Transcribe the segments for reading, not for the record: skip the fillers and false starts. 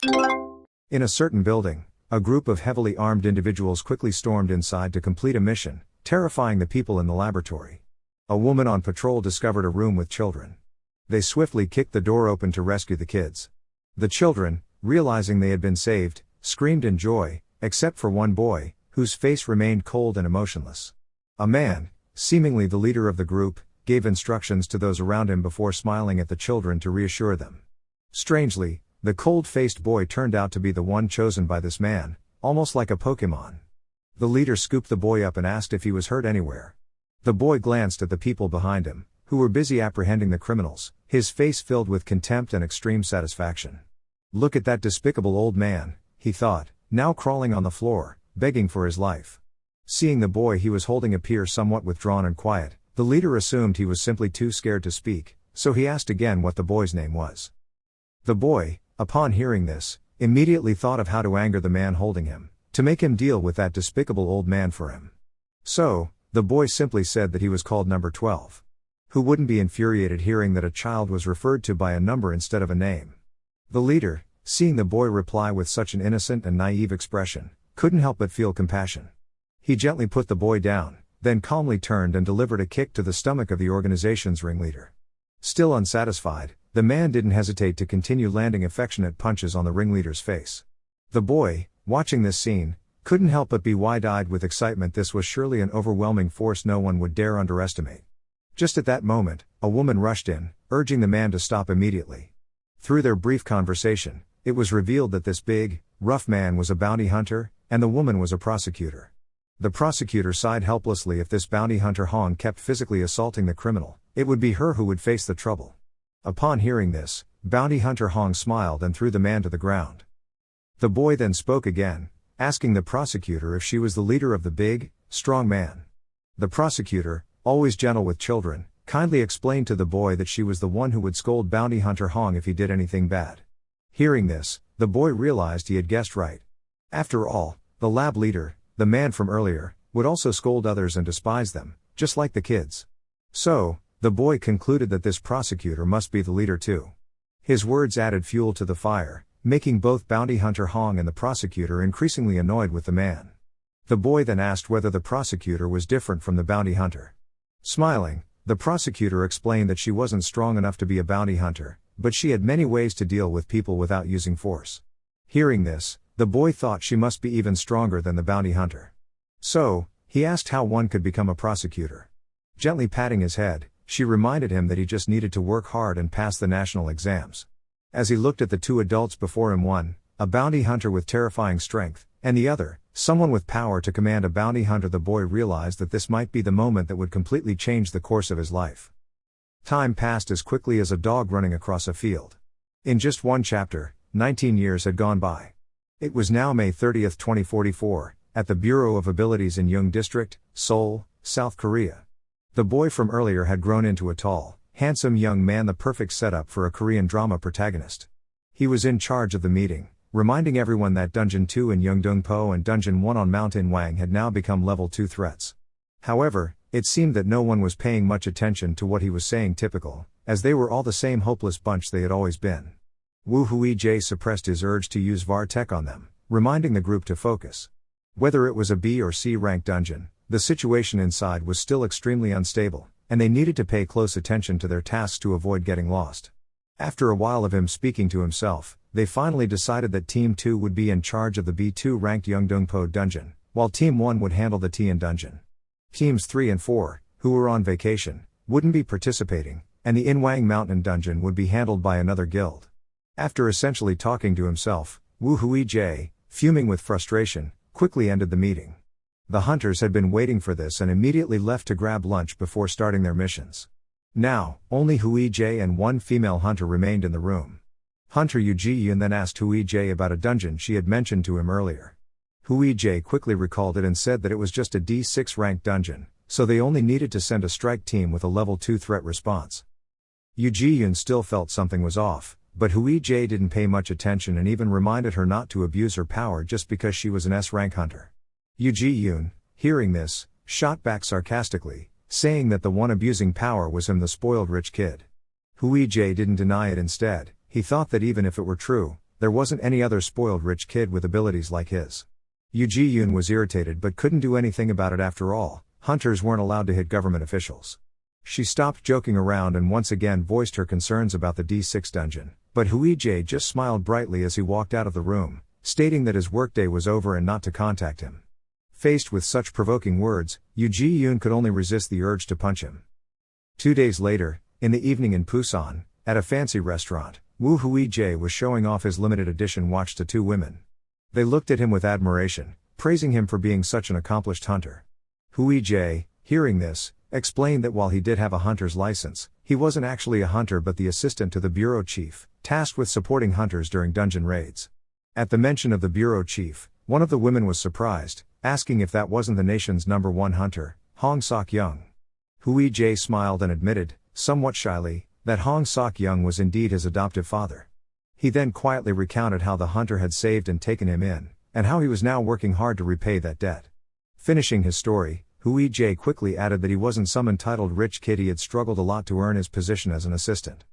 In a certain building, a group of heavily armed individuals quickly stormed inside to complete a mission, terrifying the people in the laboratory. A woman on patrol discovered a room with children. They swiftly kicked the door open to rescue the kids. The children, realizing they had been saved, screamed in joy, except for one boy, whose face remained cold and emotionless. A man, seemingly the leader of the group, gave instructions to those around him before smiling at the children to reassure them. Strangely, the cold-faced boy turned out to be the one chosen by this man, almost like a Pokemon. The leader scooped the boy up and asked if he was hurt anywhere. The boy glanced at the people behind him, who were busy apprehending the criminals, his face filled with contempt and extreme satisfaction. Look at that despicable old man, he thought, now crawling on the floor, begging for his life. Seeing the boy he was holding appear somewhat withdrawn and quiet, the leader assumed he was simply too scared to speak, so he asked again what the boy's name was. The boy, upon hearing this, immediately thought of how to anger the man holding him, to make him deal with that despicable old man for him. So, the boy simply said that he was called number 12. Who wouldn't be infuriated hearing that a child was referred to by a number instead of a name? The leader, seeing the boy reply with such an innocent and naive expression, couldn't help but feel compassion. He gently put the boy down, then calmly turned and delivered a kick to the stomach of the organization's ringleader. Still unsatisfied, the man didn't hesitate to continue landing affectionate punches on the ringleader's face. The boy, watching this scene, couldn't help but be wide-eyed with excitement. This was surely an overwhelming force no one would dare underestimate. Just at that moment, a woman rushed in, urging the man to stop immediately. Through their brief conversation, it was revealed that this big, rough man was a bounty hunter, and the woman was a prosecutor. The prosecutor sighed helplessly. If this bounty hunter Hong kept physically assaulting the criminal, it would be her who would face the trouble. Upon hearing this, bounty hunter Hong smiled and threw the man to the ground. The boy then spoke again, asking the prosecutor if she was the leader of the big, strong man. The prosecutor, always gentle with children, kindly explained to the boy that she was the one who would scold bounty hunter Hong if he did anything bad. Hearing this, the boy realized he had guessed right. After all, the lab leader, the man from earlier, would also scold others and despise them, just like the kids. So, the boy concluded that this prosecutor must be the leader too. His words added fuel to the fire, making both bounty hunter Hong and the prosecutor increasingly annoyed with the man. The boy then asked whether the prosecutor was different from the bounty hunter. Smiling, the prosecutor explained that she wasn't strong enough to be a bounty hunter, but she had many ways to deal with people without using force. Hearing this, the boy thought she must be even stronger than the bounty hunter. So, he asked how one could become a prosecutor. Gently patting his head, she reminded him that he just needed to work hard and pass the national exams. As he looked at the two adults before him, one, a bounty hunter with terrifying strength, and the other, someone with power to command a bounty hunter, the boy realized that this might be the moment that would completely change the course of his life. Time passed as quickly as a dog running across a field. In just one chapter, 19 years had gone by. It was now May 30, 2044, at the Bureau of Abilities in Yeong District, Seoul, South Korea. The boy from earlier had grown into a tall, handsome young man, the perfect setup for a Korean drama protagonist. He was in charge of the meeting, reminding everyone that Dungeon 2 in Yeongdeungpo and Dungeon 1 on Mount Inwang had now become Level 2 threats. However, it seemed that no one was paying much attention to what he was saying, typical, as they were all the same hopeless bunch they had always been. Woo Hui-jae suppressed his urge to use VAR tech on them, reminding the group to focus. Whether it was a B or C rank dungeon, the situation inside was still extremely unstable, and they needed to pay close attention to their tasks to avoid getting lost. After a while of him speaking to himself, they finally decided that Team 2 would be in charge of the B2 ranked Yeongdeungpo dungeon, while Team 1 would handle the Tien dungeon. Teams 3 and 4, who were on vacation, wouldn't be participating, and the Inwang Mountain dungeon would be handled by another guild. After essentially talking to himself, Woo Hui-jae, fuming with frustration, quickly ended the meeting. The hunters had been waiting for this and immediately left to grab lunch before starting their missions. Now, only Hui-jae and one female hunter remained in the room. Hunter Yu Ji-yun then asked Hui-jae about a dungeon she had mentioned to him earlier. Hui-jae quickly recalled it and said that it was just a D6 ranked dungeon, so they only needed to send a strike team with a level 2 threat response. Yu Ji-yun still felt something was off, but Hui-jae didn't pay much attention and even reminded her not to abuse her power just because she was an S-rank hunter. Yu Ji-yun, hearing this, shot back sarcastically, saying that the one abusing power was him, the spoiled rich kid. Hui-jae didn't deny it. Instead, he thought that even if it were true, There wasn't any other spoiled rich kid with abilities like his. Yu Ji-yoon was irritated but couldn't do anything about it after all. Hunters weren't allowed to hit government officials. She stopped joking around and once again voiced her concerns about the D6 dungeon, but Hui-jae just smiled brightly as he walked out of the room, stating that his workday was over and not to contact him. Faced with such provoking words, Yu Ji-yoon could only resist the urge to punch him. 2 days later, in the evening in Busan, at a fancy restaurant, Woo Hui-jae was showing off his limited edition watch to 2 women. They looked at him with admiration, praising him for being such an accomplished hunter. Hui-jae, hearing this, explained that while he did have a hunter's license, he wasn't actually a hunter but the assistant to the bureau chief, tasked with supporting hunters during dungeon raids. At the mention of the bureau chief, one of the women was surprised, asking if that wasn't the nation's #1 hunter, Hong Sok-young. Hui-jae smiled and admitted, somewhat shyly, that Hong Sok-young was indeed his adoptive father. He then quietly recounted how the hunter had saved and taken him in, and how he was now working hard to repay that debt. Finishing his story, Hui-jae quickly added that he wasn't some entitled rich kid, he had struggled a lot to earn his position as an assistant.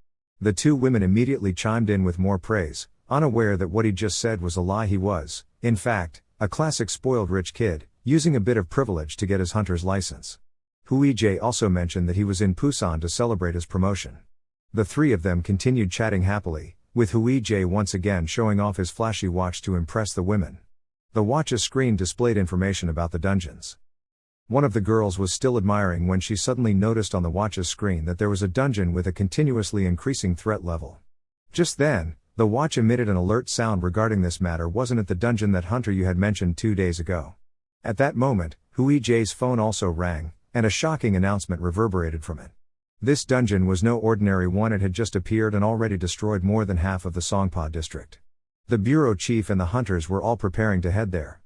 The 2 women immediately chimed in with more praise, unaware that what he just said was a lie. He was, in fact, a classic spoiled rich kid, using a bit of privilege to get his hunter's license. Hui-jae also mentioned that he was in Busan to celebrate his promotion. The 3 of them continued chatting happily, with Hui-jae once again showing off his flashy watch to impress the women. The watch's screen displayed information about the dungeons. One of the girls was still admiring when she suddenly noticed on the watch's screen that there was a dungeon with a continuously increasing threat level. Just then, the watch emitted an alert sound regarding this matter. Wasn't it the dungeon that hunter you had mentioned 2 days ago? At that moment, Hui-jae's phone also rang, and a shocking announcement reverberated from it. This dungeon was no ordinary one. It had just appeared and already destroyed more than half of the Songpa district. The bureau chief and the hunters were all preparing to head there.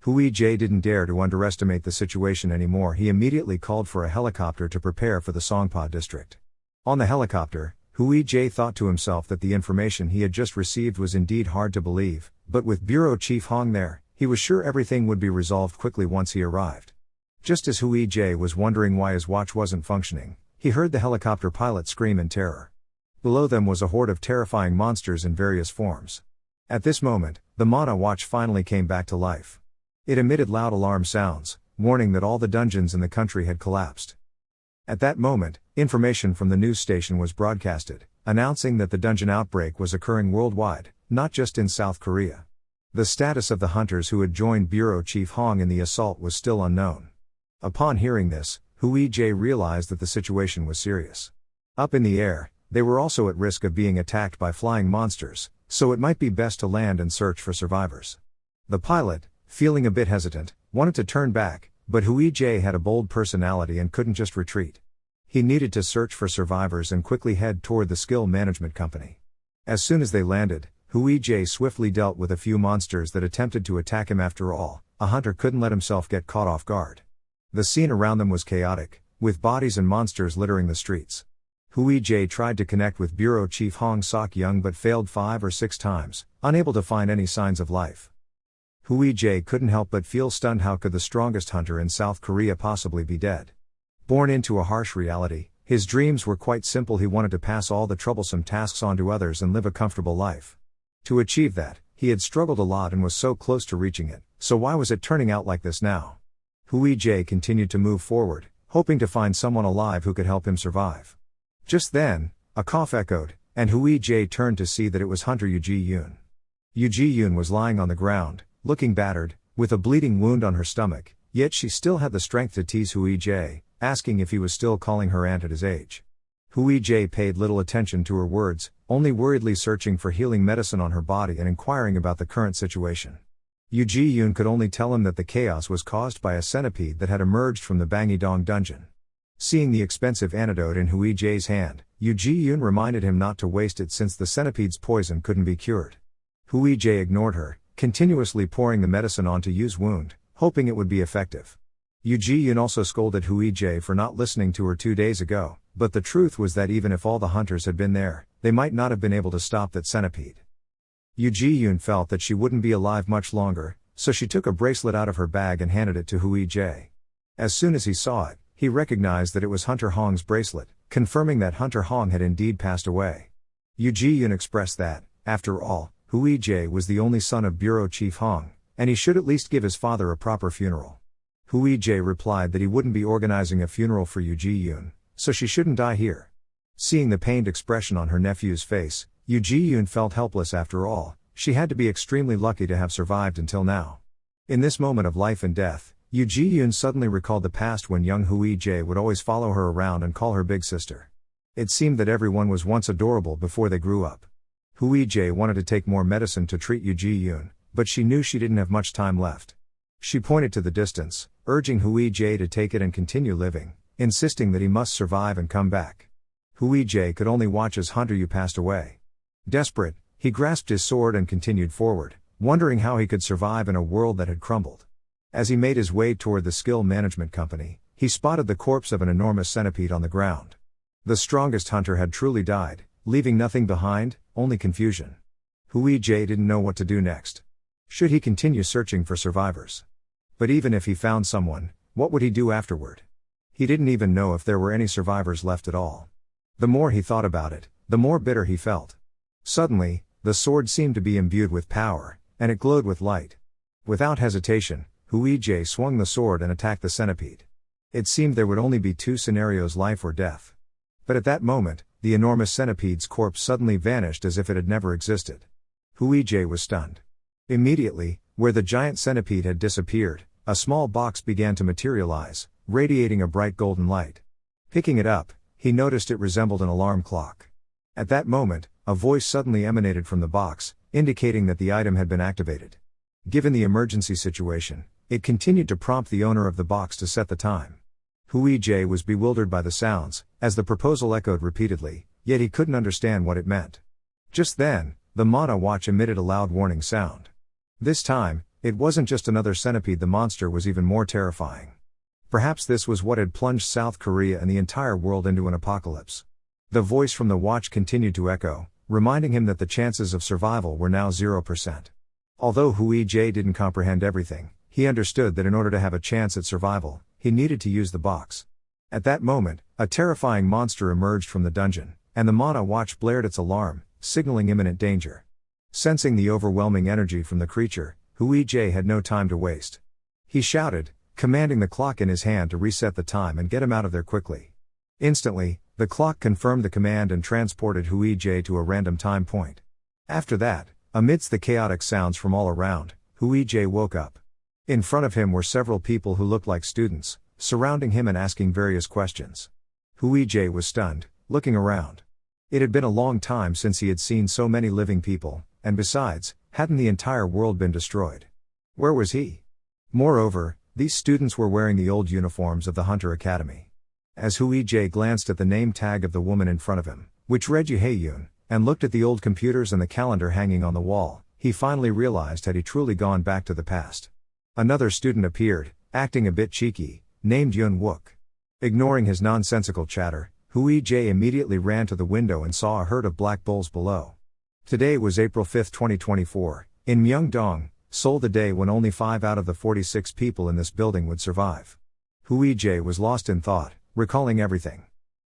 Hui-jae didn't dare to underestimate the situation anymore. He immediately called for a helicopter to prepare for the Songpa district. On the helicopter, Hui-jae thought to himself that the information he had just received was indeed hard to believe, but with Bureau Chief Hong there, he was sure everything would be resolved quickly once he arrived. Just as Hui-jae was wondering why his watch wasn't functioning, he heard the helicopter pilot scream in terror. Below them was a horde of terrifying monsters in various forms. At this moment, the Mana watch finally came back to life. It emitted loud alarm sounds, warning that all the dungeons in the country had collapsed. At that moment, information from the news station was broadcasted, announcing that the dungeon outbreak was occurring worldwide, not just in South Korea. The status of the hunters who had joined Bureau Chief Hong in the assault was still unknown. Upon hearing this, Hui-jae realized that the situation was serious. Up in the air, they were also at risk of being attacked by flying monsters, so it might be best to land and search for survivors. The pilot, feeling a bit hesitant, wanted to turn back, but Hui-jae had a bold personality and couldn't just retreat. He needed to search for survivors and quickly head toward the skill management company. As soon as they landed, Hui-jae swiftly dealt with a few monsters that attempted to attack him. After all, a hunter couldn't let himself get caught off guard. The scene around them was chaotic, with bodies and monsters littering the streets. Hui-jae tried to connect with Bureau Chief Hong Sok-young but failed 5 or 6 times, unable to find any signs of life. Hui-jae couldn't help but feel stunned. How could the strongest hunter in South Korea possibly be dead? Born into a harsh reality, his dreams were quite simple. He wanted to pass all the troublesome tasks on to others and live a comfortable life. To achieve that, he had struggled a lot and was so close to reaching it, so why was it turning out like this now? Hui-jae continued to move forward, hoping to find someone alive who could help him survive. Just then, a cough echoed, and Hui-jae turned to see that it was hunter Yu Ji-yoon. Yu Ji-yoon was lying on the ground, looking battered, with a bleeding wound on her stomach, yet she still had the strength to tease Hui-jae, asking if he was still calling her aunt at his age. Hui-jae paid little attention to her words, only worriedly searching for healing medicine on her body and inquiring about the current situation. Yu Ji-yoon could only tell him that the chaos was caused by a centipede that had emerged from the Bangidong dungeon. Seeing the expensive antidote in Hui-jae's hand, Yu Ji-yoon reminded him not to waste it since the centipede's poison couldn't be cured. Hui-jae ignored her, continuously pouring the medicine onto Yu's wound, hoping it would be effective. Yu Ji-yoon also scolded Hui-jae for not listening to her 2 days ago, but the truth was that even if all the hunters had been there, they might not have been able to stop that centipede. Yu Ji-yoon felt that she wouldn't be alive much longer, so she took a bracelet out of her bag and handed it to Hui-jae. As soon as he saw it, he recognized that it was Hunter Hong's bracelet, confirming that Hunter Hong had indeed passed away. Yu Ji-yoon expressed that, after all, Hui-jae was the only son of Bureau Chief Hong, and he should at least give his father a proper funeral. Hui-jae replied that he wouldn't be organizing a funeral for Yu Ji-yoon, so she shouldn't die here. Seeing the pained expression on her nephew's face, Yu Ji-yoon felt helpless after all. She had to be extremely lucky to have survived until now. In this moment of life and death, Yu Ji-yoon suddenly recalled the past when young Hui-jae would always follow her around and call her big sister. It seemed that everyone was once adorable before they grew up. Hui-jae wanted to take more medicine to treat Yu Ji-yoon, but she knew she didn't have much time left. She pointed to the distance, urging Hui-jae to take it and continue living, insisting that he must survive and come back. Hui-jae could only watch as Hunter Yu passed away. Desperate, he grasped his sword and continued forward, wondering how he could survive in a world that had crumbled. As he made his way toward the skill management company, he spotted the corpse of an enormous centipede on the ground. The strongest hunter had truly died, leaving nothing behind, only confusion. Hui-jae didn't know what to do next. Should he continue searching for survivors? But even if he found someone, what would he do afterward? He didn't even know if there were any survivors left at all. The more he thought about it, the more bitter he felt. Suddenly, the sword seemed to be imbued with power, and it glowed with light. Without hesitation, Hui-jae swung the sword and attacked the centipede. It seemed there would only be two scenarios: life or death. But at that moment, the enormous centipede's corpse suddenly vanished as if it had never existed. Hui-jae was stunned. Immediately, where the giant centipede had disappeared, a small box began to materialize, radiating a bright golden light. Picking it up, he noticed it resembled an alarm clock. At that moment, a voice suddenly emanated from the box, indicating that the item had been activated. Given the emergency situation, it continued to prompt the owner of the box to set the time. Hui-jae was bewildered by the sounds, as the proposal echoed repeatedly, yet he couldn't understand what it meant. Just then, the Manhwa watch emitted a loud warning sound. This time, it wasn't just another centipede. The monster was even more terrifying. Perhaps this was what had plunged South Korea and the entire world into an apocalypse. The voice from the watch continued to echo, reminding him that the chances of survival were now 0%. Although Hui-jae didn't comprehend everything, he understood that in order to have a chance at survival, he needed to use the box. At that moment, a terrifying monster emerged from the dungeon, and the Manhwa watch blared its alarm, signaling imminent danger. Sensing the overwhelming energy from the creature, Hui-jae had no time to waste. He shouted, commanding the clock in his hand to reset the time and get him out of there quickly. Instantly, the clock confirmed the command and transported Hui-jae to a random time point. After that, amidst the chaotic sounds from all around, Hui-jae woke up. In front of him were several people who looked like students, surrounding him and asking various questions. Hui-jae was stunned, looking around. It had been a long time since he had seen so many living people, and besides, hadn't the entire world been destroyed? Where was he? Moreover, these students were wearing the old uniforms of the Hunter Academy. As Hui-jae glanced at the name tag of the woman in front of him, which read Yu Hae-yoon, and looked at the old computers and the calendar hanging on the wall, he finally realized had he truly gone back to the past. Another student appeared, acting a bit cheeky, named Yun Wook. Ignoring his nonsensical chatter, Hui-jae immediately ran to the window and saw a herd of black bulls below. Today was April 5, 2024, in Myeongdong, Seoul, the day when only 5 out of the 46 people in this building would survive. Hui-jae was lost in thought, recalling everything.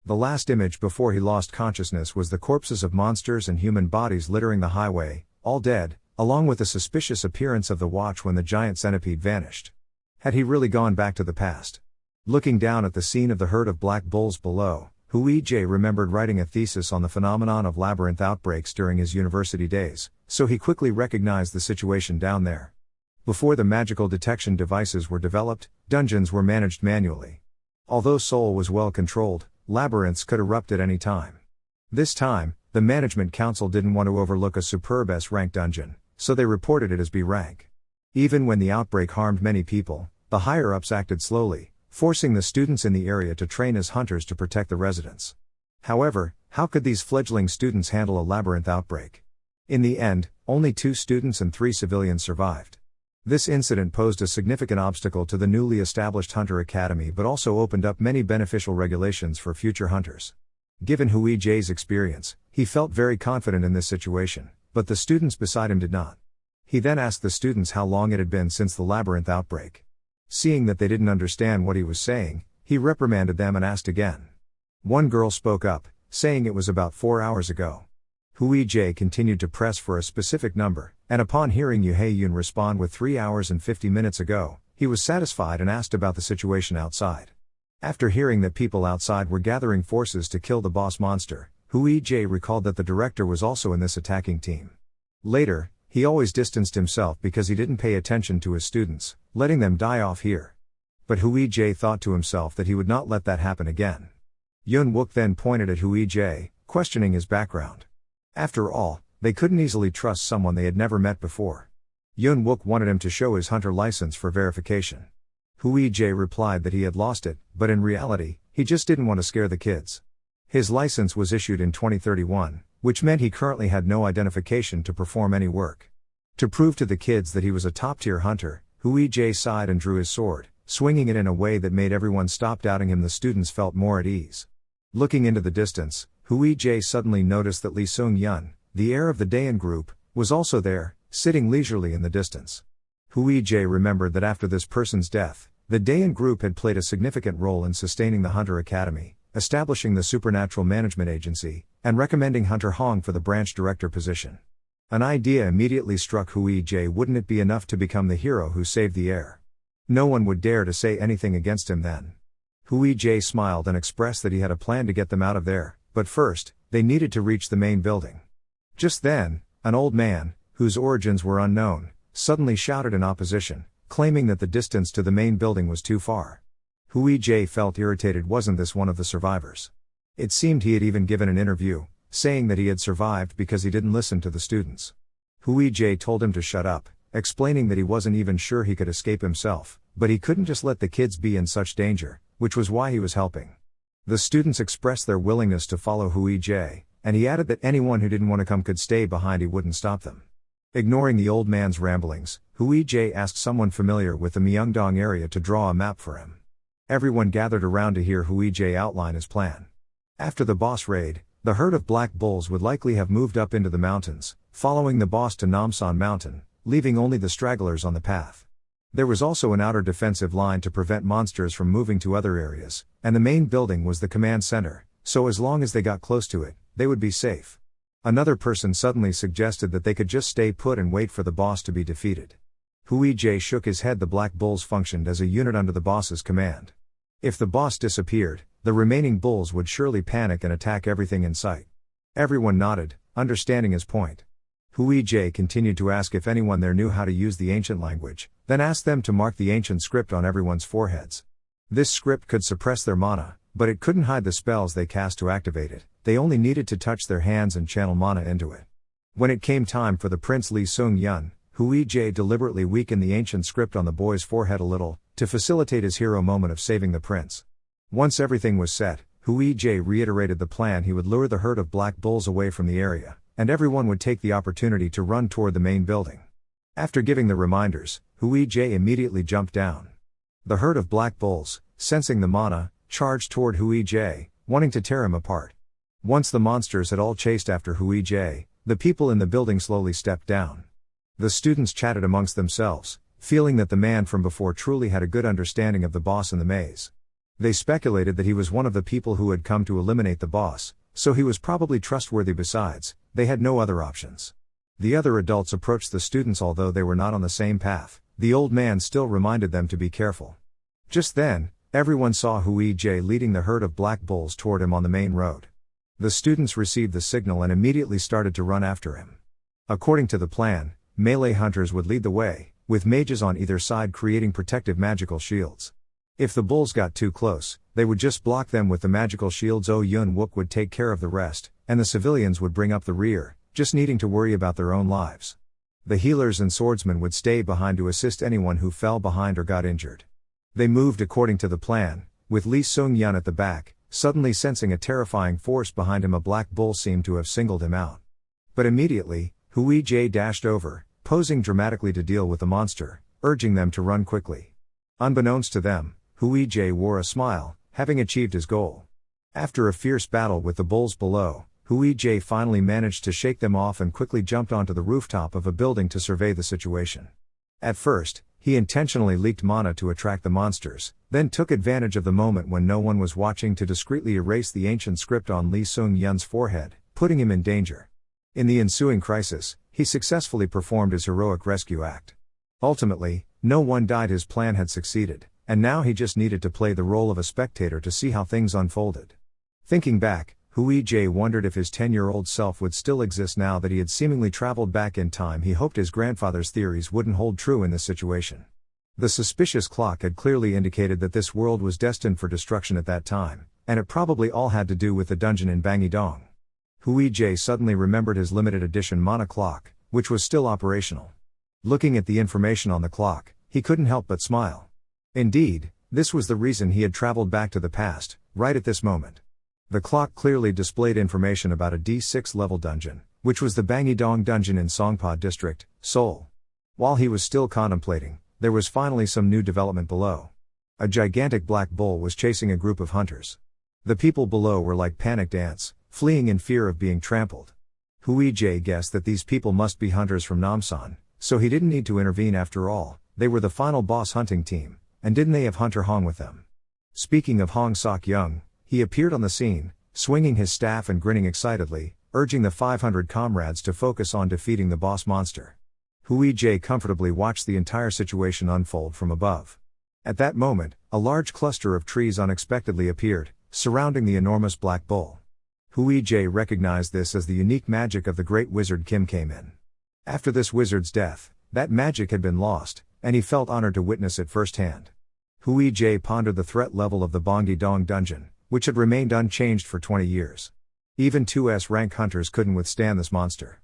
The last image before he lost consciousness was the corpses of monsters and human bodies littering the highway, all dead, along with the suspicious appearance of the watch when the giant centipede vanished. Had he really gone back to the past? Looking down at the scene of the herd of black bulls below, Hui-jae remembered writing a thesis on the phenomenon of labyrinth outbreaks during his university days, so he quickly recognized the situation down there. Before the magical detection devices were developed, dungeons were managed manually. Although Seoul was well controlled, labyrinths could erupt at any time. This time, the management council didn't want to overlook a superb S-rank dungeon, so they reported it as B rank. Even when the outbreak harmed many people, the higher-ups acted slowly, forcing the students in the area to train as hunters to protect the residents. However, how could these fledgling students handle a labyrinth outbreak? In the end, only 2 students and 3 civilians survived. This incident posed a significant obstacle to the newly established Hunter Academy but also opened up many beneficial regulations for future hunters. Given Hui-jae's experience, he felt very confident in this situation, but the students beside him did not. He then asked the students how long it had been since the labyrinth outbreak. Seeing that they didn't understand what he was saying, he reprimanded them and asked again. One girl spoke up, saying it was about 4 hours ago. Hui-jae continued to press for a specific number, and upon hearing Yoo-hae-yoon respond with 3 hours and 50 minutes ago, he was satisfied and asked about the situation outside. After hearing that people outside were gathering forces to kill the boss monster, Hui-jae recalled that the director was also in this attacking team. Later, he always distanced himself because he didn't pay attention to his students, letting them die off here. But Hui-jae thought to himself that he would not let that happen again. Yoon-wook then pointed at Hui-jae, questioning his background. After all, they couldn't easily trust someone they had never met before. Yoon-wook wanted him to show his hunter license for verification. Hui-jae replied that he had lost it, but in reality, he just didn't want to scare the kids. His license was issued in 2031, which meant he currently had no identification to perform any work. To prove to the kids that he was a top-tier hunter, Hui-jae sighed and drew his sword, swinging it in a way that made everyone stop doubting him. The students felt more at ease. Looking into the distance, Hui-jae suddenly noticed that Lee Seung-yeon, the heir of the Daein group, was also there, sitting leisurely in the distance. Hui-jae remembered that after this person's death, the Daein group had played a significant role in sustaining the Hunter Academy, establishing the Supernatural Management Agency, and recommending Hunter Hong for the branch director position. An idea immediately struck Hui-jae: wouldn't it be enough to become the hero who saved the heir? No one would dare to say anything against him then. Hui-jae smiled and expressed that he had a plan to get them out of there, but first, they needed to reach the main building. Just then, an old man, whose origins were unknown, suddenly shouted in opposition, claiming that the distance to the main building was too far. Hui-jae felt irritated. Wasn't this one of the survivors? It seemed he had even given an interview, saying that he had survived because he didn't listen to the students. Hui-jae told him to shut up, explaining that he wasn't even sure he could escape himself, but he couldn't just let the kids be in such danger, which was why he was helping. The students expressed their willingness to follow Hui-jae, and he added that anyone who didn't want to come could stay behind. He wouldn't stop them. Ignoring the old man's ramblings, Hui-jae asked someone familiar with the Myeongdong area to draw a map for him. Everyone gathered around to hear Hui-jae outline his plan. After the boss raid, the herd of black bulls would likely have moved up into the mountains, following the boss to Namsan Mountain, leaving only the stragglers on the path. There was also an outer defensive line to prevent monsters from moving to other areas, and the main building was the command center, so as long as they got close to it, they would be safe. Another person suddenly suggested that they could just stay put and wait for the boss to be defeated. Hui-jae shook his head. The black bulls functioned as a unit under the boss's command. If the boss disappeared, the remaining bulls would surely panic and attack everything in sight. Everyone nodded, understanding his point. Hui-jae continued to ask if anyone there knew how to use the ancient language, then asked them to mark the ancient script on everyone's foreheads. This script could suppress their mana, but it couldn't hide the spells they cast to activate it. They only needed to touch their hands and channel mana into it. When it came time for the Prince Lee Seung-yeon, Hui-jae deliberately weakened the ancient script on the boy's forehead a little, to facilitate his hero moment of saving the prince. Once everything was set, Hui-jae reiterated the plan. He would lure the herd of black bulls away from the area, and everyone would take the opportunity to run toward the main building. After giving the reminders, Hui-jae immediately jumped down. The herd of black bulls, sensing the mana, charged toward Hui-jae, wanting to tear him apart. Once the monsters had all chased after Hui-jae, the people in the building slowly stepped down. The students chatted amongst themselves, feeling that the man from before truly had a good understanding of the boss in the maze. They speculated that he was one of the people who had come to eliminate the boss, so he was probably trustworthy. Besides, they had no other options. The other adults approached the students. Although they were not on the same path, the old man still reminded them to be careful. Just then, everyone saw Hui-jae leading the herd of black bulls toward him on the main road. The students received the signal and immediately started to run after him. According to the plan, melee hunters would lead the way, with mages on either side creating protective magical shields. If the bulls got too close, they would just block them with the magical shields. Oh Yoon-wook would take care of the rest, and the civilians would bring up the rear, just needing to worry about their own lives. The healers and swordsmen would stay behind to assist anyone who fell behind or got injured. They moved according to the plan, with Lee Seung-yeon at the back. Suddenly sensing a terrifying force behind him, a black bull seemed to have singled him out. But immediately, Hui-jae dashed over, posing dramatically to deal with the monster, urging them to run quickly. Unbeknownst to them, Hui-jae wore a smile, having achieved his goal. After a fierce battle with the bulls below, Hui-jae finally managed to shake them off and quickly jumped onto the rooftop of a building to survey the situation. At first, he intentionally leaked mana to attract the monsters, then took advantage of the moment when no one was watching to discreetly erase the ancient script on Lee Seung-yeon's forehead, putting him in danger. In the ensuing crisis, he successfully performed his heroic rescue act. Ultimately, no one died. His plan had succeeded, and now he just needed to play the role of a spectator to see how things unfolded. Thinking back, Hui-J wondered if his 10-year-old self would still exist now that he had seemingly traveled back in time. He hoped his grandfather's theories wouldn't hold true in this situation. The suspicious clock had clearly indicated that this world was destined for destruction at that time, and it probably all had to do with the dungeon in Bangidong. Hui-J suddenly remembered his limited edition mana clock, which was still operational. Looking at the information on the clock, he couldn't help but smile. Indeed, this was the reason he had traveled back to the past, right at this moment. The clock clearly displayed information about a D6 level dungeon, which was the Bangidong dungeon in Songpa district, Seoul. While he was still contemplating, there was finally some new development below. A gigantic black bull was chasing a group of hunters. The people below were like panicked ants, fleeing in fear of being trampled. Hui-J guessed that these people must be hunters from Namsan, so he didn't need to intervene after all. They were the final boss hunting team, and didn't they have Hunter Hong with them? Speaking of Hong Sok-young, he appeared on the scene, swinging his staff and grinning excitedly, urging the 500 comrades to focus on defeating the boss monster. Hui-J comfortably watched the entire situation unfold from above. At that moment, a large cluster of trees unexpectedly appeared, surrounding the enormous black bull. Hui-J recognized this as the unique magic of the great wizard Kim came in. After this wizard's death, that magic had been lost, and he felt honored to witness it firsthand. Hui-J pondered the threat level of the Bangidong dungeon, which had remained unchanged for 20 years. Even 2S rank hunters couldn't withstand this monster.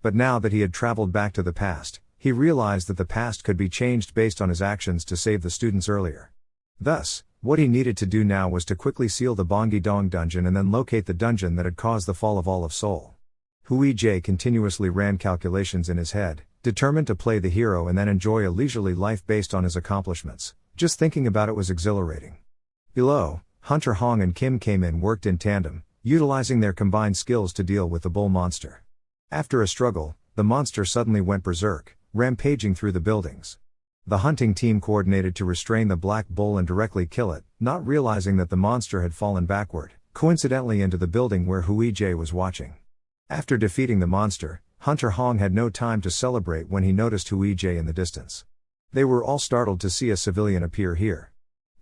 But now that he had traveled back to the past, he realized that the past could be changed based on his actions to save the students earlier. Thus, what he needed to do now was to quickly seal the Bangidong dungeon and then locate the dungeon that had caused the fall of all of Seoul. Hui-J continuously ran calculations in his head, determined to play the hero and then enjoy a leisurely life based on his accomplishments. Just thinking about it was exhilarating. Below, Hunter Hong and Kim came in worked in tandem, utilizing their combined skills to deal with the bull monster. After a struggle, the monster suddenly went berserk, rampaging through the buildings. The hunting team coordinated to restrain the black bull and directly kill it, not realizing that the monster had fallen backward, coincidentally into the building where Hui-J was watching. After defeating the monster, Hunter Hong had no time to celebrate when he noticed Hui-J in the distance. They were all startled to see a civilian appear here.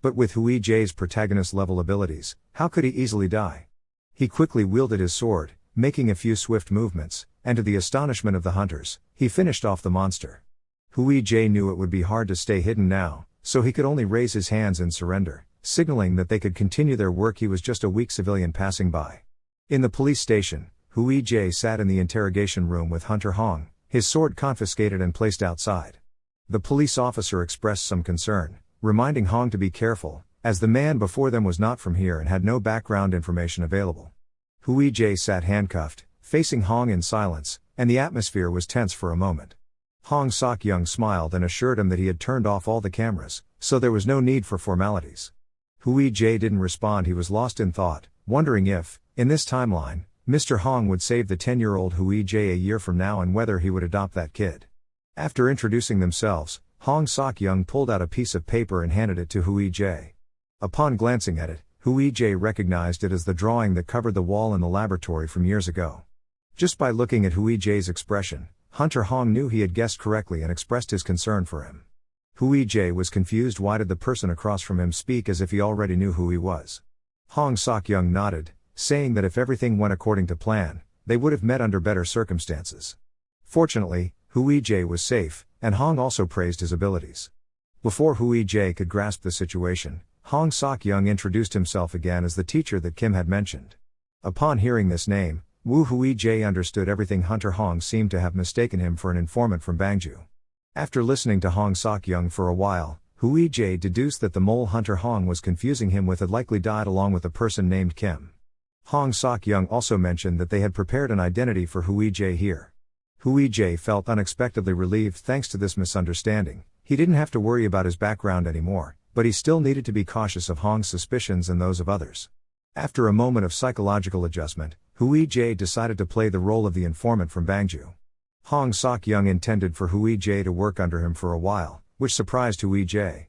But with Hui-J's protagonist-level abilities, how could he easily die? He quickly wielded his sword, making a few swift movements, and to the astonishment of the hunters, he finished off the monster. Hui-J knew it would be hard to stay hidden now, so he could only raise his hands in surrender, signaling that they could continue their work. He was just a weak civilian passing by. In the police station, Hui-J sat in the interrogation room with Hunter Hong, his sword confiscated and placed outside. The police officer expressed some concern, reminding Hong to be careful, as the man before them was not from here and had no background information available. Hui-J sat handcuffed, facing Hong in silence, and the atmosphere was tense for a moment. Hong Sok-young smiled and assured him that he had turned off all the cameras, so there was no need for formalities. Hui-J didn't respond. He was lost in thought, wondering if, in this timeline, Mr. Hong would save the 10-year-old Hui-J a year from now and whether he would adopt that kid. After introducing themselves, Hong Sok-young pulled out a piece of paper and handed it to Hui-J. Upon glancing at it, Hui-J recognized it as the drawing that covered the wall in the laboratory from years ago. Just by looking at Hui-J's expression, Hunter Hong knew he had guessed correctly and expressed his concern for him. Hui-J was confused. Why did the person across from him speak as if he already knew who he was? Hong Sok-young nodded, saying that if everything went according to plan, they would have met under better circumstances. Fortunately, Hui-J was safe, and Hong also praised his abilities. Before Hui-J could grasp the situation, Hong Sok-young introduced himself again as the teacher that Kim had mentioned. Upon hearing this name, Hui-J understood everything. Hunter Hong seemed to have mistaken him for an informant from Bangju. After listening to Hong Sok-young for a while, Hui-J deduced that the mole Hunter Hong was confusing him with had likely died along with a person named Kim. Hong Sok-young also mentioned that they had prepared an identity for Hui-J here. Hui-J felt unexpectedly relieved thanks to this misunderstanding. He didn't have to worry about his background anymore, but he still needed to be cautious of Hong's suspicions and those of others. After a moment of psychological adjustment, Hui-J decided to play the role of the informant from Bangju. Hong Sok-young intended for Hui-J to work under him for a while, which surprised Hui-J.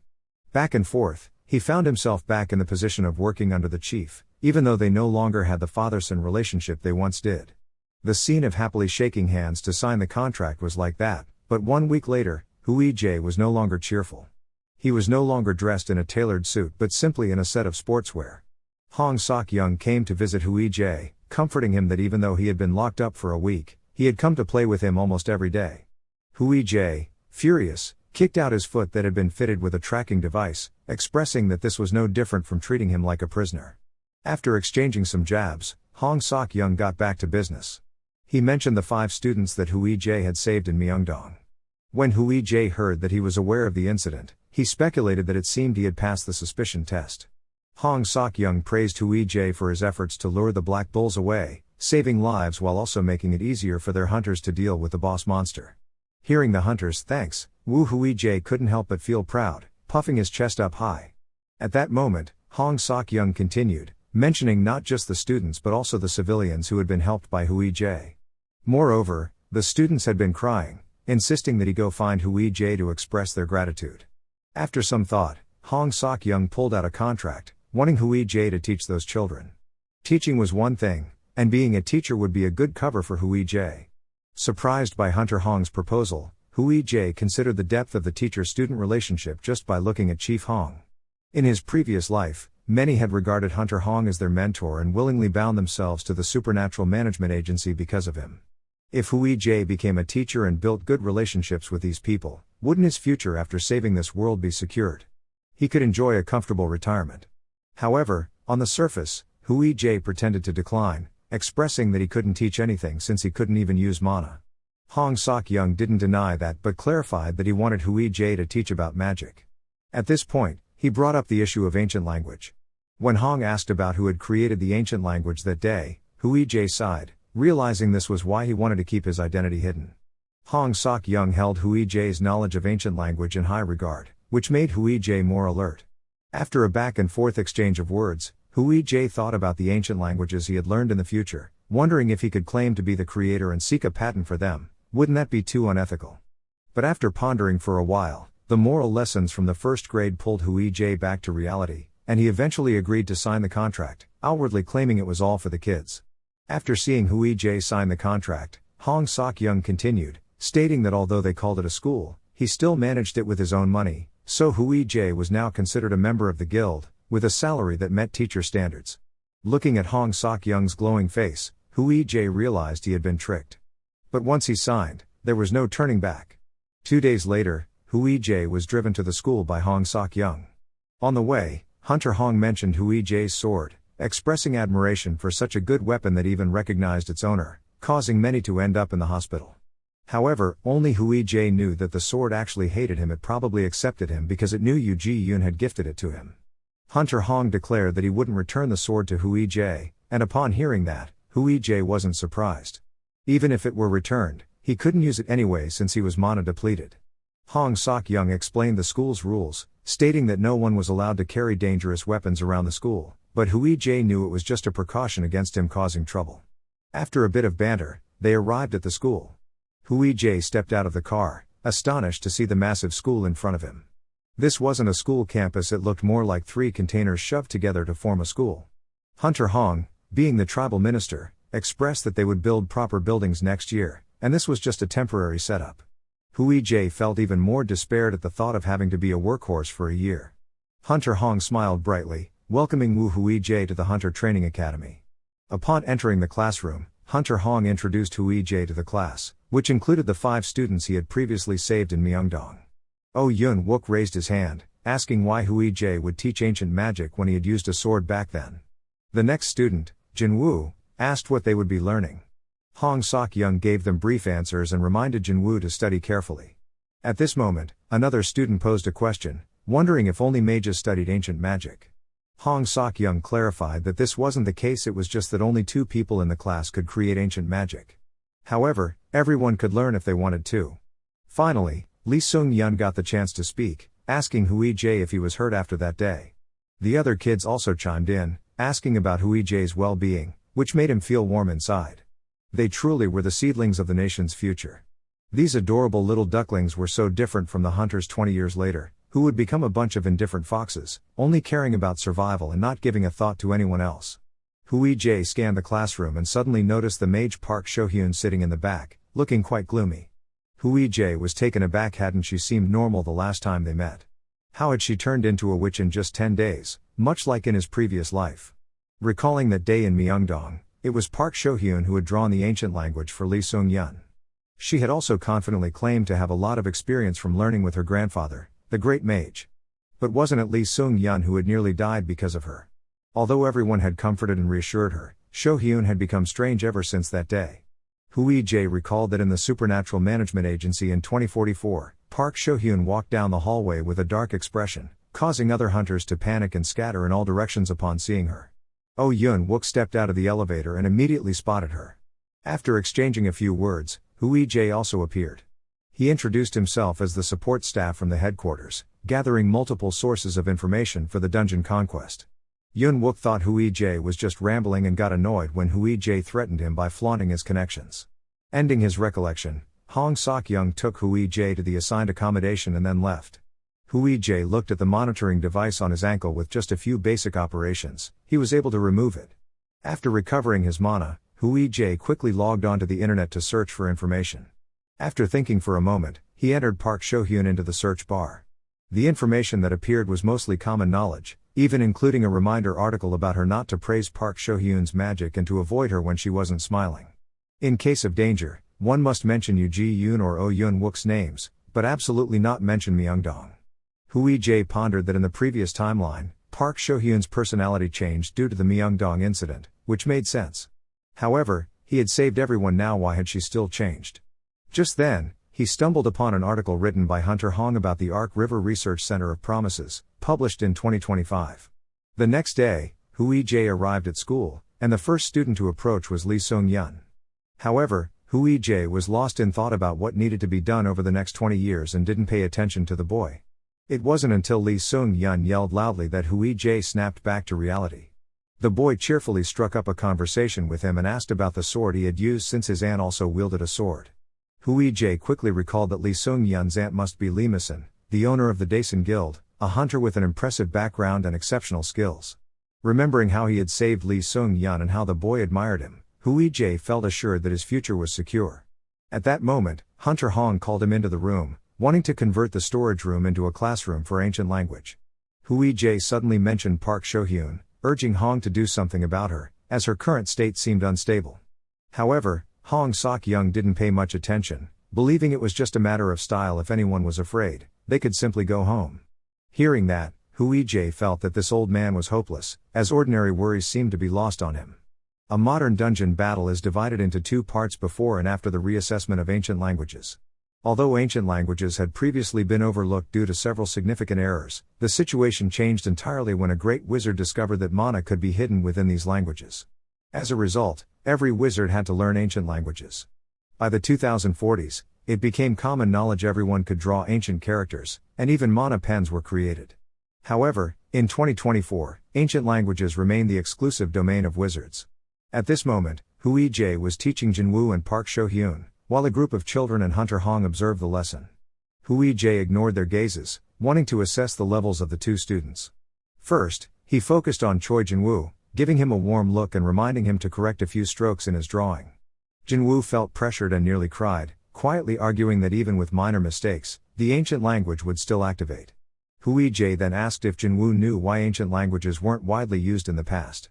Back and forth, he found himself back in the position of working under the chief, even though they no longer had the father-son relationship they once did. The scene of happily shaking hands to sign the contract was like that, but 1 week later, Hui-jae was no longer cheerful. He was no longer dressed in a tailored suit but simply in a set of sportswear. Hong Sok-young came to visit Hui-jae, comforting him that even though he had been locked up for a week, he had come to play with him almost every day. Hui-jae, furious, kicked out his foot that had been fitted with a tracking device, expressing that this was no different from treating him like a prisoner. After exchanging some jabs, Hong Sok-young got back to business. He mentioned the 5 students that Hui-jae had saved in Myeongdong. When Hui-jae heard that he was aware of the incident, he speculated that it seemed he had passed the suspicion test. Hong Sok-young praised Hui-jae for his efforts to lure the black bulls away, saving lives while also making it easier for their hunters to deal with the boss monster. Hearing the hunters' thanks, Hui-jae couldn't help but feel proud, puffing his chest up high. At that moment, Hong Sok-young continued, mentioning not just the students but also the civilians who had been helped by Hui-jae. Moreover, the students had been crying, insisting that he go find Hui-jae to express their gratitude. After some thought, Hong Sok-young pulled out a contract, wanting Hui-jae to teach those children. Teaching was one thing, and being a teacher would be a good cover for Hui-jae. Surprised by Hunter Hong's proposal, Hui-jae considered the depth of the teacher-student relationship just by looking at Chief Hong. In his previous life, many had regarded Hunter Hong as their mentor and willingly bound themselves to the supernatural management agency because of him. If Hui-jae became a teacher and built good relationships with these people, wouldn't his future after saving this world be secured? He could enjoy a comfortable retirement. However, on the surface, Hui-jae pretended to decline, expressing that he couldn't teach anything since he couldn't even use mana. Hong Sok-young didn't deny that but clarified that he wanted Hui-jae to teach about magic. At this point, he brought up the issue of ancient language. When Hong asked about who had created the ancient language that day, Hui-jae sighed, realizing this was why he wanted to keep his identity hidden. Hong Sok-young held Hui-jae's knowledge of ancient language in high regard, which made Hui-jae more alert. After a back-and-forth exchange of words, Hui-jae thought about the ancient languages he had learned in the future, wondering if he could claim to be the creator and seek a patent for them. Wouldn't that be too unethical? But after pondering for a while, the moral lessons from the first grade pulled Hui-jae back to reality, and he eventually agreed to sign the contract, outwardly claiming it was all for the kids. After seeing Hui-jae sign the contract, Hong Sok-young continued, stating that although they called it a school, he still managed it with his own money, so Hui-jae was now considered a member of the guild, with a salary that met teacher standards. Looking at Hong Sok-young's glowing face, Hui-jae realized he had been tricked. But once he signed, there was no turning back. 2 days later, Hui-jae was driven to the school by Hong Sok-young. On the way, Hunter Hong mentioned Hui-jae's sword, expressing admiration for such a good weapon that even recognized its owner, causing many to end up in the hospital. However, only Hui-jae knew that the sword actually hated him. It probably accepted him because it knew Yu Ji-yoon had gifted it to him. Hunter Hong declared that he wouldn't return the sword to Hui-jae, and upon hearing that, Hui-jae wasn't surprised. Even if it were returned, he couldn't use it anyway since he was mana depleted. Hong Sok-young explained the school's rules, stating that no one was allowed to carry dangerous weapons around the school, but Hui-jae knew it was just a precaution against him causing trouble. After a bit of banter, they arrived at the school. Hui-jae stepped out of the car, astonished to see the massive school in front of him. This wasn't a school campus, it looked more like 3 containers shoved together to form a school. Hunter Hong, being the tribal minister, expressed that they would build proper buildings next year, and this was just a temporary setup. Hui-jae felt even more despaired at the thought of having to be a workhorse for a year. Hunter Hong smiled brightly, welcoming Hui-jae to the Hunter Training Academy. Upon entering the classroom, Hunter Hong introduced Hui-jae to the class, which included the 5 students he had previously saved in Myeongdong. Oh Yun-wook raised his hand, asking why Hui-jae would teach ancient magic when he had used a sword back then. The next student, Jin-woo, asked what they would be learning. Hong Sok-young gave them brief answers and reminded Jin-woo to study carefully. At this moment, another student posed a question, wondering if only mages studied ancient magic. Hong Sok-young clarified that this wasn't the case, it was just that only 2 people in the class could create ancient magic. However, everyone could learn if they wanted to. Finally, Lee Sung-yeon got the chance to speak, asking Hui-jae if he was hurt after that day. The other kids also chimed in, asking about Hui-jae's well-being, which made him feel warm inside. They truly were the seedlings of the nation's future. These adorable little ducklings were so different from the hunters 20 years later, who would become a bunch of indifferent foxes, only caring about survival and not giving a thought to anyone else. Hui-jae scanned the classroom and suddenly noticed the mage Park Sho-hyun sitting in the back, looking quite gloomy. Hui-jae was taken aback. Hadn't she seemed normal the last time they met? How had she turned into a witch in just 10 days, much like in his previous life? Recalling that day in Myeongdong, it was Park Sho-hyun who had drawn the ancient language for Lee Seung-yeon. She had also confidently claimed to have a lot of experience from learning with her grandfather, the great mage. But wasn't it Lee Seung-yeon who had nearly died because of her? Although everyone had comforted and reassured her, Sho-hyun had become strange ever since that day. Hui-jae recalled that in the Supernatural Management Agency in 2044, Park Sho-hyun walked down the hallway with a dark expression, causing other hunters to panic and scatter in all directions upon seeing her. Oh Yun-wook stepped out of the elevator and immediately spotted her. After exchanging a few words, Hui-jae also appeared. He introduced himself as the support staff from the headquarters, gathering multiple sources of information for the dungeon conquest. Yun-wook thought Hui-jae was just rambling and got annoyed when Hui-jae threatened him by flaunting his connections. Ending his recollection, Hong Sok-young took Hui-jae to the assigned accommodation and then left. Hui-jae looked at the monitoring device on his ankle. With just a few basic operations, he was able to remove it. After recovering his mana, Hui-jae quickly logged onto the internet to search for information. After thinking for a moment, he entered Park Sho-hyun into the search bar. The information that appeared was mostly common knowledge, even including a reminder article about her not to praise Park Sho-hyun's magic and to avoid her when she wasn't smiling. In case of danger, one must mention Yoo Ji-yoon or Oh Yun-wook's names, but absolutely not mention Myeongdong. Hui-jae pondered that in the previous timeline, Park Sho-hyun's personality changed due to the Myeongdong incident, which made sense. However, he had saved everyone. Now why had she still changed? Just then, he stumbled upon an article written by Hunter Hong about the Ark River Research Center of Promises, published in 2025. The next day, Hui-jae arrived at school, and the first student to approach was Lee Seung-yeon. However, Hui-jae was lost in thought about what needed to be done over the next 20 years and didn't pay attention to the boy. It wasn't until Lee Seung-yeon yelled loudly that Hui-jae snapped back to reality. The boy cheerfully struck up a conversation with him and asked about the sword he had used since his aunt also wielded a sword. Hui-jae quickly recalled that Lee Seung-yeon's aunt must be Lee Mason, the owner of the Daesun Guild, a hunter with an impressive background and exceptional skills. Remembering how he had saved Lee Seung-yeon and how the boy admired him, Hui-jae felt assured that his future was secure. At that moment, Hunter Hong called him into the room, wanting to convert the storage room into a classroom for ancient language. Hui-jae suddenly mentioned Park Sho-hyun, urging Hong to do something about her, as her current state seemed unstable. However, Hong Sok-young didn't pay much attention, believing it was just a matter of style. If anyone was afraid, they could simply go home. Hearing that, Hui-jae felt that this old man was hopeless, as ordinary worries seemed to be lost on him. A modern dungeon battle is divided into two parts: before and after the reassessment of ancient languages. Although ancient languages had previously been overlooked due to several significant errors, the situation changed entirely when a great wizard discovered that mana could be hidden within these languages. As a result, every wizard had to learn ancient languages. By the 2040s, it became common knowledge everyone could draw ancient characters, and even mana pens were created. However, in 2024, ancient languages remain the exclusive domain of wizards. At this moment, Hui-jae was teaching Jinwoo and Park Sho-hyun, while a group of children and Hunter Hong observed the lesson. Hui-jae ignored their gazes, wanting to assess the levels of the two students. First, he focused on Choi Jinwoo, giving him a warm look and reminding him to correct a few strokes in his drawing. Jinwoo felt pressured and nearly cried, quietly arguing that even with minor mistakes, the ancient language would still activate. Hui-jae then asked if Jinwoo knew why ancient languages weren't widely used in the past.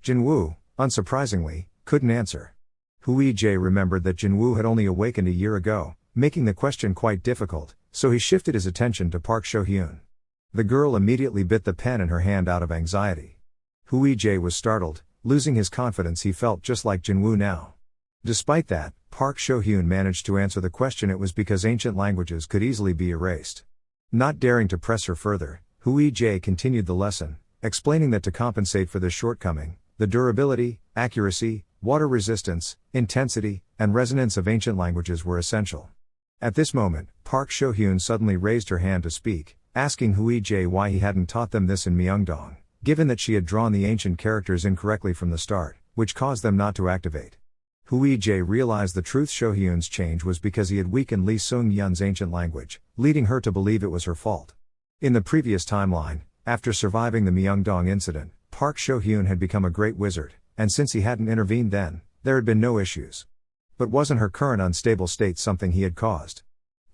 Jinwoo, unsurprisingly, couldn't answer. Hui-jae remembered that Jinwoo had only awakened a year ago, making the question quite difficult, so he shifted his attention to Park Sho-hyun. The girl immediately bit the pen in her hand out of anxiety. Hui-jae was startled, losing his confidence. He felt just like Jinwoo now. Despite that, Park Sho-hyun managed to answer the question. It was because ancient languages could easily be erased. Not daring to press her further, Hui-jae continued the lesson, explaining that to compensate for this shortcoming, the durability, accuracy, water resistance, intensity, and resonance of ancient languages were essential. At this moment, Park Sho-hyun suddenly raised her hand to speak, asking Hui-jae why he hadn't taught them this in Myeongdong, given that she had drawn the ancient characters incorrectly from the start, which caused them not to activate. Hui-jae realized the truth. Sho-hyun's change was because he had weakened Lee Seung-yeon's ancient language, leading her to believe it was her fault. In the previous timeline, after surviving the Myeongdong incident, Park Sho-hyun had become a great wizard, and since he hadn't intervened then, there had been no issues. But wasn't her current unstable state something he had caused?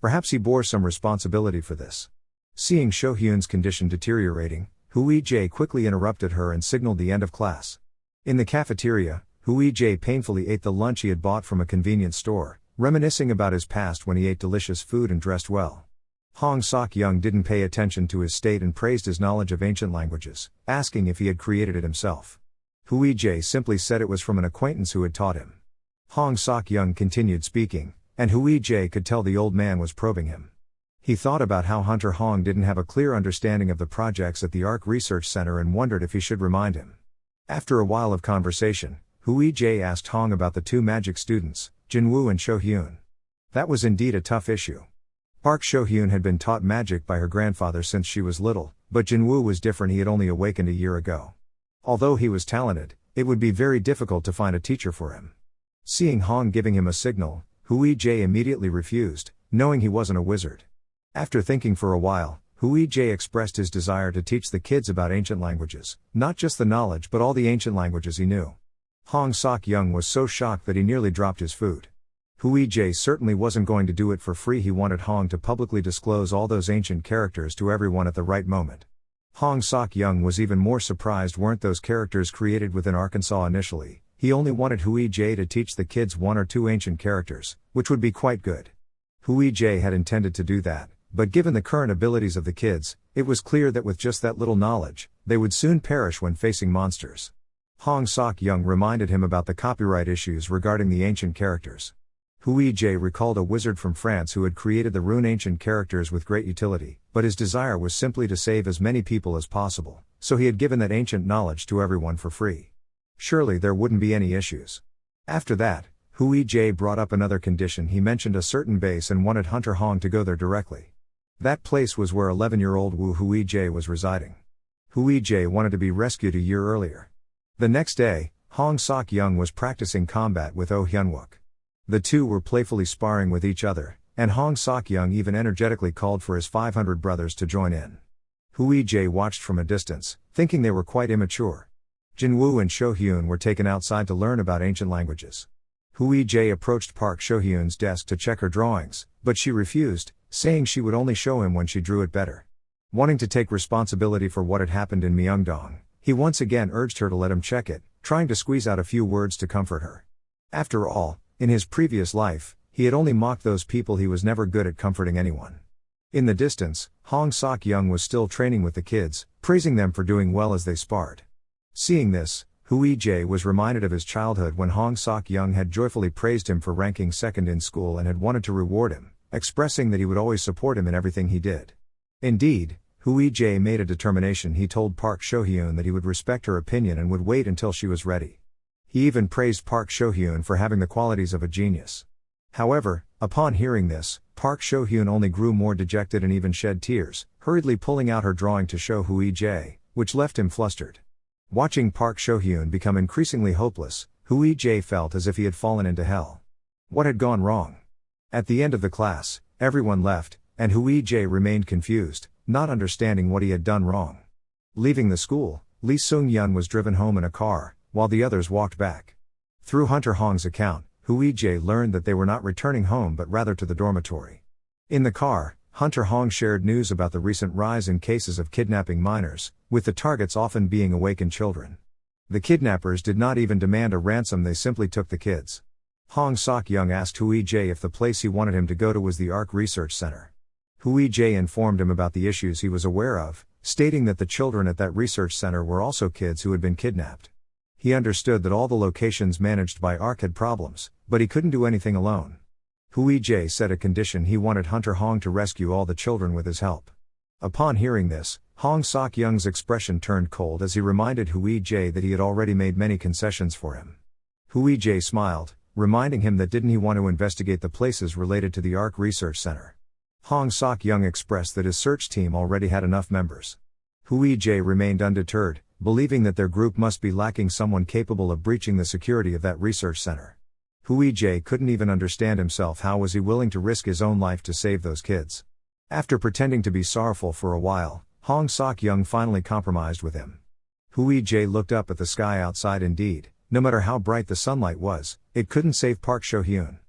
Perhaps he bore some responsibility for this. Seeing Shohyun's condition deteriorating, Hui-jae quickly interrupted her and signaled the end of class. In the cafeteria, Hui-jae painfully ate the lunch he had bought from a convenience store, reminiscing about his past when he ate delicious food and dressed well. Hong Sok-young didn't pay attention to his state and praised his knowledge of ancient languages, asking if he had created it himself. Hui-jae simply said it was from an acquaintance who had taught him. Hong Sok-young continued speaking, and Hui-jae could tell the old man was probing him. He thought about how Hunter Hong didn't have a clear understanding of the projects at the ARC Research Center and wondered if he should remind him. After a while of conversation, Hui-jae asked Hong about the two magic students, Jinwoo and Shohyun. That was indeed a tough issue. Park Shohyun had been taught magic by her grandfather since she was little, but Jinwoo was different. He had only awakened a year ago. Although he was talented, it would be very difficult to find a teacher for him. Seeing Hong giving him a signal, Hui-jae immediately refused, knowing he wasn't a wizard. After thinking for a while, Hui-jae expressed his desire to teach the kids about ancient languages, not just the knowledge but all the ancient languages he knew. Hong Sok-young was so shocked that he nearly dropped his food. Hui-jae certainly wasn't going to do it for free. He wanted Hong to publicly disclose all those ancient characters to everyone at the right moment. Hong Sok-young was even more surprised weren't those characters created within Arkansas initially. He only wanted Hui-jae to teach the kids one or two ancient characters, which would be quite good. Hui-jae had intended to do that, but given the current abilities of the kids, it was clear that with just that little knowledge, they would soon perish when facing monsters. Hong Sok-young reminded him about the copyright issues regarding the ancient characters. Hui-jae recalled a wizard from France who had created the rune ancient characters with great utility, but his desire was simply to save as many people as possible, so he had given that ancient knowledge to everyone for free. Surely there wouldn't be any issues. After that, Hui-jae brought up another condition. He mentioned a certain base and wanted Hunter Hong to go there directly. That place was where 11-year-old Wu Hui-jae was residing. Hui-jae wanted to be rescued a year earlier. The next day, Hong Sok-young was practicing combat with Oh Hyun-wook. The two were playfully sparring with each other, and Hong Sok-young even energetically called for his 500 brothers to join in. Hui-jae watched from a distance, thinking they were quite immature. Jinwoo and Shohyun were taken outside to learn about ancient languages. Hui-jae approached Park Shohyun's desk to check her drawings, but she refused, saying she would only show him when she drew it better. Wanting to take responsibility for what had happened in Myeongdong, he once again urged her to let him check it, trying to squeeze out a few words to comfort her. After all, in his previous life, he had only mocked those people. He was never good at comforting anyone. In the distance, Hong Sok-young was still training with the kids, praising them for doing well as they sparred. Seeing this, Hui-jae was reminded of his childhood when Hong Sok-young had joyfully praised him for ranking second in school and had wanted to reward him, expressing that he would always support him in everything he did. Indeed, Hui-jae made a determination. He told Park Shohyun that he would respect her opinion and would wait until she was ready. He even praised Park Shohyun for having the qualities of a genius. However, upon hearing this, Park Shohyun only grew more dejected and even shed tears, hurriedly pulling out her drawing to show Hui-jae, which left him flustered. Watching Park Shohyun become increasingly hopeless, Hui-jae felt as if he had fallen into hell. What had gone wrong? At the end of the class, everyone left, and Hui-jae remained confused, not understanding what he had done wrong. Leaving the school, Lee Sung-yeon was driven home in a car, while the others walked back. Through Hunter Hong's account, Hui-jae learned that they were not returning home but rather to the dormitory. In the car, Hunter Hong shared news about the recent rise in cases of kidnapping minors, with the targets often being awakened children. The kidnappers did not even demand a ransom, they simply took the kids. Hong Sok-young asked Hui-jae if the place he wanted him to go to was the ARC Research Center. Hui-jae informed him about the issues he was aware of, stating that the children at that research center were also kids who had been kidnapped. He understood that all the locations managed by ARC had problems, but he couldn't do anything alone. Hui-jae set a condition: he wanted Hunter Hong to rescue all the children with his help. Upon hearing this, Hong Sok-young's expression turned cold as he reminded Hui-jae that he had already made many concessions for him. Hui-jae smiled, reminding him that didn't he want to investigate the places related to the ARC Research Center. Hong Sok-young expressed that his search team already had enough members. Hui-jae remained undeterred, believing that their group must be lacking someone capable of breaching the security of that research center. Hui-jae couldn't even understand himself. How was he willing to risk his own life to save those kids? After pretending to be sorrowful for a while, Hong Sok-young finally compromised with him. Hui-jae looked up at the sky outside. Indeed, No matter how bright the sunlight was, it couldn't save Park Sho-hyun.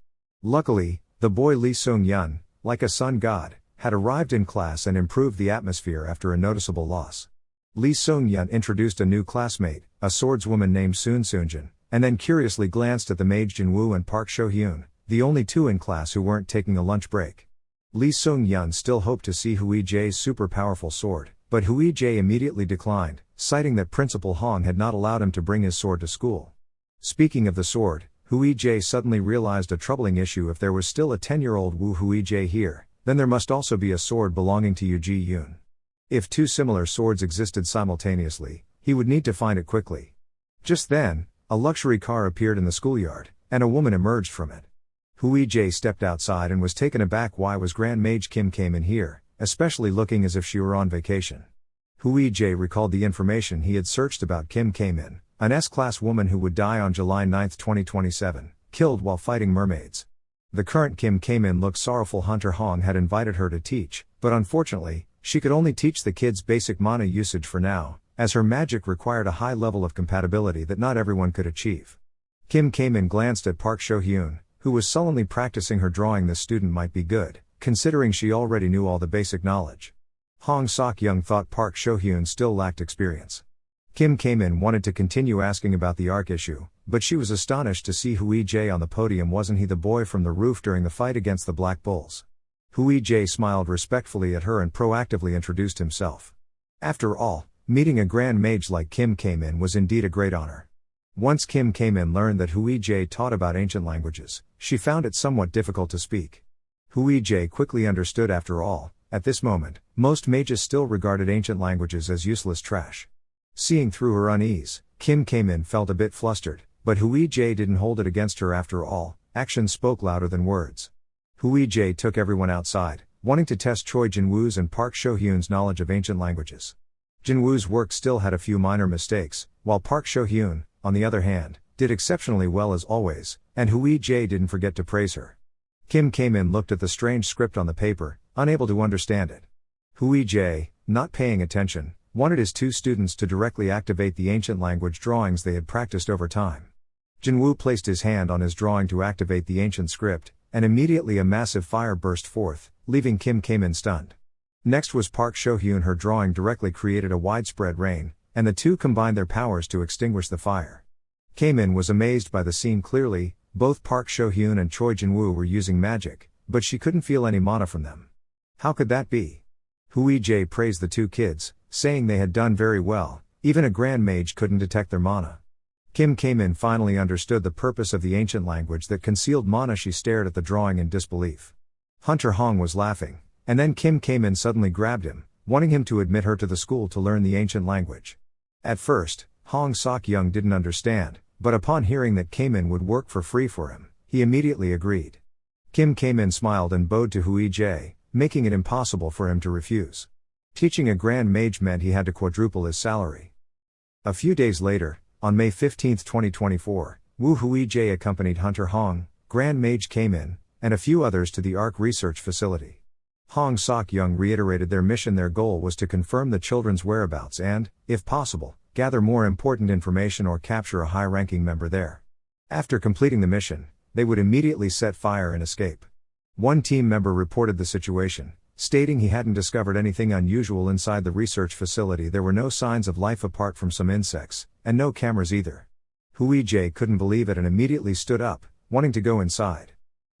Luckily, the boy Lee Sung-yun, like a sun god, had arrived in class and improved the atmosphere after a noticeable loss. Lee Sung-yun introduced a new classmate, a swordswoman named Soon Soonjin, and then curiously glanced at the mage Jin-woo and Park Sho-hyun, the only two in class who weren't taking a lunch break. Lee Sung-yun still hoped to see Hui-jae's super powerful sword, but Hui-jae immediately declined, citing that Principal Hong had not allowed him to bring his sword to school. Speaking of the sword, Hui-jae suddenly realized a troubling issue. If there was still a 10-year-old Wu Hui-jae here, then there must also be a sword belonging to Yu Ji-yoon. If two similar swords existed simultaneously, he would need to find it quickly. Just then, a luxury car appeared in the schoolyard, and a woman emerged from it. Hui-jae stepped outside and was taken aback. Why was Grand Mage Kim came in here, especially looking as if she were on vacation? Hui-jae recalled the information he had searched about Kim came in, an S-class woman who would die on July 9, 2027, killed while fighting mermaids. The current Kim came-in looked sorrowful. Hunter Hong had invited her to teach, but unfortunately, she could only teach the kids basic mana usage for now, as her magic required a high level of compatibility that not everyone could achieve. Kim came-in glanced at Park Sho-hyun, who was sullenly practicing her drawing. This student might be good, considering she already knew all the basic knowledge. Hong Sok-young thought Park Sho-hyun still lacked experience. Kim came-in wanted to continue asking about the arc issue, but she was astonished to see Hui-jae on the podium. Wasn't he the boy from the roof during the fight against the Black Bulls? Hui-jae smiled respectfully at her and proactively introduced himself. After all, meeting a grand mage like Kim came-in was indeed a great honor. Once Kim came-in learned that Hui-jae taught about ancient languages, she found it somewhat difficult to speak. Hui-jae quickly understood. After all, at this moment, most mages still regarded ancient languages as useless trash. Seeing through her unease, Kim came-in felt a bit flustered, but Hui-jae didn't hold it against her. After all, actions spoke louder than words. Hui-jae took everyone outside, wanting to test Choi Jin-woo's and Park Sho-hyun's knowledge of ancient languages. Jin-woo's work still had a few minor mistakes, while Park Sho-hyun, on the other hand, did exceptionally well as always, and Hui-jae didn't forget to praise her. Kim came-in looked at the strange script on the paper, unable to understand it. Hui-jae, not paying attention, wanted his two students to directly activate the ancient language drawings they had practiced over time. Jin-woo placed his hand on his drawing to activate the ancient script, and immediately a massive fire burst forth, leaving Kim came-in stunned. Next was Park Sho-hyun. Her drawing directly created a widespread rain, and the two combined their powers to extinguish the fire. Came-in was amazed by the scene. Clearly, both Park Sho-hyun and Choi Jin-woo were using magic, but she couldn't feel any mana from them. How could that be? Hui-jae praised the two kids, saying they had done very well. Even a grand mage couldn't detect their mana. Kim came-in finally understood the purpose of the ancient language that concealed mana. She stared at the drawing in disbelief. Hunter Hong was laughing, and then Kim came-in suddenly grabbed him, wanting him to admit her to the school to learn the ancient language. At first, Hong Sok-young didn't understand, but upon hearing that came-in would work for free for him, he immediately agreed. Kim came-in smiled and bowed to Hui-jae, making it impossible for him to refuse. Teaching a grand mage meant he had to quadruple his salary. A few days later, on May 15, 2024, Wu Hui-jae accompanied Hunter Hong, grand mage came-in, and a few others to the ARC research facility. Hong Sok-young reiterated their mission. Their goal was to confirm the children's whereabouts and, if possible, gather more important information or capture a high-ranking member there. After completing the mission, they would immediately set fire and escape. One team member reported the situation, stating he hadn't discovered anything unusual inside the research facility. There were no signs of life apart from some insects, and no cameras either. Hui-jae couldn't believe it and immediately stood up, wanting to go inside.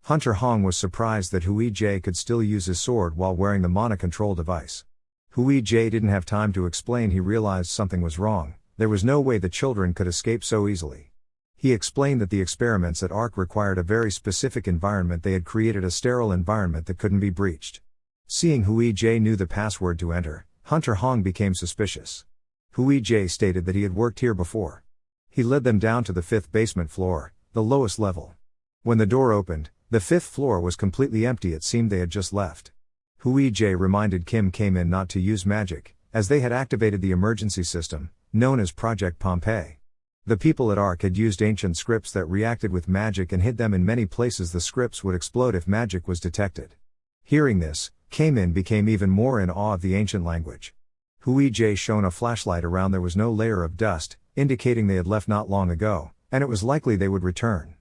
Hunter Hong was surprised that Hui-jae could still use his sword while wearing the mana control device. Hui-jae didn't have time to explain. He realized something was wrong. There was no way the children could escape so easily. He explained that the experiments at ARC required a very specific environment. They had created a sterile environment that couldn't be breached. Seeing Hui-jae knew the password to enter, Hunter Hong became suspicious. Hui-jae stated that he had worked here before. He led them down to the 5th basement floor, the lowest level. When the door opened, the 5th floor was completely empty. It seemed they had just left. Hui-jae reminded Kim came-in not to use magic, as they had activated the emergency system, known as Project Pompeii. The people at ARC had used ancient scripts that reacted with magic and hid them in many places. The scripts would explode if magic was detected. Hearing this, came-in became even more in awe of the ancient language. Hui-jae shone a flashlight around. There was no layer of dust, indicating they had left not long ago, and it was likely they would return.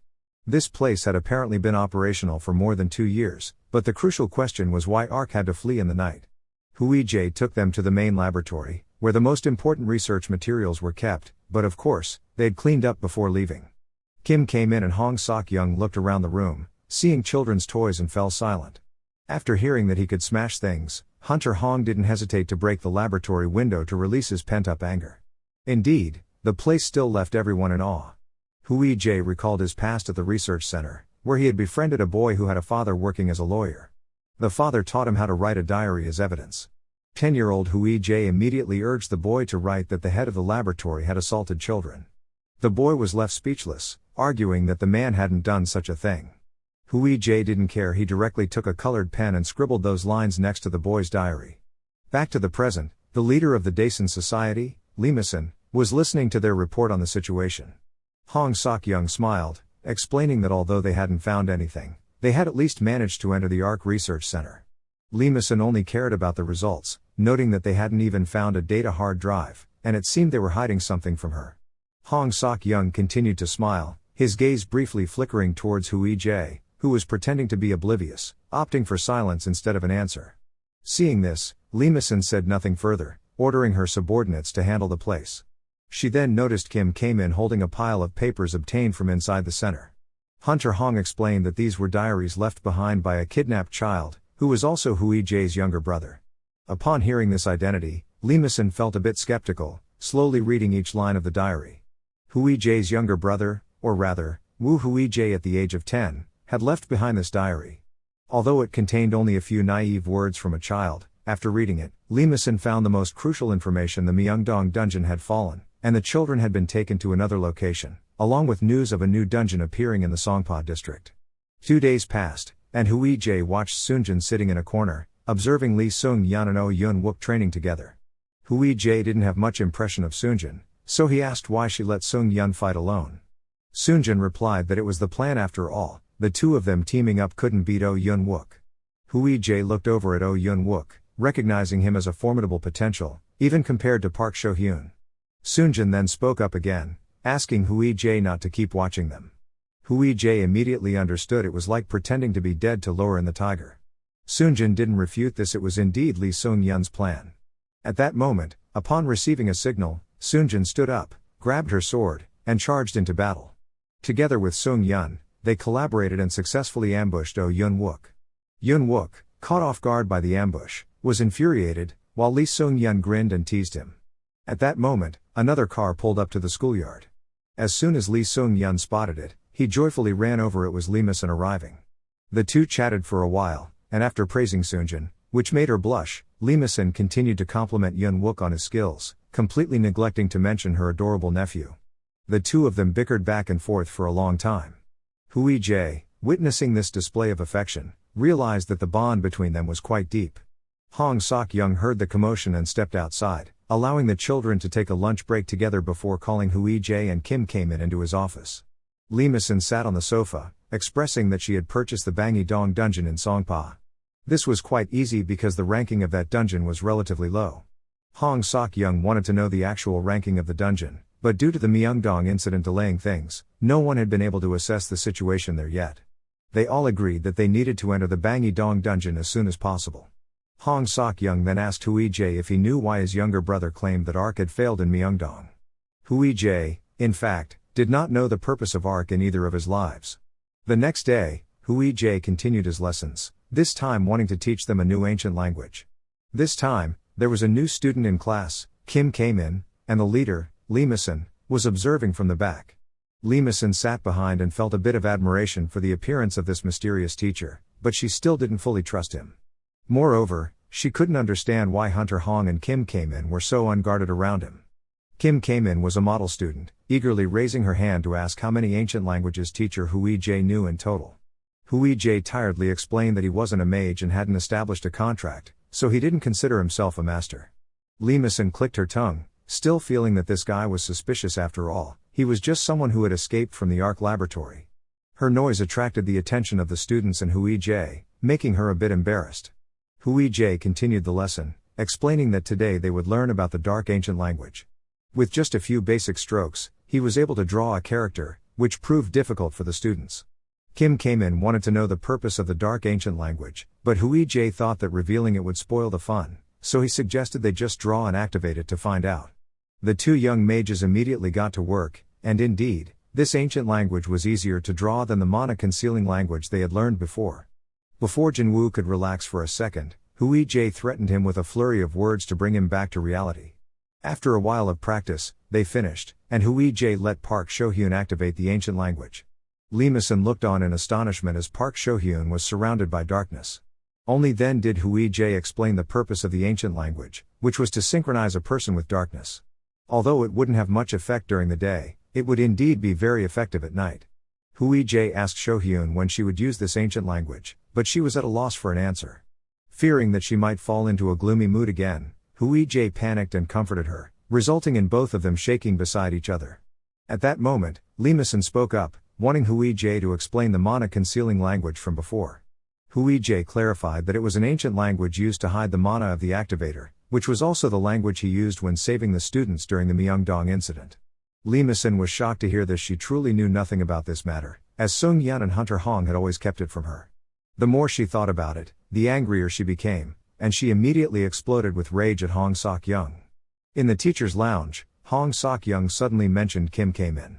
This place had apparently been operational for more than 2 years, but the crucial question was why Ark had to flee in the night. Huijie took them to the main laboratory, where the most important research materials were kept, but of course, they'd cleaned up before leaving. Kim came in and Hong Sok-young looked around the room, seeing children's toys and fell silent. After hearing that he could smash things, Hunter Hong didn't hesitate to break the laboratory window to release his pent-up anger. Indeed, the place still left everyone in awe. Huijie recalled his past at the research center, where he had befriended a boy who had a father working as a lawyer. The father taught him how to write a diary as evidence. 10-year-old Huijie immediately urged the boy to write that the head of the laboratory had assaulted children. The boy was left speechless, arguing that the man hadn't done such a thing. Huijie didn't care. He directly took a colored pen and scribbled those lines next to the boy's diary. Back to the present, the leader of the Daesan Society, Lee Mason, was listening to their report on the situation. Hong Sok-young smiled, explaining that although they hadn't found anything, they had at least managed to enter the Ark Research Center. Lee Mason only cared about the results, noting that they hadn't even found a data hard drive, and it seemed they were hiding something from her. Hong Sok-young continued to smile, his gaze briefly flickering towards Huijie, who was pretending to be oblivious, opting for silence instead of an answer. Seeing this, Lee Mason said nothing further, ordering her subordinates to handle the place. She then noticed Kim came in holding a pile of papers obtained from inside the center. Hunter Hong explained that these were diaries left behind by a kidnapped child, who was also Huijie's younger brother. Upon hearing this identity, Lee Mason felt a bit skeptical, slowly reading each line of the diary. Huijie's younger brother, or rather, Wu Huijie at the age of 10, had left behind this diary. Although it contained only a few naive words from a child, after reading it, Lee Mason found the most crucial information: the Myeongdong dungeon had fallen, and the children had been taken to another location, along with news of a new dungeon appearing in the Songpa district. 2 days passed, and Huijie watched Soonjin sitting in a corner, observing Lee Seung-yeon and Oh Yun-wook training together. Huijie didn't have much impression of Soonjin, so he asked why she let Seung-yeon fight alone. Soonjin replied that it was the plan after all, the two of them teaming up couldn't beat Oh Yun-wook. Huijie looked over at Oh Yun-wook, recognizing him as a formidable potential, even compared to Park Sho-hyun. Soonjin then spoke up again, asking Huijie not to keep watching them. Huijie immediately understood it was like pretending to be dead to lure in the tiger. Soonjin didn't refute this. It was indeed Lee Seung-yeon's plan. At that moment, upon receiving a signal, Soonjin stood up, grabbed her sword, and charged into battle. Together with Seung-yeon, they collaborated and successfully ambushed Oh Yun-wook. Yun-wook, caught off guard by the ambush, was infuriated, while Lee Seung-yeon grinned and teased him. At that moment, another car pulled up to the schoolyard. As soon as Lee Seung-yeon spotted it, he joyfully ran over. It was Lee Mason arriving. The two chatted for a while, and after praising Soonjin, which made her blush, Lee Mason continued to compliment Yun-wook on his skills, completely neglecting to mention her adorable nephew. The two of them bickered back and forth for a long time. Huijie, witnessing this display of affection, realized that the bond between them was quite deep. Hong Sok-young heard the commotion and stepped outside, allowing the children to take a lunch break together before calling Huijie, and Kim came into his office. Lee Mason sat on the sofa, expressing that she had purchased the Bangyi-dong dungeon in Songpa. This was quite easy because the ranking of that dungeon was relatively low. Hong Sok-young wanted to know the actual ranking of the dungeon, but due to the Myeongdong incident delaying things, no one had been able to assess the situation there yet. They all agreed that they needed to enter the Bangyi-dong dungeon as soon as possible. Hong Sok-young then asked Huijie if he knew why his younger brother claimed that Ark had failed in Myeongdong. Huijie, in fact, did not know the purpose of Ark in either of his lives. The next day, Huijie continued his lessons, this time wanting to teach them a new ancient language. This time, there was a new student in class. Kim came in, and the leader, Lee Mason, was observing from the back. Lee Mason sat behind and felt a bit of admiration for the appearance of this mysterious teacher, but she still didn't fully trust him. Moreover, she couldn't understand why Hunter Hong and Kim came in were so unguarded around him. Kim came in was a model student, eagerly raising her hand to ask how many ancient languages teacher Huijie knew in total. Huijie tiredly explained that he wasn't a mage and hadn't established a contract, so he didn't consider himself a master. Lee Mason clicked her tongue, still feeling that this guy was suspicious after all. He was just someone who had escaped from the Ark laboratory. Her noise attracted the attention of the students and Huijie, making her a bit embarrassed. Huijie continued the lesson, explaining that today they would learn about the dark ancient language. With just a few basic strokes, he was able to draw a character, which proved difficult for the students. Kim came in wanted to know the purpose of the dark ancient language, but Hui Jae thought that revealing it would spoil the fun, so he suggested they just draw and activate it to find out. The two young mages immediately got to work, and indeed, this ancient language was easier to draw than the mana concealing language they had learned before. Before Jinwoo could relax for a second, Hui Jae threatened him with a flurry of words to bring him back to reality. After a while of practice, they finished, and Hui Jae let Park Shohyun activate the ancient language. Lee Mason looked on in astonishment as Park Shohyun was surrounded by darkness. Only then did Hui Jae explain the purpose of the ancient language, which was to synchronize a person with darkness. Although it wouldn't have much effect during the day, it would indeed be very effective at night. Hui Jae asked Shohyun when she would use this ancient language, but she was at a loss for an answer. Fearing that she might fall into a gloomy mood again, Hui Jae panicked and comforted her, resulting in both of them shaking beside each other. At that moment, Lee Mason spoke up, wanting Hui Jae to explain the mana concealing language from before. Hui Jae clarified that it was an ancient language used to hide the mana of the activator, which was also the language he used when saving the students during the Myeongdong incident. Lee Mason was shocked to hear this. She truly knew nothing about this matter, as Sung Yeon and Hunter Hong had always kept it from her. The more she thought about it, the angrier she became, and she immediately exploded with rage at Hong Sok-young. In the teacher's lounge, Hong Sok-young suddenly mentioned Kim came in.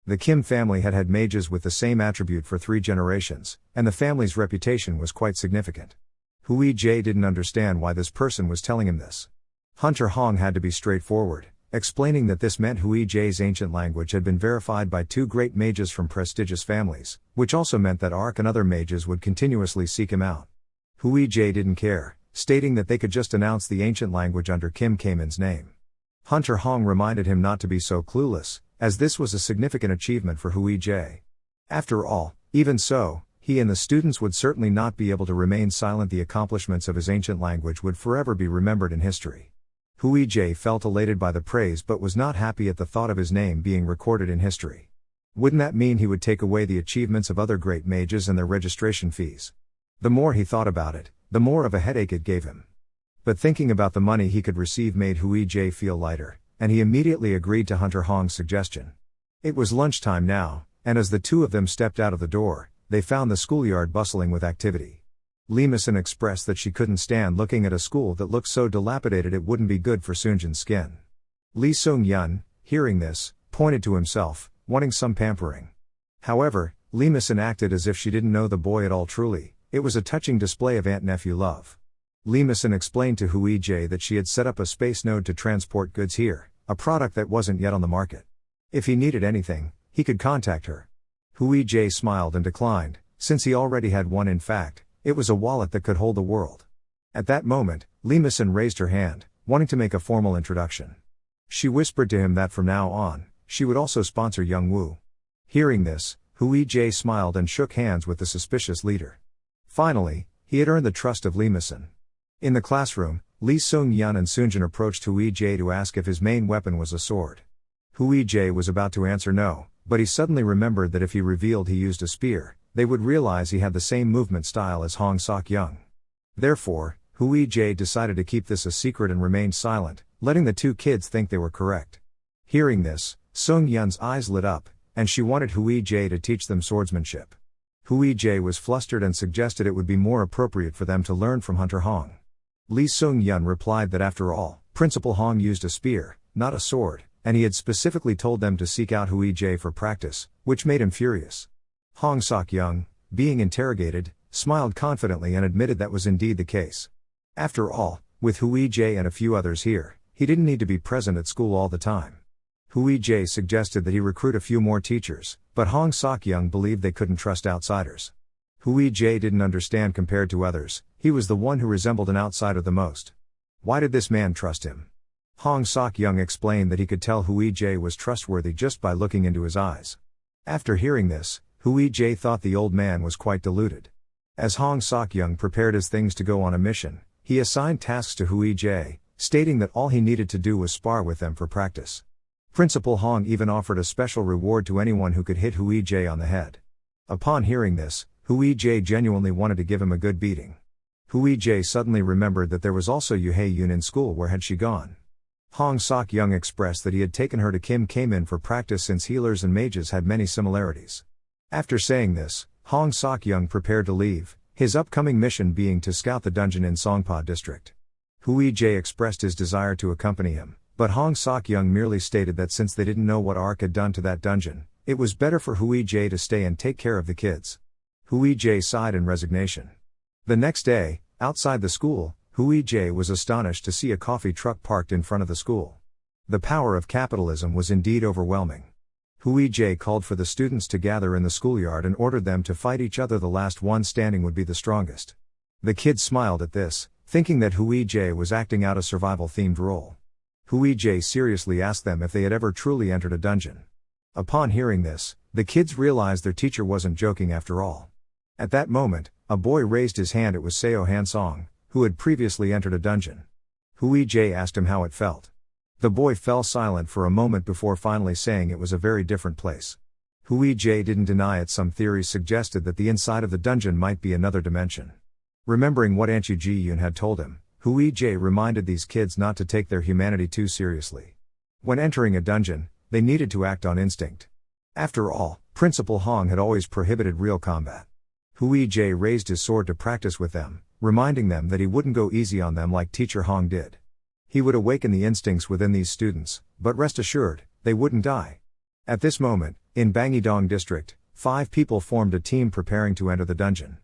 The Kim family had had mages with the same attribute for 3 generations, and the family's reputation was quite significant. Hui Jae didn't understand why this person was telling him this. Hunter Hong had to be straightforward, explaining that this meant Hui Jae's ancient language had been verified by 2 great mages from prestigious families, which also meant that Ark and other mages would continuously seek him out. Hui Jae didn't care, stating that they could just announce the ancient language under Kim Kamin's name. Hunter Hong reminded him not to be so clueless, as this was a significant achievement for Hui Jae. After all, even so, he and the students would certainly not be able to remain silent. The accomplishments of his ancient language would forever be remembered in history. Hui Jae felt elated by the praise but was not happy at the thought of his name being recorded in history. Wouldn't that mean he would take away the achievements of other great mages and their registration fees? The more he thought about it, the more of a headache it gave him. But thinking about the money he could receive made Hui Jae feel lighter, and he immediately agreed to Hunter Hong's suggestion. It was lunchtime now, and as the two of them stepped out of the door, they found the schoolyard bustling with activity. Lee Mason expressed that she couldn't stand looking at a school that looked so dilapidated it wouldn't be good for Soonjin's skin. Lee Sung-yeon, hearing this, pointed to himself, wanting some pampering. However, Lee Mason acted as if she didn't know the boy at all. Truly, it was a touching display of aunt-nephew love. Lee Mason explained to Hui Jae that she had set up a space node to transport goods here, a product that wasn't yet on the market. If he needed anything, he could contact her. Hui Jae smiled and declined, since he already had one. In fact, it was a wallet that could hold the world. At that moment, Lee Mason raised her hand, wanting to make a formal introduction. She whispered to him that from now on, she would also sponsor Young Woo. Hearing this, Hui Jae smiled and shook hands with the suspicious leader. Finally, he had earned the trust of Lee Mason. In the classroom, Lee Sung-yeon and Soonjin approached Hui Jae to ask if his main weapon was a sword. Hui Jae was about to answer no, but he suddenly remembered that if he revealed he used a spear, they would realize he had the same movement style as Hong Sok-young. Therefore, Hui Jae decided to keep this a secret and remained silent, letting the 2 kids think they were correct. Hearing this, Sung-yeon's eyes lit up, and she wanted Hui Jae to teach them swordsmanship. Hui Jae was flustered and suggested it would be more appropriate for them to learn from Hunter Hong. Lee Sung-yeon replied that after all, Principal Hong used a spear, not a sword, and he had specifically told them to seek out Hui Jae for practice, which made him furious. Hong Sok-young, being interrogated, smiled confidently and admitted that was indeed the case. After all, with Hui Jae and a few others here, he didn't need to be present at school all the time. Hui Jae suggested that he recruit a few more teachers, but Hong Sok-young believed they couldn't trust outsiders. Hui Jae didn't understand. Compared to others, he was the one who resembled an outsider the most. Why did this man trust him? Hong Sok-young explained that he could tell Hui Jae was trustworthy just by looking into his eyes. After hearing this, Hui Jae thought the old man was quite deluded. As Hong Sok-young prepared his things to go on a mission, he assigned tasks to Hui Jae, stating that all he needed to do was spar with them for practice. Principal Hong even offered a special reward to anyone who could hit Hui Jae on the head. Upon hearing this, Hui Jae genuinely wanted to give him a good beating. Hui Jae suddenly remembered that there was also Yoo Hae-yoon in school. Where had she gone? Hong Sok-young expressed that he had taken her to Kim Kaemin for practice since healers and mages had many similarities. After saying this, Hong Sok-young prepared to leave, his upcoming mission being to scout the dungeon in Songpa district. Hui Jae expressed his desire to accompany him, but Hong Sok-young merely stated that since they didn't know what Ark had done to that dungeon, it was better for Hui Jae to stay and take care of the kids. Hui Jae sighed in resignation. The next day, outside the school, Hui Jae was astonished to see a coffee truck parked in front of the school. The power of capitalism was indeed overwhelming. Hui Jae called for the students to gather in the schoolyard and ordered them to fight each other. The last one standing would be the strongest. The kids smiled at this, thinking that Hui Jae was acting out a survival-themed role. Hui Jae seriously asked them if they had ever truly entered a dungeon. Upon hearing this, the kids realized their teacher wasn't joking after all. At that moment, a boy raised his hand. It was Seo Hansong, who had previously entered a dungeon. Hui Jae asked him how it felt. The boy fell silent for a moment before finally saying it was a very different place. Hui Jae didn't deny it. Some theories suggested that the inside of the dungeon might be another dimension. Remembering what Aunt Yu Ji-yoon had told him, Hui Jae reminded these kids not to take their humanity too seriously. When entering a dungeon, they needed to act on instinct. After all, Principal Hong had always prohibited real combat. Hui Jae raised his sword to practice with them, reminding them that he wouldn't go easy on them like Teacher Hong did. He would awaken the instincts within these students, but rest assured, they wouldn't die. At this moment, in Bangidong district, 5 people formed a team preparing to enter the dungeon.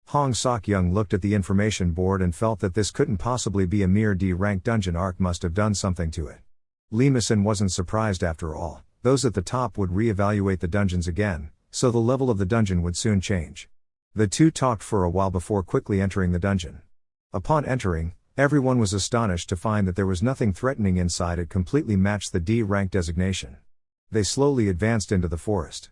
Hong Sok-young looked at the information board and felt that this couldn't possibly be a mere D-rank dungeon. Ark must have done something to it. Lee Mason wasn't surprised after all. Those at the top would re-evaluate the dungeons again, so the level of the dungeon would soon change. The two talked for a while before quickly entering the dungeon. Upon entering, everyone was astonished to find that there was nothing threatening inside. It completely matched the D-rank designation. They slowly advanced into the forest.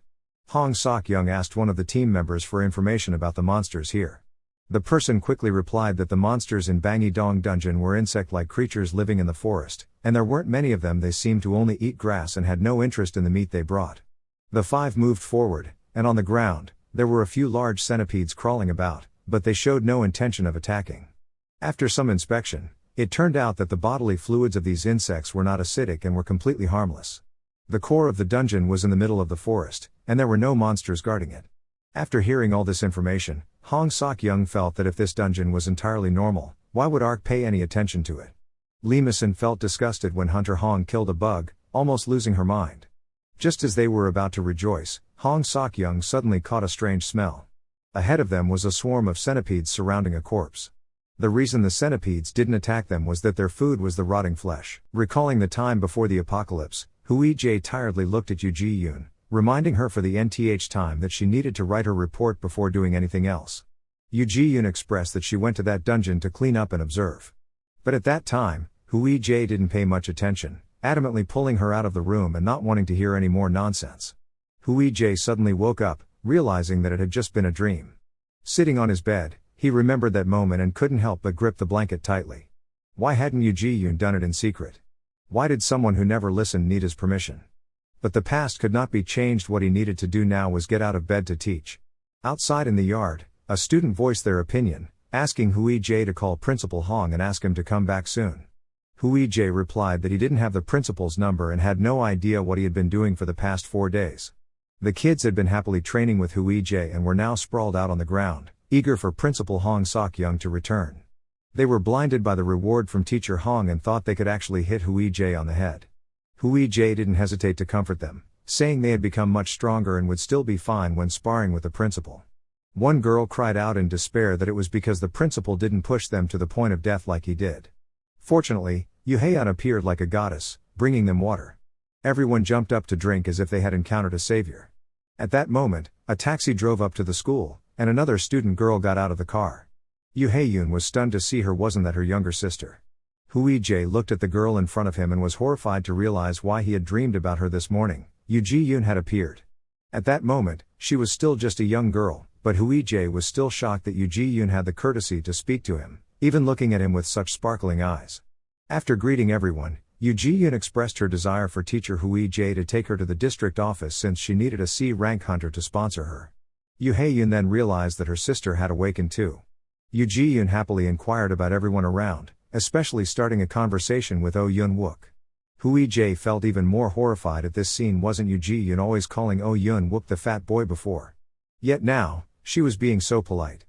Hong Sok-young asked one of the team members for information about the monsters here. The person quickly replied that the monsters in Bangidong dungeon were insect-like creatures living in the forest, and there weren't many of them. They seemed to only eat grass and had no interest in the meat they brought. The 5 moved forward, and on the ground, there were a few large centipedes crawling about, but they showed no intention of attacking. After some inspection, it turned out that the bodily fluids of these insects were not acidic and were completely harmless. The core of the dungeon was in the middle of the forest, and there were no monsters guarding it. After hearing all this information, Hong Sok-young felt that if this dungeon was entirely normal, why would Ark pay any attention to it? Lee Mason felt disgusted when Hunter Hong killed a bug, almost losing her mind. Just as they were about to rejoice, Hong Sok-young suddenly caught a strange smell. Ahead of them was a swarm of centipedes surrounding a corpse. The reason the centipedes didn't attack them was that their food was the rotting flesh. Recalling the time before the apocalypse, Hui Jae tiredly looked at Yu Ji-yoon, reminding her for the nth time that she needed to write her report before doing anything else. Yu Ji-yoon expressed that she went to that dungeon to clean up and observe. But at that time, Hui Jae didn't pay much attention, adamantly pulling her out of the room and not wanting to hear any more nonsense. Hui Jae suddenly woke up, realizing that it had just been a dream. Sitting on his bed, he remembered that moment and couldn't help but grip the blanket tightly. Why hadn't Yu Ji-yoon done it in secret? Why did someone who never listened need his permission? But the past could not be changed. What he needed to do now was get out of bed to teach. Outside in the yard, a student voiced their opinion, asking Hui Jae to call Principal Hong and ask him to come back soon. Hui Jae replied that he didn't have the principal's number and had no idea what he had been doing for the past 4 days. The kids had been happily training with Hui Jae and were now sprawled out on the ground, eager for Principal Hong Sok-young to return. They were blinded by the reward from Teacher Hong and thought they could actually hit Hui Jae on the head. Hui Jae didn't hesitate to comfort them, saying they had become much stronger and would still be fine when sparring with the principal. One girl cried out in despair that it was because the principal didn't push them to the point of death like he did. Fortunately, Yu Haeyeon appeared like a goddess, bringing them water. Everyone jumped up to drink as if they had encountered a savior. At that moment, a taxi drove up to the school, and another student girl got out of the car. Yu Haeyeon was stunned to see her. Wasn't that her younger sister? Hui Jae looked at the girl in front of him and was horrified to realize why he had dreamed about her this morning. Yu Ji-yoon had appeared. At that moment, she was still just a young girl, but Hui Jae was still shocked that Yu Ji-yoon had the courtesy to speak to him, even looking at him with such sparkling eyes. After greeting everyone, Yu Ji-yoon expressed her desire for teacher Hui Jae to take her to the district office since she needed a C-rank hunter to sponsor her. Yu Haeyeon then realized that her sister had awakened too. Yu Ji-yoon happily inquired about everyone around, especially starting a conversation with Oh Yun-wook. Hui Jae felt even more horrified at this scene. Wasn't Yu Ji Yoon always calling Oh Yoon Wook the fat boy before? Yet now, she was being so polite.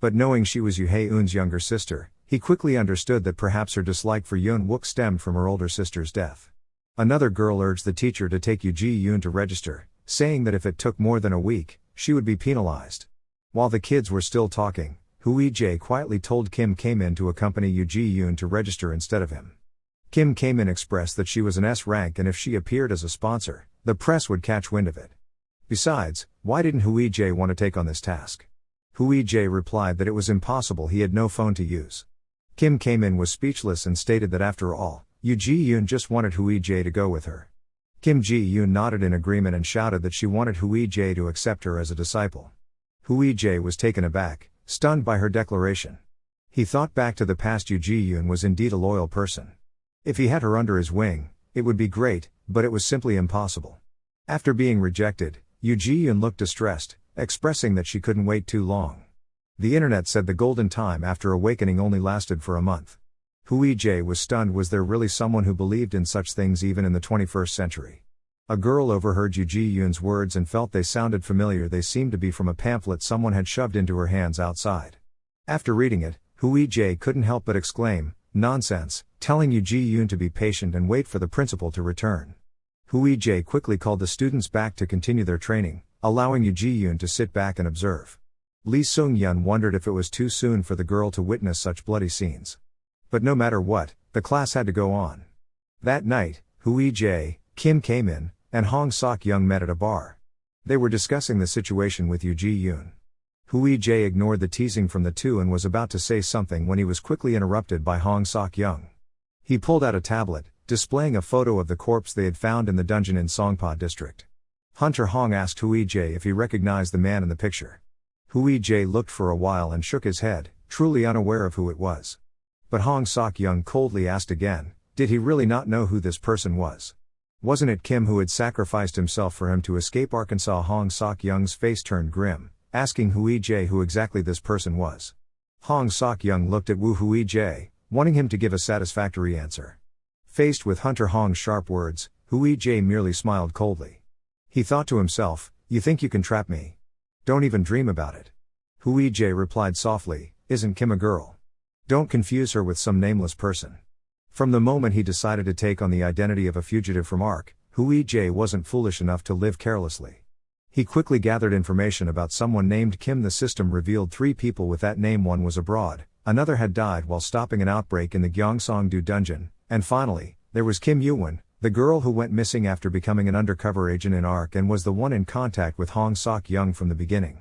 But knowing she was Yu Hae Eun's younger sister, he quickly understood that perhaps her dislike for Yoon Wook stemmed from her older sister's death. Another girl urged the teacher to take Yu Ji Yoon to register, saying that if it took more than a week, she would be penalized. While the kids were still talking, Hui Jae quietly told Kim Kae-min to accompany Yu Ji Yoon to register instead of him. Kim Kae-min expressed that she was an S rank and if she appeared as a sponsor, the press would catch wind of it. Besides, why didn't Hui Jae want to take on this task? Hui Jae replied that it was impossible, he had no phone to use. Kim Kae-min was speechless and stated that after all, Yu Ji Yoon just wanted Hui Jae to go with her. Kim Ji Yoon nodded in agreement and shouted that she wanted Hui Jae to accept her as a disciple. Hui Jae was taken aback, stunned by her declaration. He thought back to the past. Yu Ji Yoon was indeed a loyal person. If he had her under his wing, it would be great, but it was simply impossible. After being rejected, Yu Ji Yoon looked distressed, expressing that she couldn't wait too long. The internet said the golden time after awakening only lasted for a month. Hui Jae was stunned. Was there really someone who believed in such things even in the 21st century? A girl overheard Yu Ji Yoon's words and felt they sounded familiar. They seemed to be from a pamphlet someone had shoved into her hands outside. After reading it, Hui Jae couldn't help but exclaim, "Nonsense," telling Yu Ji Yoon to be patient and wait for the principal to return. Hui Jae quickly called the students back to continue their training, allowing Yu Ji Yoon to sit back and observe. Lee Sung-yeon wondered if it was too soon for the girl to witness such bloody scenes. But no matter what, the class had to go on. That night, Hui Jae, Kim Kae-min, and Hong Sok-young met at a bar. They were discussing the situation with Yu Ji Yoon. Hui Jae ignored the teasing from the two and was about to say something when he was quickly interrupted by Hong Sok-young. He pulled out a tablet, displaying a photo of the corpse they had found in the dungeon in Songpa district. Hunter Hong asked Hui Jae if he recognized the man in the picture. Hui Jae looked for a while and shook his head, truly unaware of who it was. But Hong Sok-young coldly asked again, did he really not know who this person was? Wasn't it Kim who had sacrificed himself for him to escape Arkansas? Hong Sok-young's face turned grim, asking Hui Jae who exactly this person was. Hong Sok-young looked at Hui Jae, wanting him to give a satisfactory answer. Faced with Hunter Hong's sharp words, Hui Jae merely smiled coldly. He thought to himself, you think you can trap me? Don't even dream about it. Hui Jae replied softly, isn't Kim a girl? Don't confuse her with some nameless person. From the moment he decided to take on the identity of a fugitive from Ark, Hui Jae wasn't foolish enough to live carelessly. He quickly gathered information about someone named Kim. The system revealed 3 people with that name. One was abroad, another had died while stopping an outbreak in the Gyeongsang-do dungeon, and finally, there was Kim Yoo-won, the girl who went missing after becoming an undercover agent in Ark and was the one in contact with Hong Sok-young from the beginning.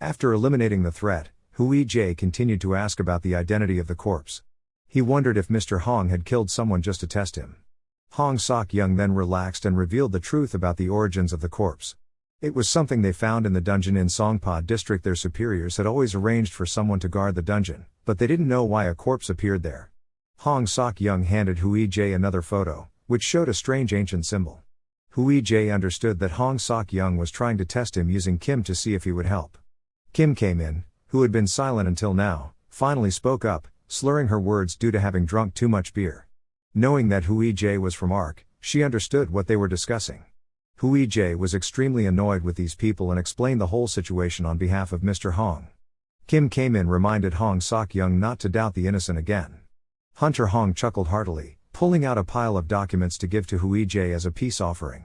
After eliminating the threat, Hui Jae continued to ask about the identity of the corpse. He wondered if Mr. Hong had killed someone just to test him. Hong Sok-young then relaxed and revealed the truth about the origins of the corpse. It was something they found in the dungeon in Songpa district. Their superiors had always arranged for someone to guard the dungeon, but they didn't know why a corpse appeared there. Hong Sok-young handed Hui Jae another photo, which showed a strange ancient symbol. Hui Jae understood that Hong Sok-young was trying to test him using Kim to see if he would help. Kim Kae-min, who had been silent until now, finally spoke up, slurring her words due to having drunk too much beer. Knowing that Hui Jae was from Ark, she understood what they were discussing. Hui Jae was extremely annoyed with these people and explained the whole situation on behalf of Mr. Hong. Kim Kae-min reminded Hong Sok-young not to doubt the innocent again. Hunter Hong chuckled heartily, pulling out a pile of documents to give to Hui Jae as a peace offering.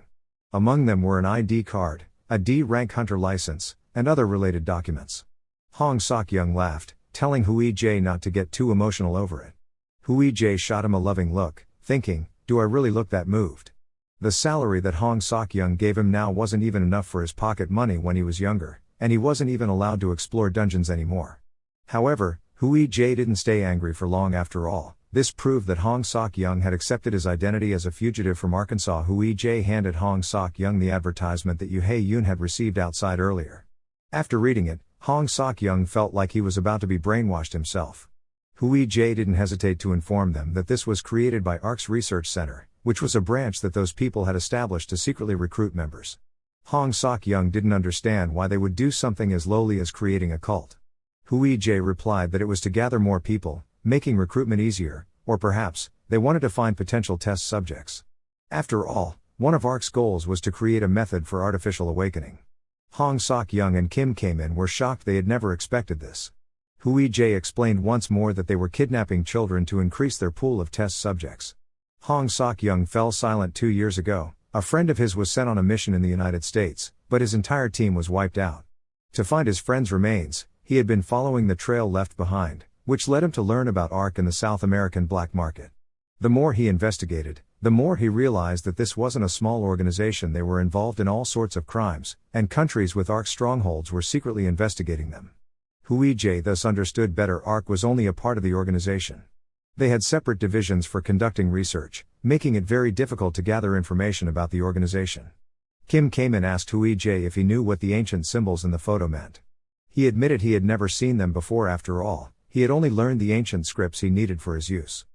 Among them were an ID card, a D-rank hunter license, and other related documents. Hong Sok-young laughed, telling Hui Jae not to get too emotional over it. Hui Jae shot him a loving look, thinking, do I really look that moved? The salary that Hong Sok-young gave him now wasn't even enough for his pocket money when he was younger, and he wasn't even allowed to explore dungeons anymore. However, Hui Jae didn't stay angry for long after all. This proved that Hong Sok-young had accepted his identity as a fugitive from Arkansas. Hui Jae handed Hong Sok-young the advertisement that Yu Hae Eun had received outside earlier. After reading it, Hong Sok-young felt like he was about to be brainwashed himself. Hui Jae didn't hesitate to inform them that this was created by Ark's Research Center, which was a branch that those people had established to secretly recruit members. Hong Sok-young didn't understand why they would do something as lowly as creating a cult. Hui Jae replied that it was to gather more people, making recruitment easier, or perhaps, they wanted to find potential test subjects. After all, one of ARC's goals was to create a method for artificial awakening. Hong Sok-young and Kim K-min were shocked. They had never expected this. Hui Jae explained once more that they were kidnapping children to increase their pool of test subjects. Hong Sok-young fell silent 2 years ago. A friend of his was sent on a mission in the United States, but his entire team was wiped out. To find his friend's remains, he had been following the trail left behind, which led him to learn about ARC and the South American black market. The more he investigated, the more he realized that this wasn't a small organization. They were involved in all sorts of crimes, and countries with ARC strongholds were secretly investigating them. Hui Jae thus understood better. ARC was only a part of the organization. They had separate divisions for conducting research, making it very difficult to gather information about the organization. Kim K-min asked Hui Jae if he knew what the ancient symbols in the photo meant. He admitted he had never seen them before. After all, he had only learned the ancient scripts he needed for his use.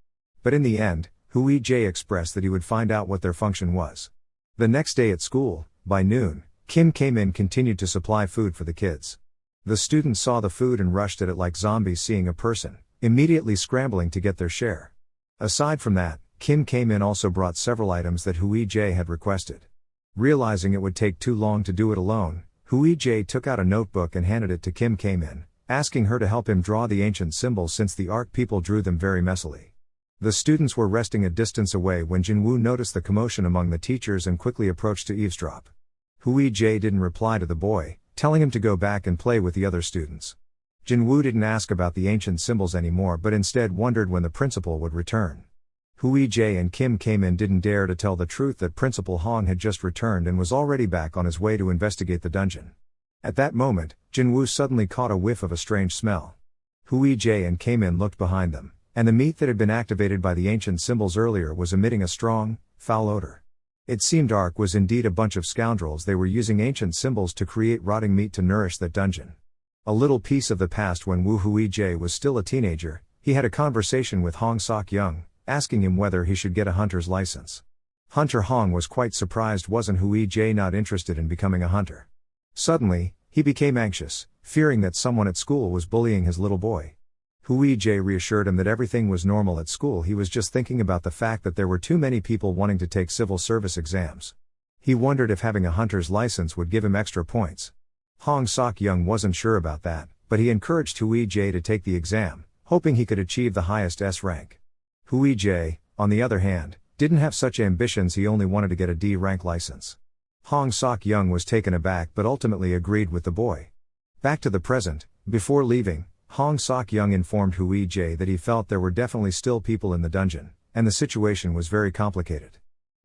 But in the end, Hui Jae expressed that he would find out what their function was. The next day at school, by noon, Kim K-min continued to supply food for the kids. The students saw the food and rushed at it like zombies seeing a person, immediately scrambling to get their share. Aside from that, Kim K-min also brought several items that Hui Jae had requested. Realizing it would take too long to do it alone, Hui Jae took out a notebook and handed it to Kim K-min, asking her to help him draw the ancient symbols since the ARC people drew them very messily. The students were resting a distance away when Jinwoo noticed the commotion among the teachers and quickly approached to eavesdrop. Hui Jae didn't reply to the boy, telling him to go back and play with the other students. Jinwoo didn't ask about the ancient symbols anymore but instead wondered when the principal would return. Hui Jae and Kim K-min didn't dare to tell the truth that Principal Hong had just returned and was already back on his way to investigate the dungeon. At that moment, Jinwoo suddenly caught a whiff of a strange smell. Hui Jae and K-min looked behind them, and the meat that had been activated by the ancient symbols earlier was emitting a strong, foul odor. It seemed ARC was indeed a bunch of scoundrels. They were using ancient symbols to create rotting meat to nourish that dungeon. A little piece of the past. When Hui Jae was still a teenager, he had a conversation with Hong Sok-young, asking him whether he should get a hunter's license. Hunter Hong was quite surprised. Wasn't Hui Jae not interested in becoming a hunter? Suddenly, he became anxious, fearing that someone at school was bullying his little boy. Hui Jae reassured him that everything was normal at school. He was just thinking about the fact that there were too many people wanting to take civil service exams. He wondered if having a hunter's license would give him extra points. Hong Sok-young wasn't sure about that, but he encouraged Hui Jae to take the exam, hoping he could achieve the highest S rank. Hui Jae, on the other hand, didn't have such ambitions. He only wanted to get a D rank license. Hong Sok-young was taken aback but ultimately agreed with the boy. Back to the present, before leaving, Hong Sok-young informed Hui Jae that he felt there were definitely still people in the dungeon, and the situation was very complicated.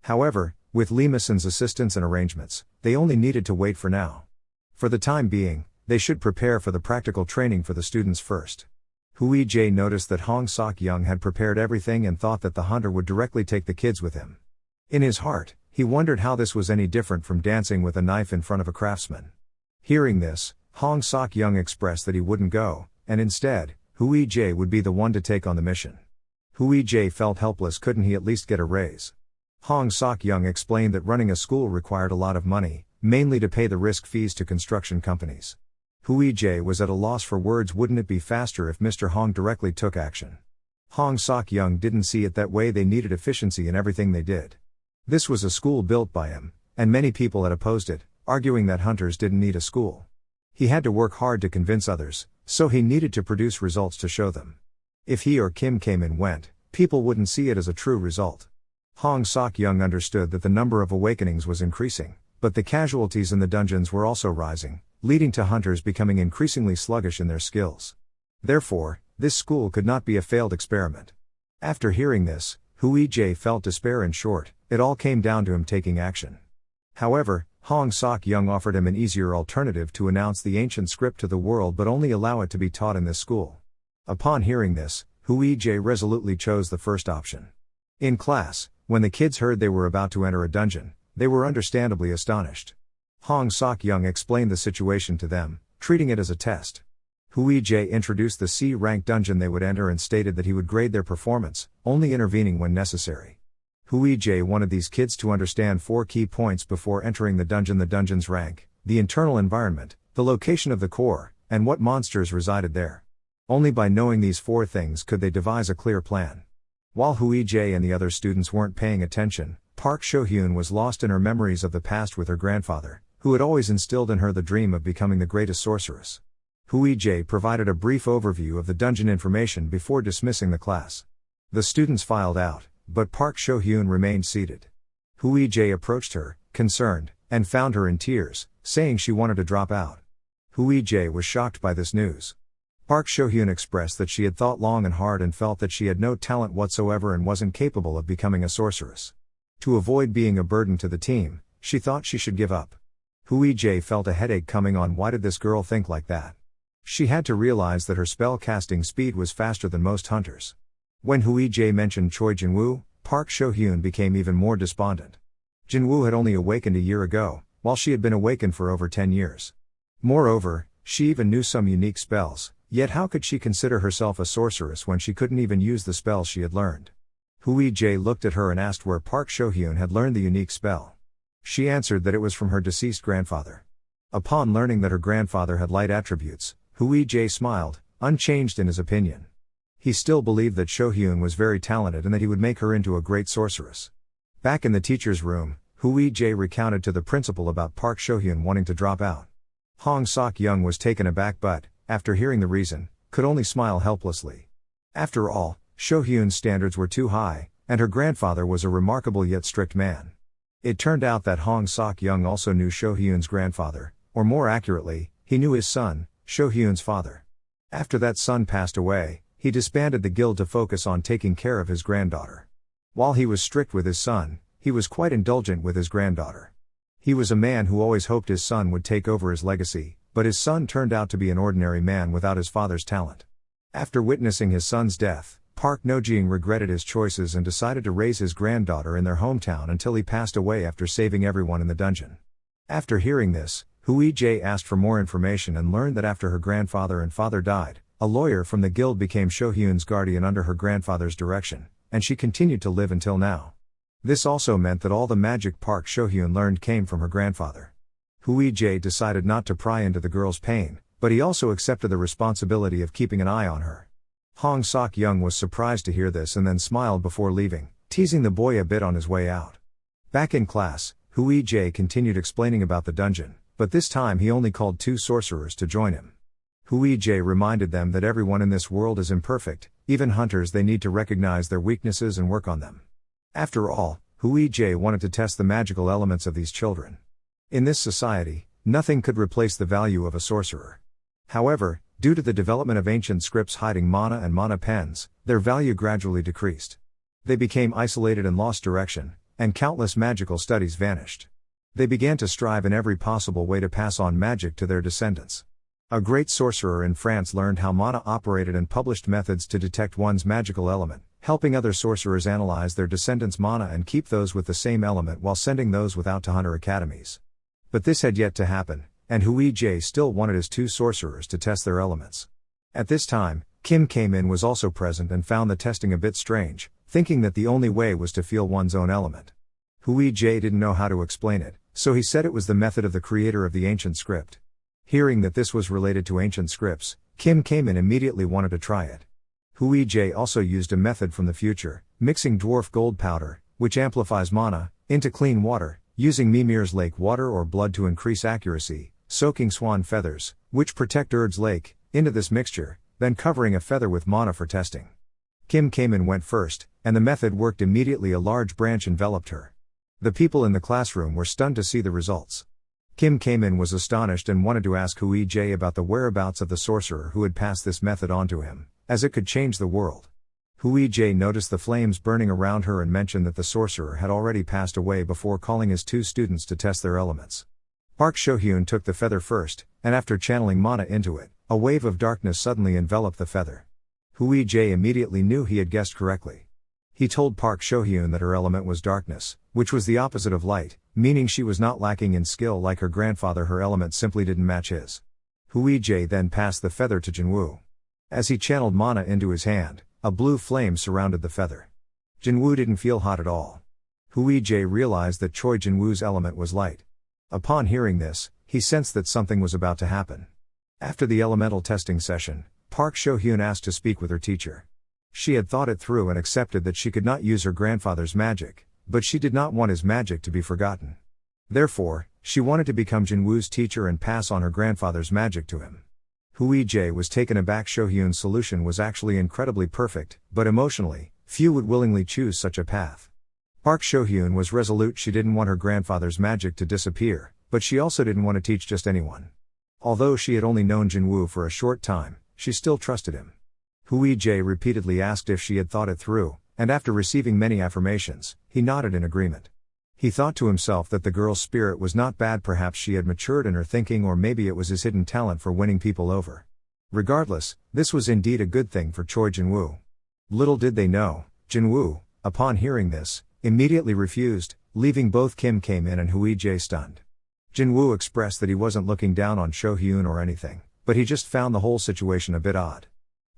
However, with Lee Mason's assistance and arrangements, they only needed to wait for now. For the time being, they should prepare for the practical training for the students first. Hui Jae noticed that Hong Sok-young had prepared everything and thought that the hunter would directly take the kids with him. In his heart, he wondered how this was any different from dancing with a knife in front of a craftsman. Hearing this, Hong Sok-young expressed that he wouldn't go, and instead, Hui Jae would be the one to take on the mission. Hui Jae felt helpless. Couldn't he at least get a raise? Hong Sok-young explained that running a school required a lot of money, mainly to pay the risk fees to construction companies. Hui Jae was at a loss for words. Wouldn't it be faster if Mr. Hong directly took action? Hong Sok-young didn't see it that way. They needed efficiency in everything they did. This was a school built by him, and many people had opposed it, arguing that hunters didn't need a school. He had to work hard to convince others, so he needed to produce results to show them. If he or Kim K-min went, people wouldn't see it as a true result. Hong Sok-young understood that the number of awakenings was increasing, but the casualties in the dungeons were also rising, leading to hunters becoming increasingly sluggish in their skills. Therefore, this school could not be a failed experiment. After hearing this, Hui Jae felt despair. In short, it all came down to him taking action. However, Hong Sok-young offered him an easier alternative: to announce the ancient script to the world but only allow it to be taught in this school. Upon hearing this, Hui Jae resolutely chose the first option. In class, when the kids heard they were about to enter a dungeon, they were understandably astonished. Hong Sok-young explained the situation to them, treating it as a test. Hui Jae introduced the C-rank dungeon they would enter and stated that he would grade their performance, only intervening when necessary. Hui Jae wanted these kids to understand 4 key points before entering the dungeon: the dungeon's rank, the internal environment, the location of the core, and what monsters resided there. Only by knowing these 4 things could they devise a clear plan. While Hui Jae and the other students weren't paying attention, Park Seo-hyun was lost in her memories of the past with her grandfather, who had always instilled in her the dream of becoming the greatest sorceress. Hui Jae provided a brief overview of the dungeon information before dismissing the class. The students filed out, but Park Seo-hyun remained seated. Hui Jae approached her, concerned, and found her in tears, saying she wanted to drop out. Hui Jae was shocked by this news. Park Seo-hyun expressed that she had thought long and hard and felt that she had no talent whatsoever and wasn't capable of becoming a sorceress. To avoid being a burden to the team, she thought she should give up. Hui Jae felt a headache coming on. Why did this girl think like that? She had to realize that her spell casting speed was faster than most hunters. When Hui Jae mentioned Choi Jinwoo, Park Seo-hyun became even more despondent. Jinwoo had only awakened a year ago, while she had been awakened for over 10 years. Moreover, she even knew some unique spells, yet how could she consider herself a sorceress when she couldn't even use the spells she had learned? Hui Jae looked at her and asked where Park Seo-hyun had learned the unique spell. She answered that it was from her deceased grandfather. Upon learning that her grandfather had light attributes, Hui Jae smiled, unchanged in his opinion. He still believed that Seo-hyun was very talented and that he would make her into a great sorceress. Back in the teacher's room, Hui Jae recounted to the principal about Park Seo-hyun wanting to drop out. Hong Sok-young was taken aback but, after hearing the reason, could only smile helplessly. After all, Seo-hyun's standards were too high, and her grandfather was a remarkable yet strict man. It turned out that Hong Sok-young also knew Seo-hyun's grandfather, or more accurately, he knew his son, Seo-hyun's father. After that son passed away, he disbanded the guild to focus on taking care of his granddaughter. While he was strict with his son, he was quite indulgent with his granddaughter. He was a man who always hoped his son would take over his legacy, but his son turned out to be an ordinary man without his father's talent. After witnessing his son's death, Park No-jing regretted his choices and decided to raise his granddaughter in their hometown until he passed away after saving everyone in the dungeon. After hearing this, Hui Jae asked for more information and learned that after her grandfather and father died, a lawyer from the guild became Seo-hyun's guardian under her grandfather's direction, and she continued to live until now. This also meant that all the magic Park Seo-hyun learned came from her grandfather. Hui Jae decided not to pry into the girl's pain, but he also accepted the responsibility of keeping an eye on her. Hong Sok-young was surprised to hear this and then smiled before leaving, teasing the boy a bit on his way out. Back in class, Hui Jae continued explaining about the dungeon, but this time he only called 2 sorcerers to join him. Hui Jae reminded them that everyone in this world is imperfect, even hunters. They need to recognize their weaknesses and work on them. After all, Hui Jae wanted to test the magical elements of these children. In this society, nothing could replace the value of a sorcerer. However, due to the development of ancient scripts hiding mana and mana pens, their value gradually decreased. They became isolated and lost direction, and countless magical studies vanished. They began to strive in every possible way to pass on magic to their descendants. A great sorcerer in France learned how mana operated and published methods to detect one's magical element, helping other sorcerers analyze their descendants' mana and keep those with the same element while sending those without to hunter academies. But this had yet to happen, and Hui Jae still wanted his 2 sorcerers to test their elements. At this time, Kim Kae-min was also present and found the testing a bit strange, thinking that the only way was to feel one's own element. Hui Jae didn't know how to explain it, so he said it was the method of the creator of the ancient script. Hearing that this was related to ancient scripts, Kim Kae-min immediately wanted to try it. Hui Jae also used a method from the future, mixing dwarf gold powder, which amplifies mana, into clean water, using Mimir's lake water or blood to increase accuracy, soaking swan feathers, which protect Erd's lake, into this mixture, then covering a feather with mana for testing. Kim Kae-min went first, and the method worked immediately. A large branch enveloped her. The people in the classroom were stunned to see the results. Kim Kae-min was astonished and wanted to ask Hui Jae about the whereabouts of the sorcerer who had passed this method on to him, as it could change the world. Hui Jae noticed the flames burning around her and mentioned that the sorcerer had already passed away before calling his 2 students to test their elements. Park Seo-hyun took the feather first, and after channeling mana into it, a wave of darkness suddenly enveloped the feather. Hui Jae immediately knew he had guessed correctly. He told Park Seo-hyun that her element was darkness, which was the opposite of light, meaning she was not lacking in skill like her grandfather. Her element simply didn't match his. Hui Jae then passed the feather to Jinwoo. As he channeled mana into his hand, a blue flame surrounded the feather. Jinwoo didn't feel hot at all. Hui Jae realized that Choi Jinwoo's element was light. Upon hearing this, he sensed that something was about to happen. After the elemental testing session, Park Seo-hyun asked to speak with her teacher. She had thought it through and accepted that she could not use her grandfather's magic, but she did not want his magic to be forgotten. Therefore, she wanted to become Jinwoo's teacher and pass on her grandfather's magic to him. Huijie was taken aback. Shohyun's solution was actually incredibly perfect, but emotionally, few would willingly choose such a path. Park Shohyun was resolute. She didn't want her grandfather's magic to disappear, but she also didn't want to teach just anyone. Although she had only known Jinwoo for a short time, she still trusted him. Huijie repeatedly asked if she had thought it through, and after receiving many affirmations, he nodded in agreement. He thought to himself that the girl's spirit was not bad. Perhaps she had matured in her thinking, or maybe it was his hidden talent for winning people over. Regardless, this was indeed a good thing for Choi Jinwoo. Little did they know, Jinwoo, upon hearing this, immediately refused, leaving both Kim Kae-min and Huijie stunned. Jinwoo expressed that he wasn't looking down on Shohyun or anything, but he just found the whole situation a bit odd.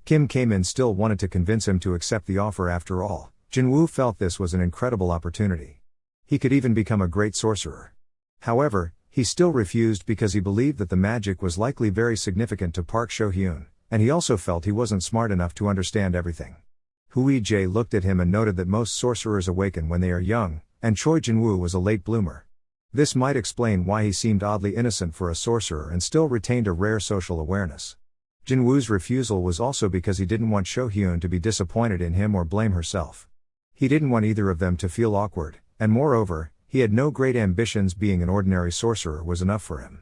Kim Kae-min still wanted to convince him to accept the offer. After all, Jinwoo felt this was an incredible opportunity. He could even become a great sorcerer. However, he still refused because he believed that the magic was likely very significant to Park Shohyun, and he also felt he wasn't smart enough to understand everything. Huijie looked at him and noted that most sorcerers awaken when they are young, and Choi Jinwoo was a late bloomer. This might explain why he seemed oddly innocent for a sorcerer and still retained a rare social awareness. Jinwoo's refusal was also because he didn't want Shohyun to be disappointed in him or blame herself. He didn't want either of them to feel awkward, and moreover, he had no great ambitions. Being an ordinary sorcerer was enough for him.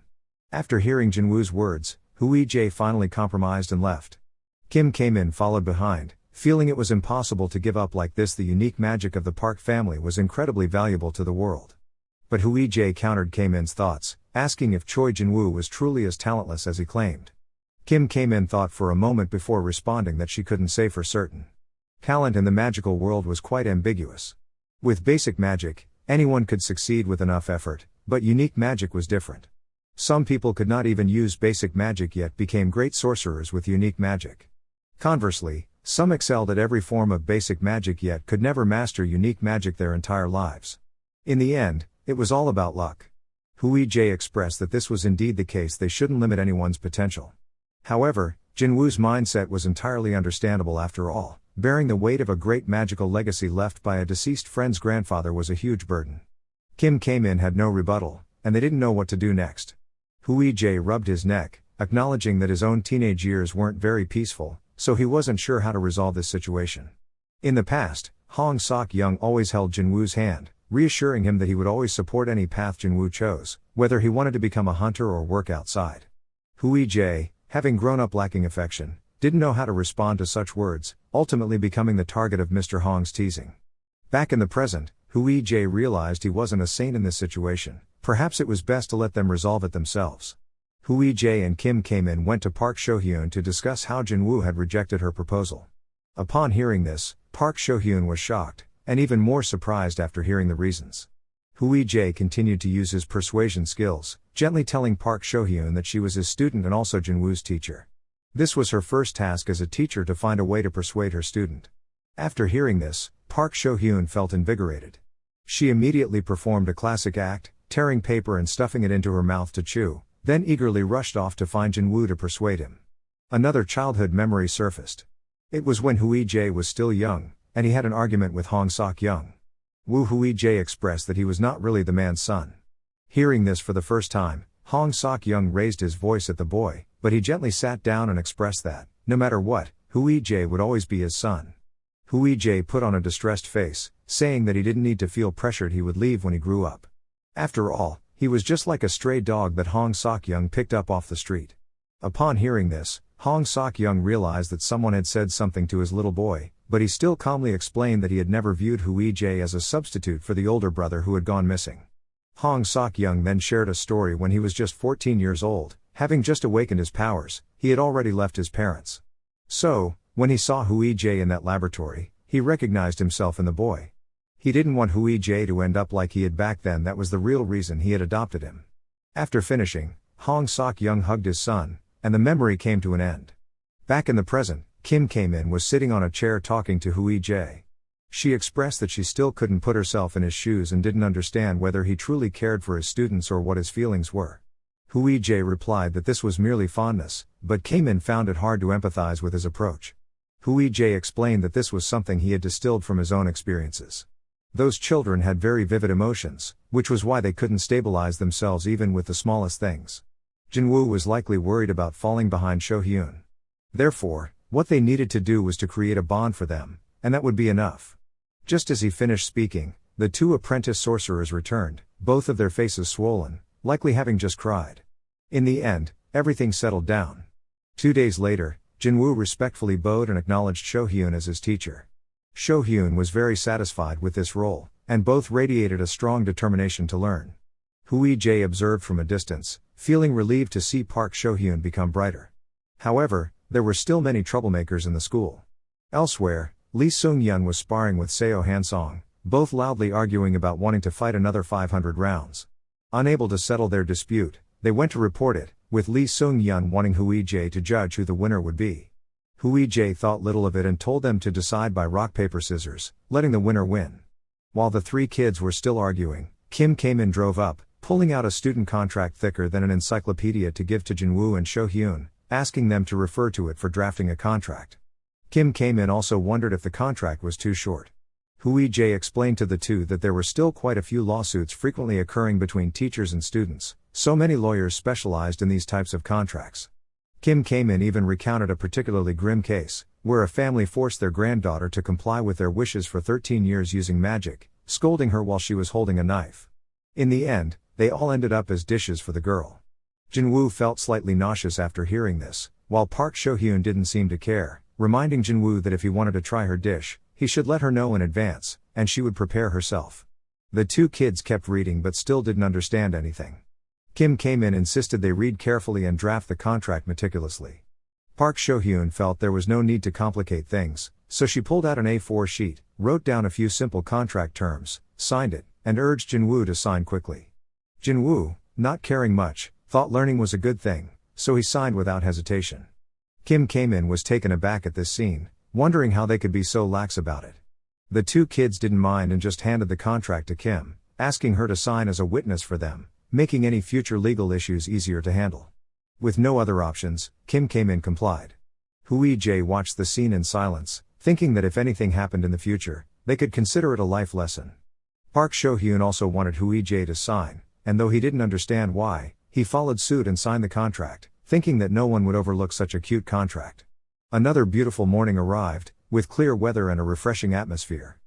After hearing Jinwoo's words, Huijie finally compromised and left. Kim Kae-min followed behind, feeling it was impossible to give up like this. The unique magic of the Park family was incredibly valuable to the world. But Huijie countered Kae-min's thoughts, asking if Choi Jinwoo was truly as talentless as he claimed. Kim Kae-min thought for a moment before responding that she couldn't say for certain. Talent in the magical world was quite ambiguous. With basic magic, anyone could succeed with enough effort, but unique magic was different. Some people could not even use basic magic yet became great sorcerers with unique magic. Conversely, some excelled at every form of basic magic yet could never master unique magic their entire lives. In the end, it was all about luck. Huijie expressed that this was indeed the case. They shouldn't limit anyone's potential. However, Jinwoo's mindset was entirely understandable. After all, bearing the weight of a great magical legacy left by a deceased friend's grandfather was a huge burden. Kim Kae-min had no rebuttal, and they didn't know what to do next. Huijie rubbed his neck, acknowledging that his own teenage years weren't very peaceful, so he wasn't sure how to resolve this situation. In the past, Hong Sok-young always held Jinwoo's hand, reassuring him that he would always support any path Jinwoo chose, whether he wanted to become a hunter or work outside. Huijie, having grown up lacking affection, didn't know how to respond to such words, ultimately becoming the target of Mr. Hong's teasing. Back in the present, Huijie realized he wasn't a saint in this situation. Perhaps it was best to let them resolve it themselves. Huijie and Kim Kae-min went to Park Shohyun to discuss how Jinwoo had rejected her proposal. Upon hearing this, Park Shohyun was shocked, and even more surprised after hearing the reasons. Huijie continued to use his persuasion skills, gently telling Park Shohyun that she was his student and also Jinwoo's teacher. This was her first task as a teacher, to find a way to persuade her student. After hearing this, Park Shohyun felt invigorated. She immediately performed a classic act, tearing paper and stuffing it into her mouth to chew, then eagerly rushed off to find Jinwoo to persuade him. Another childhood memory surfaced. It was when Huijie was still young, and he had an argument with Hong Sok-young. Huijie expressed that he was not really the man's son. Hearing this for the first time, Hong Sok-young raised his voice at the boy, but he gently sat down and expressed that, no matter what, Huijie would always be his son. Huijie put on a distressed face, saying that he didn't need to feel pressured. He would leave when he grew up. After all, he was just like a stray dog that Hong Sok-young picked up off the street. Upon hearing this, Hong Sok-young realized that someone had said something to his little boy, but he still calmly explained that he had never viewed Huijie as a substitute for the older brother who had gone missing. Hong Sok-young then shared a story. When he was just 14 years old, having just awakened his powers, he had already left his parents. So, when he saw Huijie in that laboratory, he recognized himself in the boy. He didn't want Huijie to end up like he had back then. That was the real reason he had adopted him. After finishing, Hong Sok-young hugged his son, and the memory came to an end. Back in the present, Kim Kae-min was sitting on a chair talking to Huijie. She expressed that she still couldn't put herself in his shoes and didn't understand whether he truly cared for his students or what his feelings were. Huijie replied that this was merely fondness, but Kae-min found it hard to empathize with his approach. Hui Jae explained that this was something he had distilled from his own experiences. Those children had very vivid emotions, which was why they couldn't stabilize themselves even with the smallest things. Jinwoo was likely worried about falling behind Shohyun. Therefore, what they needed to do was to create a bond for them, and that would be enough. Just as he finished speaking, the two apprentice sorcerers returned, both of their faces swollen, likely having just cried. In the end, everything settled down. 2 days later, Jinwoo respectfully bowed and acknowledged Shohyun as his teacher. Shohyun was very satisfied with this role, and both radiated a strong determination to learn. Hui Jae observed from a distance, feeling relieved to see Park Shohyun become brighter. However, there were still many troublemakers in the school. Elsewhere, Lee Seung-yeon was sparring with Seo Han-song, both loudly arguing about wanting to fight another 500 rounds. Unable to settle their dispute, they went to report it, with Lee Seung-yeon wanting Hui Jae to judge who the winner would be. Hui Jae thought little of it and told them to decide by rock paper scissors, letting the winner win. While the three kids were still arguing, Kim came and drove up, pulling out a student contract thicker than an encyclopedia to give to Jinwoo and Shohyun, asking them to refer to it for drafting a contract. Kim came in also wondered if the contract was too short. Hui Jae explained to the two that there were still quite a few lawsuits frequently occurring between teachers and students, so many lawyers specialized in these types of contracts. Kim came in even recounted a particularly grim case, where a family forced their granddaughter to comply with their wishes for 13 years using magic, scolding her while she was holding a knife. In the end, they all ended up as dishes for the girl. Jinwoo felt slightly nauseous after hearing this, while Park Shohyun didn't seem to care, reminding Jinwoo that if he wanted to try her dish, he should let her know in advance, and she would prepare herself. The two kids kept reading but still didn't understand anything. Kim came in and insisted they read carefully and draft the contract meticulously. Park Shohyun felt there was no need to complicate things, so she pulled out an A4 sheet, wrote down a few simple contract terms, signed it, and urged Jinwoo to sign quickly. Jinwoo, not caring much, thought learning was a good thing, so he signed without hesitation. Kim came in was taken aback at this scene, wondering how they could be so lax about it. The two kids didn't mind and just handed the contract to Kim, asking her to sign as a witness for them, making any future legal issues easier to handle. With no other options, Kim came in complied. Hui Jae watched the scene in silence, thinking that if anything happened in the future, they could consider it a life lesson. Park Shohyun also wanted Hui Jae to sign, and though he didn't understand why, he followed suit and signed the contract, thinking that no one would overlook such a cute contract. Another beautiful morning arrived, with clear weather and a refreshing atmosphere.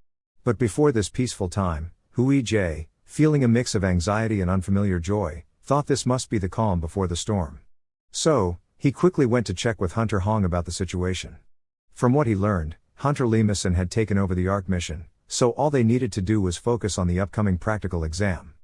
But before this peaceful time, Hui Jae, feeling a mix of anxiety and unfamiliar joy, thought this must be the calm before the storm. So, he quickly went to check with Hunter Hong about the situation. From what he learned, Hunter Limison had taken over the ARC mission, so all they needed to do was focus on the upcoming practical exam.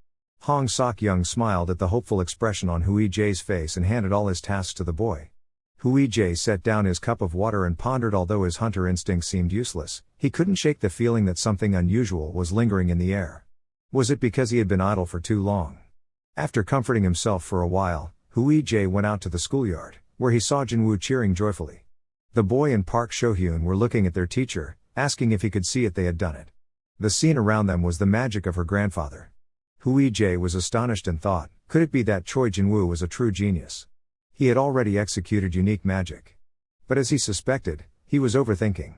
Hong Sok-young smiled at the hopeful expression on Hui Jae's face and handed all his tasks to the boy. Hui Jae set down his cup of water and pondered. Although his hunter instinct seemed useless, he couldn't shake the feeling that something unusual was lingering in the air. Was it because he had been idle for too long? After comforting himself for a while, Hui Jae went out to the schoolyard, where he saw Jinwoo cheering joyfully. The boy and Park Shohyun were looking at their teacher, asking if he could see it. They had done it. The scene around them was the magic of her grandfather. Hui Jae was astonished and thought, could it be that Choi Jinwoo was a true genius? He had already executed unique magic. But as he suspected, he was overthinking.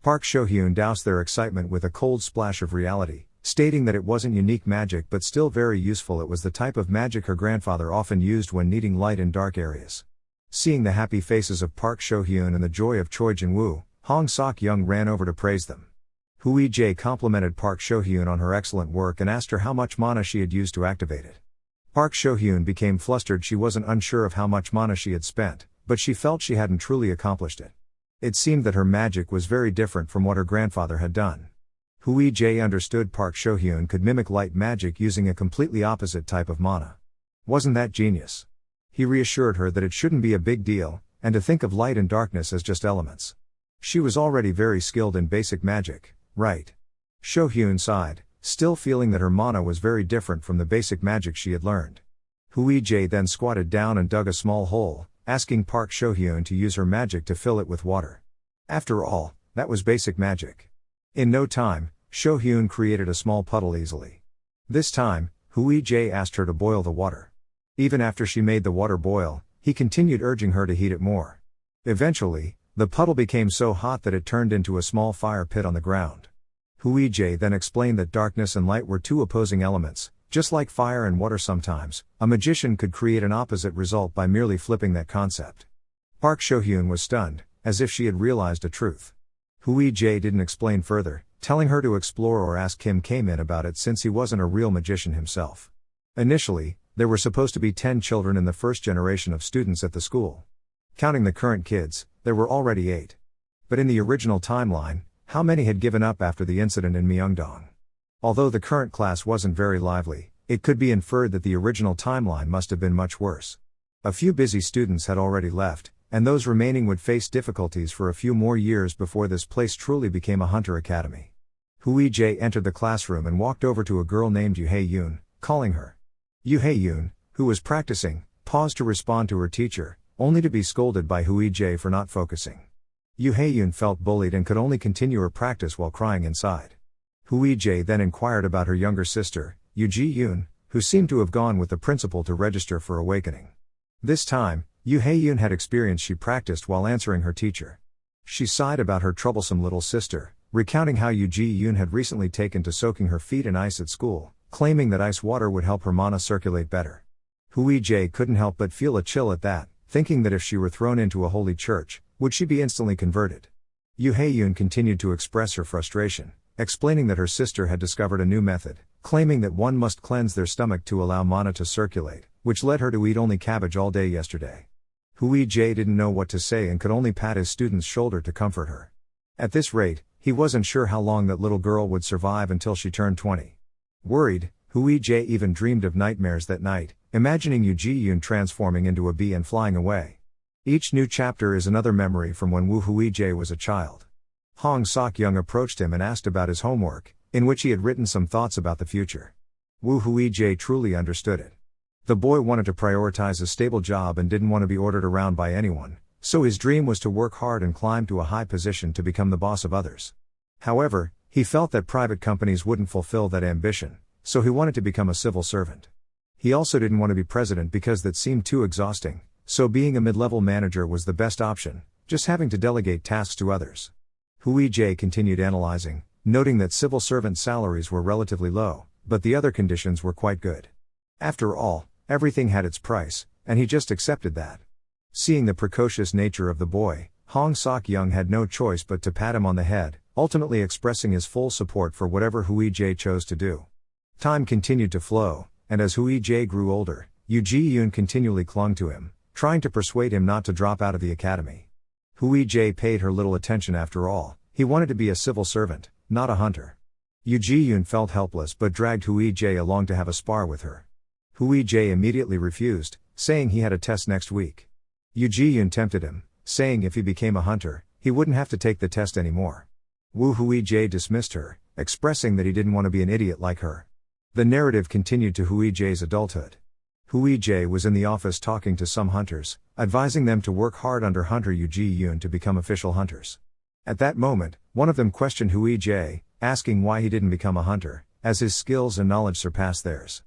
Park Shohyun doused their excitement with a cold splash of reality, stating that it wasn't unique magic but still very useful. It was the type of magic her grandfather often used when needing light in dark areas. Seeing the happy faces of Park Shohyun and the joy of Choi Jinwoo, Hong Sok-young ran over to praise them. Hui Jae complimented Park Shohyun on her excellent work and asked her how much mana she had used to activate it. Park Shohyun became flustered. She wasn't unsure of how much mana she had spent, but she felt she hadn't truly accomplished it. It seemed that her magic was very different from what her grandfather had done. Hui Jae understood Park Shohyun could mimic light magic using a completely opposite type of mana. Wasn't that genius? He reassured her that it shouldn't be a big deal, and to think of light and darkness as just elements. She was already very skilled in basic magic, right? Shohyun sighed, still feeling that her mana was very different from the basic magic she had learned. Hui Jae then squatted down and dug a small hole, asking Park Shohyun to use her magic to fill it with water. After all, that was basic magic. In no time, Shohyun created a small puddle easily. This time, Hui Jae asked her to boil the water. Even after she made the water boil, he continued urging her to heat it more. Eventually, The puddle became so hot that it turned into a small fire pit on the ground. Huijie then explained that darkness and light were two opposing elements, just like fire and water sometimes. A magician could create an opposite result by merely flipping that concept. Park Shohyun was stunned, as if she had realized a truth. Huijie didn't explain further, telling her to explore or ask Kim K-min about it since he wasn't a real magician himself. Initially, there were supposed to be 10 children in the first generation of students at the school. Counting the current kids, there were already 8. But in the original timeline, how many had given up after the incident in Myeongdong? Although the current class wasn't very lively, it could be inferred that the original timeline must have been much worse. A few busy students had already left, and those remaining would face difficulties for a few more years before this place truly became a hunter academy. Huijie entered the classroom and walked over to a girl named Yoo Hae-yoon, calling her. Yoo Hae-yoon, who was practicing, paused to respond to her teacher, only to be scolded by Huijie for not focusing. Yoo Hae-yoon felt bullied and could only continue her practice while crying inside. Huijie then inquired about her younger sister, Yoo Ji-yoon, who seemed to have gone with the principal to register for awakening. This time, Yoo Hae-yoon had experience she practiced while answering her teacher. She sighed about her troublesome little sister, recounting how Yoo Ji-yoon had recently taken to soaking her feet in ice at school, claiming that ice water would help her mana circulate better. Huijie couldn't help but feel a chill at that, thinking that if she were thrown into a holy church, would she be instantly converted? Yoo Hae-yoon continued to express her frustration, explaining that her sister had discovered a new method, claiming that one must cleanse their stomach to allow mana to circulate, which led her to eat only cabbage all day yesterday. Huijie didn't know what to say and could only pat his student's shoulder to comfort her. At this rate, he wasn't sure how long that little girl would survive until she turned 20. Worried, Huijie even dreamed of nightmares that night, imagining Yoo Ji-yoon transforming into a bee and flying away. Each new chapter is another memory from when Woo Huijie was a child. Hong Sok-young approached him and asked about his homework, in which he had written some thoughts about the future. Woo Huijie truly understood it. The boy wanted to prioritize a stable job and didn't want to be ordered around by anyone, so his dream was to work hard and climb to a high position to become the boss of others. However, he felt that private companies wouldn't fulfill that ambition, so he wanted to become a civil servant. He also didn't want to be president because that seemed too exhausting, so being a mid-level manager was the best option, just having to delegate tasks to others. Huijie continued analyzing, noting that civil servant salaries were relatively low, but the other conditions were quite good. After all, everything had its price, and he just accepted that. Seeing the precocious nature of the boy, Hong Sok-young had no choice but to pat him on the head, ultimately expressing his full support for whatever Huijie chose to do. Time continued to flow, and as Huijie grew older, Yoo Ji-yoon continually clung to him, trying to persuade him not to drop out of the academy. Huijie paid her little attention after all. He wanted to be a civil servant, not a hunter. Yoo Ji-yoon felt helpless but dragged Huijie along to have a spar with her. Huijie immediately refused, saying he had a test next week. Yoo Ji-yoon tempted him, saying if he became a hunter, he wouldn't have to take the test anymore. Woo Huijie dismissed her, expressing that he didn't want to be an idiot like her. The narrative continued to Huijie's adulthood. Huijie was in the office talking to some hunters, advising them to work hard under Hunter Yoo Ji-yoon to become official hunters. At that moment, one of them questioned Huijie, asking why he didn't become a hunter, as his skills and knowledge surpassed theirs.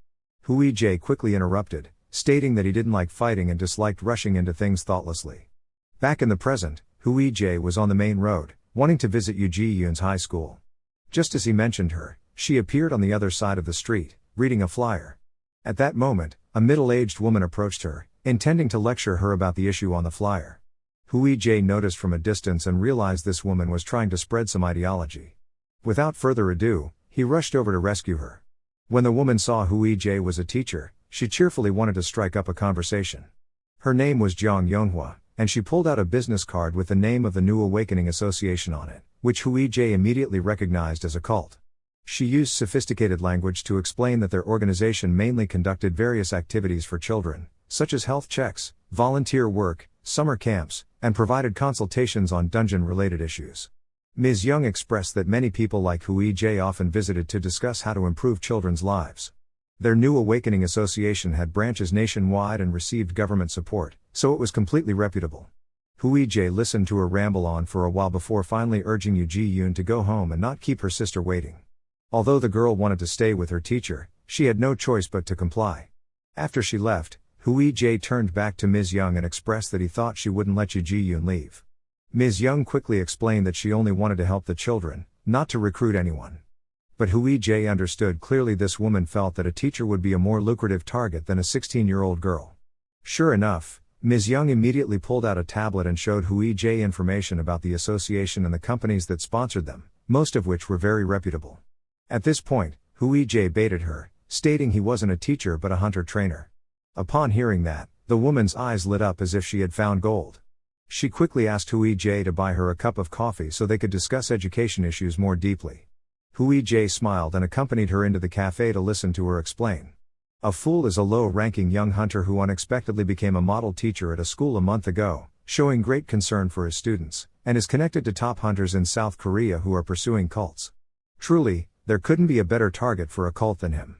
Huijie quickly interrupted, stating that he didn't like fighting and disliked rushing into things thoughtlessly. Back in the present, Huijie was on the main road, wanting to visit Yoo Ji-yoon's high school. Just as he mentioned her, she appeared on the other side of the street, reading a flyer. At that moment, a middle-aged woman approached her, intending to lecture her about the issue on the flyer. Huijie noticed from a distance and realized this woman was trying to spread some ideology. Without further ado, he rushed over to rescue her. When the woman saw Huijie was a teacher, she cheerfully wanted to strike up a conversation. Her name was Jong Yeonhwa, and she pulled out a business card with the name of the New Awakening Association on it, which Huijie immediately recognized as a cult. She used sophisticated language to explain that their organization mainly conducted various activities for children, such as health checks, volunteer work, summer camps, and provided consultations on dungeon-related issues. Ms. Young expressed that many people like Huijie often visited to discuss how to improve children's lives. Their New Awakening Association had branches nationwide and received government support, so it was completely reputable. Huijie listened to her ramble on for a while before finally urging Yoo Ji-yoon to go home and not keep her sister waiting. Although the girl wanted to stay with her teacher, she had no choice but to comply. After she left, Huijie turned back to Ms. Young and expressed that he thought she wouldn't let Yoo Ji-yoon leave. Ms. Young quickly explained that she only wanted to help the children, not to recruit anyone. But Hui Jae understood clearly this woman felt that a teacher would be a more lucrative target than a 16-year-old girl. Sure enough, Ms. Young immediately pulled out a tablet and showed Hui Jae information about the association and the companies that sponsored them, most of which were very reputable. At this point, Hui Jae baited her, stating he wasn't a teacher but a hunter trainer. Upon hearing that, the woman's eyes lit up as if she had found gold. She quickly asked Hui Jae to buy her a cup of coffee so they could discuss education issues more deeply. Hui Jae smiled and accompanied her into the cafe to listen to her explain. A fool is a low-ranking young hunter who unexpectedly became a model teacher at a school a month ago, showing great concern for his students, and is connected to top hunters in South Korea who are pursuing cults. Truly, there couldn't be a better target for a cult than him.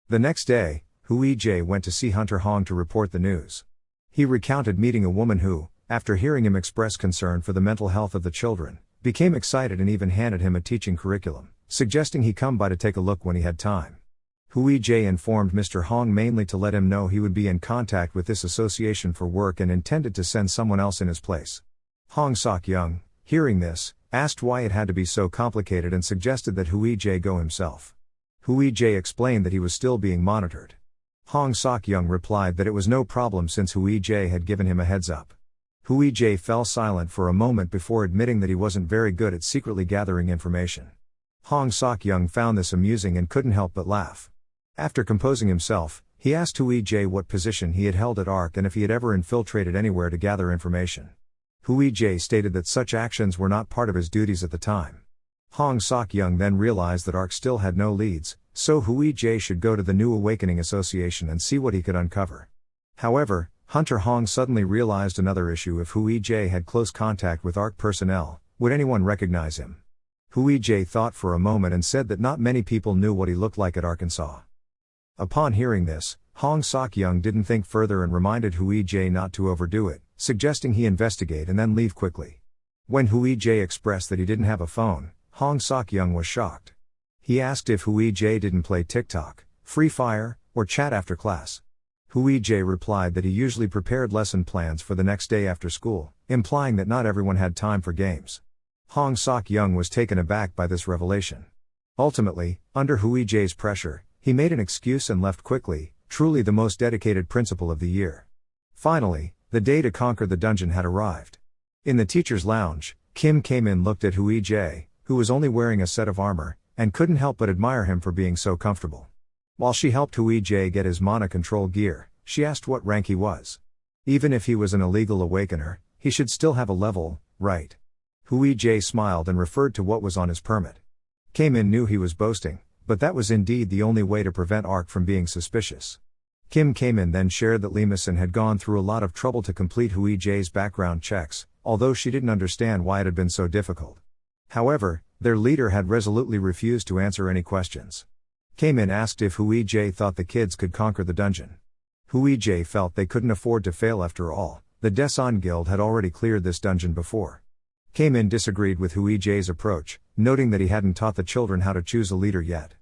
The next day, Hui Jae went to see Hunter Hong to report the news. He recounted meeting a woman who, after hearing him express concern for the mental health of the children, became excited and even handed him a teaching curriculum, suggesting he come by to take a look when he had time. Hui Jae informed Mr. Hong mainly to let him know he would be in contact with this association for work and intended to send someone else in his place. Hong Sok-young, hearing this, asked why it had to be so complicated and suggested that Hui Jae go himself. Hui Jae explained that he was still being monitored. Hong Sok-young replied that it was no problem since Hui Jae had given him a heads up. Hui Jae fell silent for a moment before admitting that he wasn't very good at secretly gathering information. Hong Sok-young found this amusing and couldn't help but laugh. After composing himself, he asked Hui Jae what position he had held at ARC and if he had ever infiltrated anywhere to gather information. Hui Jae stated that such actions were not part of his duties at the time. Hong Sok-young then realized that ARC still had no leads, so Hui Jae should go to the New Awakening Association and see what he could uncover. However, Hunter Hong suddenly realized another issue: if Hui Jae had close contact with ARC personnel, would anyone recognize him? Hui Jae thought for a moment and said that not many people knew what he looked like at Arkansas. Upon hearing this, Hong Sok-young didn't think further and reminded Hui Jae not to overdo it, suggesting he investigate and then leave quickly. When Hui Jae expressed that he didn't have a phone, Hong Sok-young was shocked. He asked if Hui Jae didn't play TikTok, Free Fire, or chat after class. Hui Jae replied that he usually prepared lesson plans for the next day after school, implying that not everyone had time for games. Hong Sok-young was taken aback by this revelation. Ultimately, under Hui Jae's pressure, he made an excuse and left quickly, truly the most dedicated principal of the year. Finally, the day to conquer the dungeon had arrived. In the teacher's lounge, Kim came in, looked at Hui Jae, who was only wearing a set of armor, and couldn't help but admire him for being so comfortable. While she helped Hui Jae get his mana control gear, she asked what rank he was. Even if he was an illegal awakener, he should still have a level, right? Hui Jae smiled and referred to what was on his permit. Kim knew he was boasting, but that was indeed the only way to prevent ARC from being suspicious. Kim then shared that Lee Mason had gone through a lot of trouble to complete Hui Jae's background checks, although she didn't understand why it had been so difficult. However, their leader had resolutely refused to answer any questions. Kim asked if Hui Jae thought the kids could conquer the dungeon. Hui Jae felt they couldn't afford to fail after all. The Daesan Guild had already cleared this dungeon before. Kim disagreed with Hui Jae's approach, noting that he hadn't taught the children how to choose a leader yet.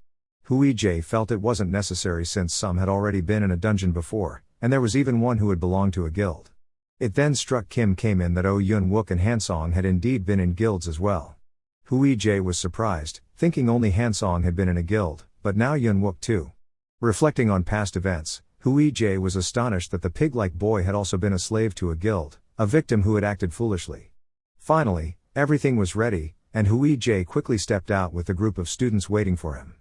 Hui Jae felt it wasn't necessary since some had already been in a dungeon before, and there was even one who had belonged to a guild. It then struck Kim that Oh Yun-wook and Hansong had indeed been in guilds as well. Hui Jae was surprised, thinking only Hansong had been in a guild, but now Yun-wook too. Reflecting on past events, Hui Jae was astonished that the pig-like boy had also been a slave to a guild, a victim who had acted foolishly. Finally, everything was ready, and Hui Jae quickly stepped out with the group of students waiting for him.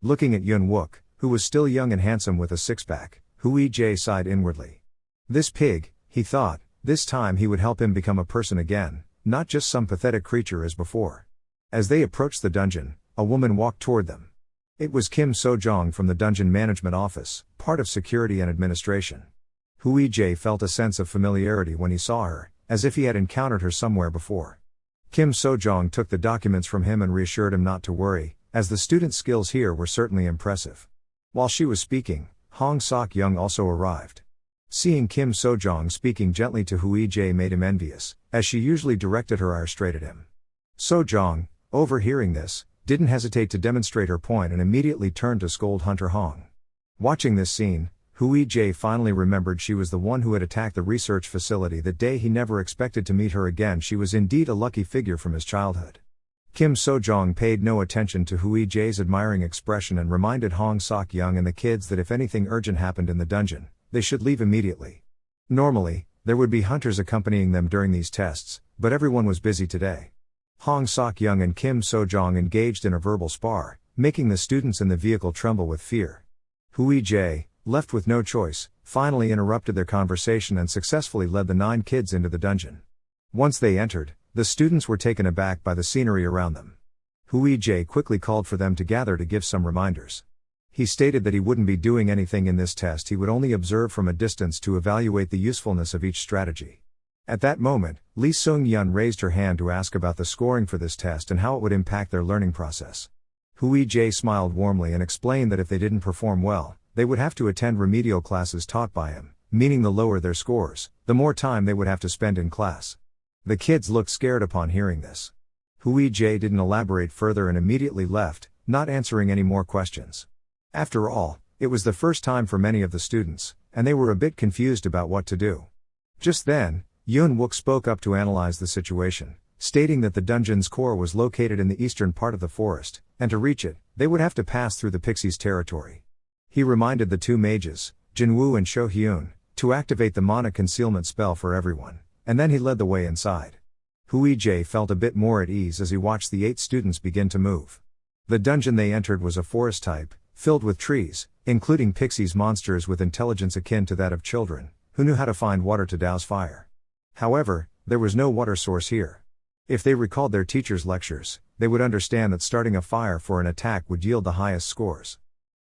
Looking at Yun-wook, who was still young and handsome with a six-pack, Hui Jae sighed inwardly. This pig, he thought, this time he would help him become a person again, not just some pathetic creature as before. As they approached the dungeon, a woman walked toward them. It was Kim So-jong from the Dungeon Management Office, part of security and administration. Hui Jae felt a sense of familiarity when he saw her, as if he had encountered her somewhere before. Kim So-jong took the documents from him and reassured him not to worry, as the student's skills here were certainly impressive. While she was speaking, Hong Sok-young also arrived. Seeing Kim So-jong speaking gently to Hui Jae made him envious, as she usually directed her ire straight at him. So-jong, overhearing this, didn't hesitate to demonstrate her point and immediately turned to scold Hunter Hong. Watching this scene, Hui Jae finally remembered she was the one who had attacked the research facility that day. He never expected to meet her again. She was indeed a lucky figure from his childhood. Kim Sojong paid no attention to Hui Jae's admiring expression and reminded Hong Sok-young and the kids that if anything urgent happened in the dungeon, they should leave immediately. Normally, there would be hunters accompanying them during these tests, but everyone was busy today. Hong Sok-young and Kim Sojong engaged in a verbal spar, making the students in the vehicle tremble with fear. Hui Jae, left with no choice, finally interrupted their conversation and successfully led the 9 kids into the dungeon. Once they entered, the students were taken aback by the scenery around them. Hui Jae quickly called for them to gather to give some reminders. He stated that he wouldn't be doing anything in this test, he would only observe from a distance to evaluate the usefulness of each strategy. At that moment, Lee Seung-yeon raised her hand to ask about the scoring for this test and how it would impact their learning process. Hui Jae smiled warmly and explained that if they didn't perform well, they would have to attend remedial classes taught by him, meaning the lower their scores, the more time they would have to spend in class. The kids looked scared upon hearing this. Hui Jae didn't elaborate further and immediately left, not answering any more questions. After all, it was the first time for many of the students, and they were a bit confused about what to do. Just then, Yoon Wook spoke up to analyze the situation, stating that the dungeon's core was located in the eastern part of the forest, and to reach it, they would have to pass through the pixies' territory. He reminded the 2 mages, Jinwoo and Cho Hyun, to activate the mana concealment spell for everyone, and then he led the way inside. Hui Jae felt a bit more at ease as he watched the 8 students begin to move. The dungeon they entered was a forest type, filled with trees, including pixies, monsters with intelligence akin to that of children, who knew how to find water to douse fire. However, there was no water source here. If they recalled their teacher's lectures, they would understand that starting a fire for an attack would yield the highest scores.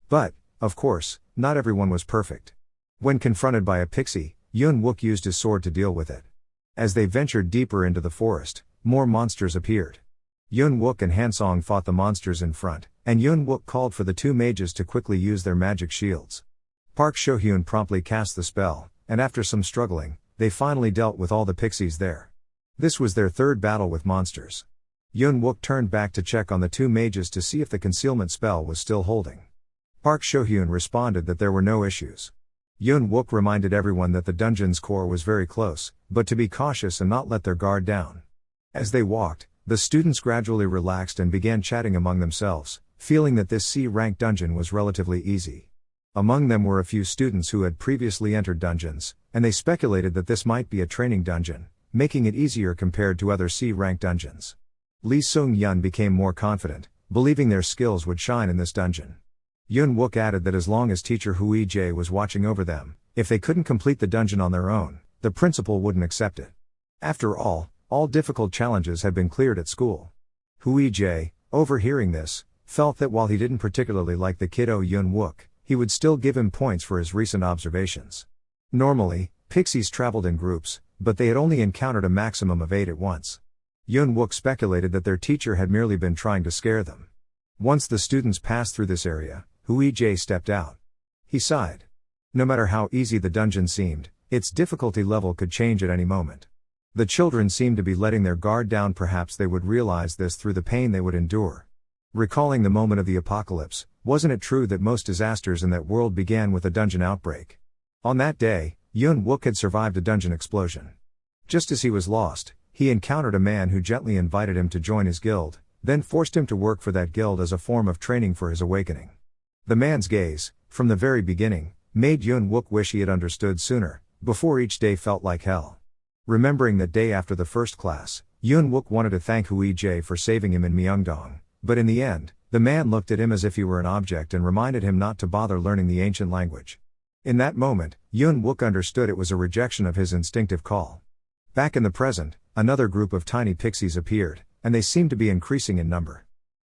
But, of course, not everyone was perfect. When confronted by a pixie, Yoon Wook used his sword to deal with it. As they ventured deeper into the forest, more monsters appeared. Yoon Wook and Hansong fought the monsters in front, and Yoon Wook called for the 2 mages to quickly use their magic shields. Park Shohyun promptly cast the spell, and after some struggling, they finally dealt with all the pixies there. This was their 3rd battle with monsters. Yoon Wook turned back to check on the 2 mages to see if the concealment spell was still holding. Park Shohyun responded that there were no issues. Yoon Wook reminded everyone that the dungeon's core was very close, but to be cautious and not let their guard down. As they walked, the students gradually relaxed and began chatting among themselves, feeling that this C-rank dungeon was relatively easy. Among them were a few students who had previously entered dungeons, and they speculated that this might be a training dungeon, making it easier compared to other C-rank dungeons. Lee Seung-yeon became more confident, believing their skills would shine in this dungeon. Yoon Wook added that as long as teacher Hui Jae was watching over them, if they couldn't complete the dungeon on their own, the principal wouldn't accept it. After all difficult challenges had been cleared at school. Hui Jae, overhearing this, felt that while he didn't particularly like the kiddo Yoon Wook, he would still give him points for his recent observations. Normally, pixies traveled in groups, but they had only encountered a maximum of 8 at once. Yoon Wook speculated that their teacher had merely been trying to scare them. Once the students passed through this area, Hui Jae stepped out. He sighed. No matter how easy the dungeon seemed, its difficulty level could change at any moment. The children seemed to be letting their guard down. Perhaps they would realize this through the pain they would endure. Recalling the moment of the apocalypse, wasn't it true that most disasters in that world began with a dungeon outbreak? On that day, Yoon Wook had survived a dungeon explosion. Just as he was lost, he encountered a man who gently invited him to join his guild, then forced him to work for that guild as a form of training for his awakening. The man's gaze, from the very beginning, made Yoon Wook wish he had understood sooner, before each day felt like hell. Remembering that day after the first class, Yoon Wook wanted to thank Hui Jae for saving him in Myeongdong, but in the end, the man looked at him as if he were an object and reminded him not to bother learning the ancient language. In that moment, Yoon Wook understood it was a rejection of his instinctive call. Back in the present, another group of tiny pixies appeared, and they seemed to be increasing in number.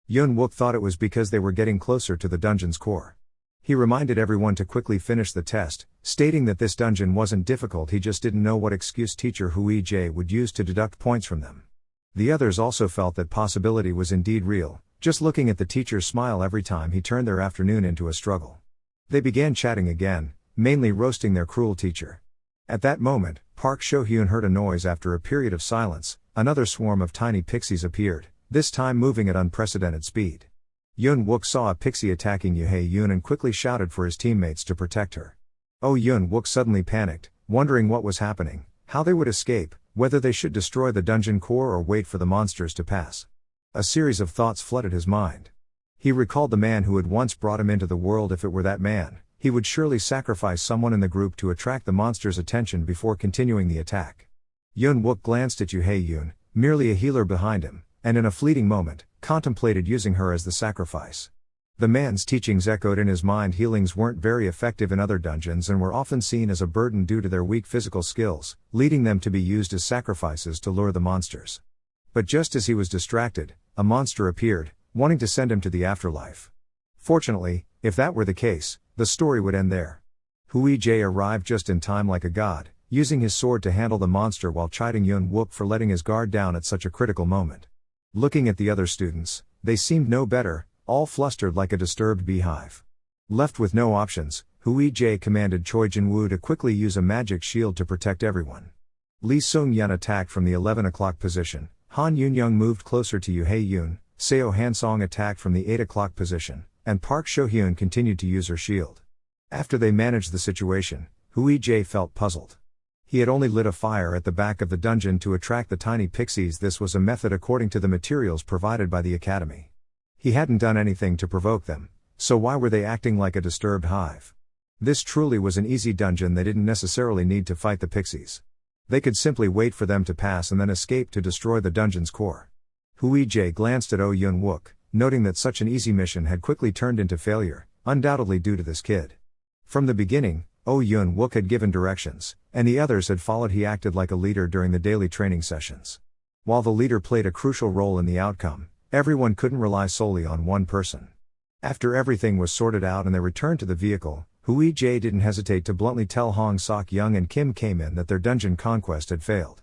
Yoon Wook thought it was because they were getting closer to the dungeon's core. He reminded everyone to quickly finish the test, stating that this dungeon wasn't difficult, he just didn't know what excuse teacher Hui Jae would use to deduct points from them. The others also felt that possibility was indeed real, just looking at the teacher's smile every time he turned their afternoon into a struggle. They began chatting again, mainly roasting their cruel teacher. At that moment, Park Shohyun heard a noise. After a period of silence, another swarm of tiny pixies appeared, this time moving at unprecedented speed. Yoon Wook saw a pixie attacking Yohae Yoon and quickly shouted for his teammates to protect her. Oh Yun-wook suddenly panicked, wondering what was happening, how they would escape, whether they should destroy the dungeon core or wait for the monsters to pass. A series of thoughts flooded his mind. He recalled the man who had once brought him into the world. If it were that man, he would surely sacrifice someone in the group to attract the monster's attention before continuing the attack. Yun-wook glanced at Yoo-hae-yoon, merely a healer behind him, and in a fleeting moment, contemplated using her as the sacrifice. The man's teachings echoed in his mind. Healings weren't very effective in other dungeons and were often seen as a burden due to their weak physical skills, leading them to be used as sacrifices to lure the monsters. But just as he was distracted, a monster appeared, wanting to send him to the afterlife. Fortunately, if that were the case, the story would end there. Hui-jae arrived just in time like a god, using his sword to handle the monster while chiding Yun-wook for letting his guard down at such a critical moment. Looking at the other students, they seemed no better, all flustered like a disturbed beehive. Left with no options, Hui-jae commanded Choi Jin-woo to quickly use a magic shield to protect everyone. Lee Sung-yeon attacked from the 11 o'clock position, Han Yun-young moved closer to Yoo-hae-yoon, Seo Han-song attacked from the 8 o'clock position, and Park Sho-hyun continued to use her shield. After they managed the situation, Hui-jae felt puzzled. He had only lit a fire at the back of the dungeon to attract the tiny pixies. This was a method according to the materials provided by the academy. He hadn't done anything to provoke them, so why were they acting like a disturbed hive? This truly was an easy dungeon. They didn't necessarily need to fight the pixies. They could simply wait for them to pass and then escape to destroy the dungeon's core. Hui-jae glanced at Oh Yun-wook, noting that such an easy mission had quickly turned into failure, undoubtedly due to this kid. From the beginning, Oh Yun-wook had given directions, and the others had followed. He acted like a leader during the daily training sessions. While the leader played a crucial role in the outcome, everyone couldn't rely solely on one person. After everything was sorted out and they returned to the vehicle, Hui-jae didn't hesitate to bluntly tell Hong Sok-young and Kim K-min that their dungeon conquest had failed.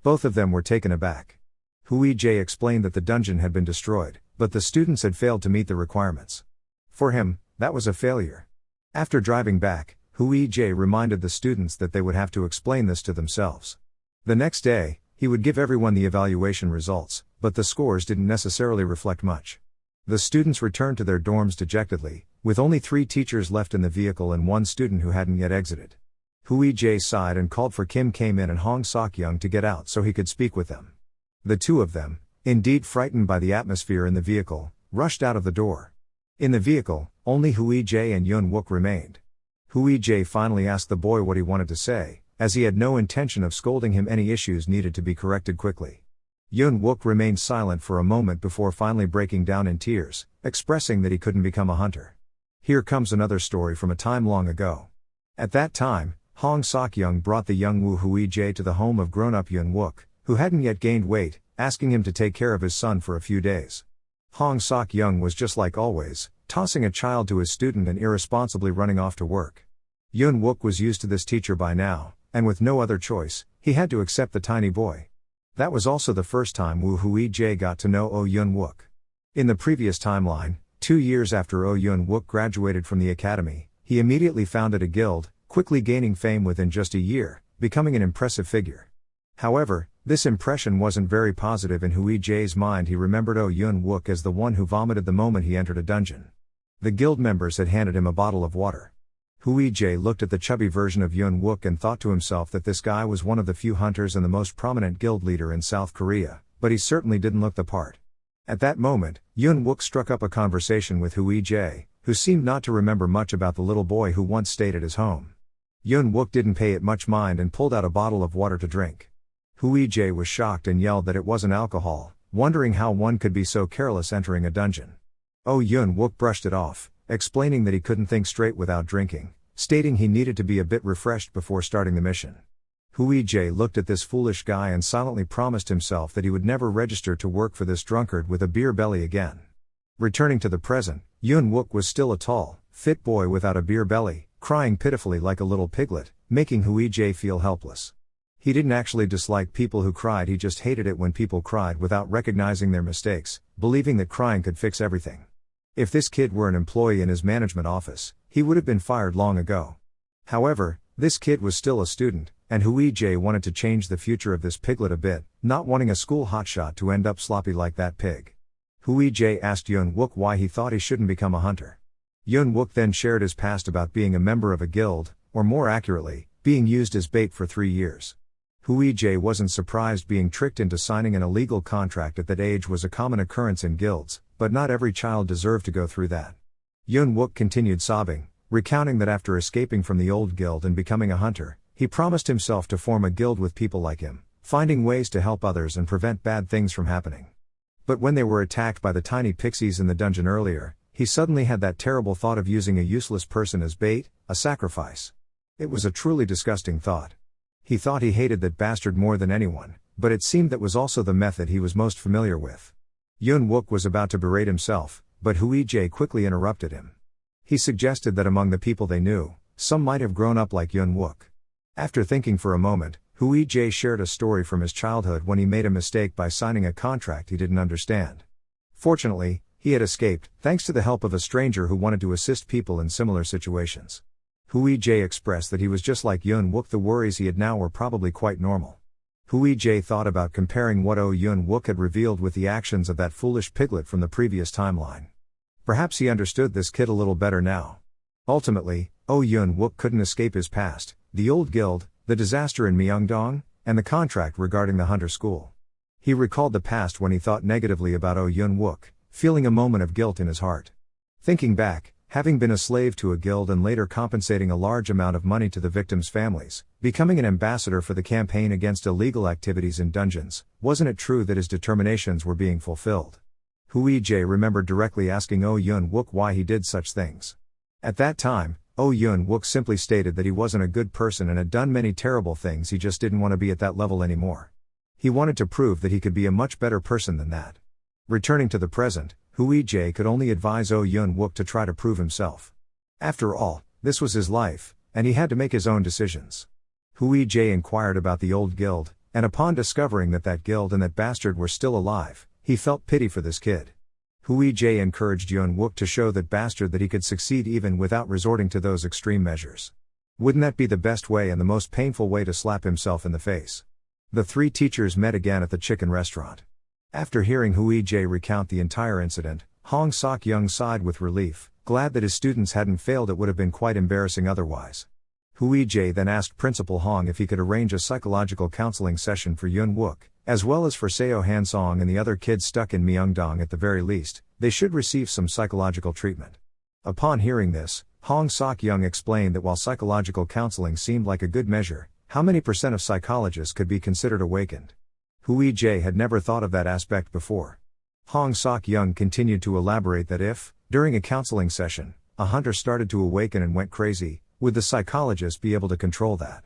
Both of them were taken aback. Hui-jae explained that the dungeon had been destroyed, but the students had failed to meet the requirements. For him, that was a failure. After driving back, Hui-jae reminded the students that they would have to explain this to themselves. The next day, he would give everyone the evaluation results, but the scores didn't necessarily reflect much. The students returned to their dorms dejectedly, with only 3 teachers left in the vehicle and 1 student who hadn't yet exited. Hui-jae sighed and called for Kim K-min and Hong Sok-young to get out so he could speak with them. The two of them, indeed frightened by the atmosphere in the vehicle, rushed out of the door. In the vehicle, only Hui-jae and Yun-wook remained. Hui-jae finally asked the boy what he wanted to say, as he had no intention of scolding him. Any issues needed to be corrected quickly. Yun-wook remained silent for a moment before finally breaking down in tears, expressing that he couldn't become a hunter. Here comes another story from a time long ago. At that time, Hong Sok-young brought the young Woo Hui-jae to the home of grown-up Yun-wook, who hadn't yet gained weight, asking him to take care of his son for a few days. Hong Sok-young was just like always, tossing a child to his student and irresponsibly running off to work. Yun-wook was used to this teacher by now, and with no other choice, he had to accept the tiny boy. That was also the first time Woo Hui-jae got to know Oh Yun-wook. In the previous timeline, 2 years after Oh Yun-wook graduated from the academy, he immediately founded a guild, quickly gaining fame within just a year, becoming an impressive figure. However, this impression wasn't very positive in Hui-jae's mind. He remembered Oh Yun-wook as the one who vomited the moment he entered a dungeon. The guild members had handed him a bottle of water. Hui-jae looked at the chubby version of Yun-wook and thought to himself that this guy was one of the few hunters and the most prominent guild leader in South Korea, but he certainly didn't look the part. At that moment, Yun-wook struck up a conversation with Hui-jae, who seemed not to remember much about the little boy who once stayed at his home. Yun-wook didn't pay it much mind and pulled out a bottle of water to drink. Hui-jae was shocked and yelled that it wasn't alcohol, wondering how one could be so careless entering a dungeon. Oh Yun-wook brushed it off, explaining that he couldn't think straight without drinking, stating he needed to be a bit refreshed before starting the mission. Hui-jae looked at this foolish guy and silently promised himself that he would never register to work for this drunkard with a beer belly again. Returning to the present, Yun-wook was still a tall, fit boy without a beer belly, crying pitifully like a little piglet, making Hui-jae feel helpless. He didn't actually dislike people who cried, he just hated it when people cried without recognizing their mistakes, believing that crying could fix everything. If this kid were an employee in his management office, he would have been fired long ago. However, this kid was still a student, and Hui-jae wanted to change the future of this piglet a bit, not wanting a school hotshot to end up sloppy like that pig. Hui-jae asked Yun-wook why he thought he shouldn't become a hunter. Yun-wook then shared his past about being a member of a guild, or more accurately, being used as bait for 3 years. Hui-jae wasn't surprised being tricked into signing an illegal contract at that age was a common occurrence in guilds, but not every child deserved to go through that. Yun-wook continued sobbing, recounting that after escaping from the old guild and becoming a hunter, he promised himself to form a guild with people like him, finding ways to help others and prevent bad things from happening. But when they were attacked by the tiny pixies in the dungeon earlier, he suddenly had that terrible thought of using a useless person as bait, a sacrifice. It was a truly disgusting thought. He thought he hated that bastard more than anyone, but it seemed that was also the method he was most familiar with. Yun-wook was about to berate himself, but Hui-jae quickly interrupted him. He suggested that among the people they knew, some might have grown up like Yun-wook. After thinking for a moment, Hui-jae shared a story from his childhood when he made a mistake by signing a contract he didn't understand. Fortunately, he had escaped, thanks to the help of a stranger who wanted to assist people in similar situations. Hui-jae expressed that he was just like Yun-wook. The worries he had now were probably quite normal. Hui-jae thought about comparing what Yun-wook had revealed with the actions of that foolish piglet from the previous timeline. Perhaps he understood this kid a little better now. Ultimately, Yun-wook couldn't escape his past, the old guild, the disaster in Myeongdong, and the contract regarding the hunter school. He recalled the past when he thought negatively about Yun-wook, feeling a moment of guilt in his heart. Thinking back, having been a slave to a guild and later compensating a large amount of money to the victims' families, becoming an ambassador for the campaign against illegal activities in dungeons, wasn't it true that his determinations were being fulfilled? Hui-jae remembered directly asking Yun-wook why he did such things. At that time, Yun-wook simply stated that he wasn't a good person and had done many terrible things. He just didn't want to be at that level anymore. He wanted to prove that he could be a much better person than that. Returning to the present, Hui-jae could only advise Yun-wook to try to prove himself. After all, this was his life, and he had to make his own decisions. Hui-jae inquired about the old guild, and upon discovering that that guild and that bastard were still alive, he felt pity for this kid. Hui-jae encouraged Yun-wook to show that bastard that he could succeed even without resorting to those extreme measures. Wouldn't that be the best way and the most painful way to slap himself in the face? The three teachers met again at the chicken restaurant. After hearing Hui-jae recount the entire incident, Hong Sok-young sighed with relief, glad that his students hadn't failed. It would have been quite embarrassing otherwise. Hui-jae then asked Principal Hong if he could arrange a psychological counseling session for Yun-wook, as well as for Seo Han-song and the other kids stuck in Myeongdong. At the very least, they should receive some psychological treatment. Upon hearing this, Hong Sok-young explained that while psychological counseling seemed like a good measure, how many % of psychologists could be considered awakened? Hui-jae had never thought of that aspect before. Hong Sok-young continued to elaborate that if, during a counseling session, a hunter started to awaken and went crazy, would the psychologist be able to control that?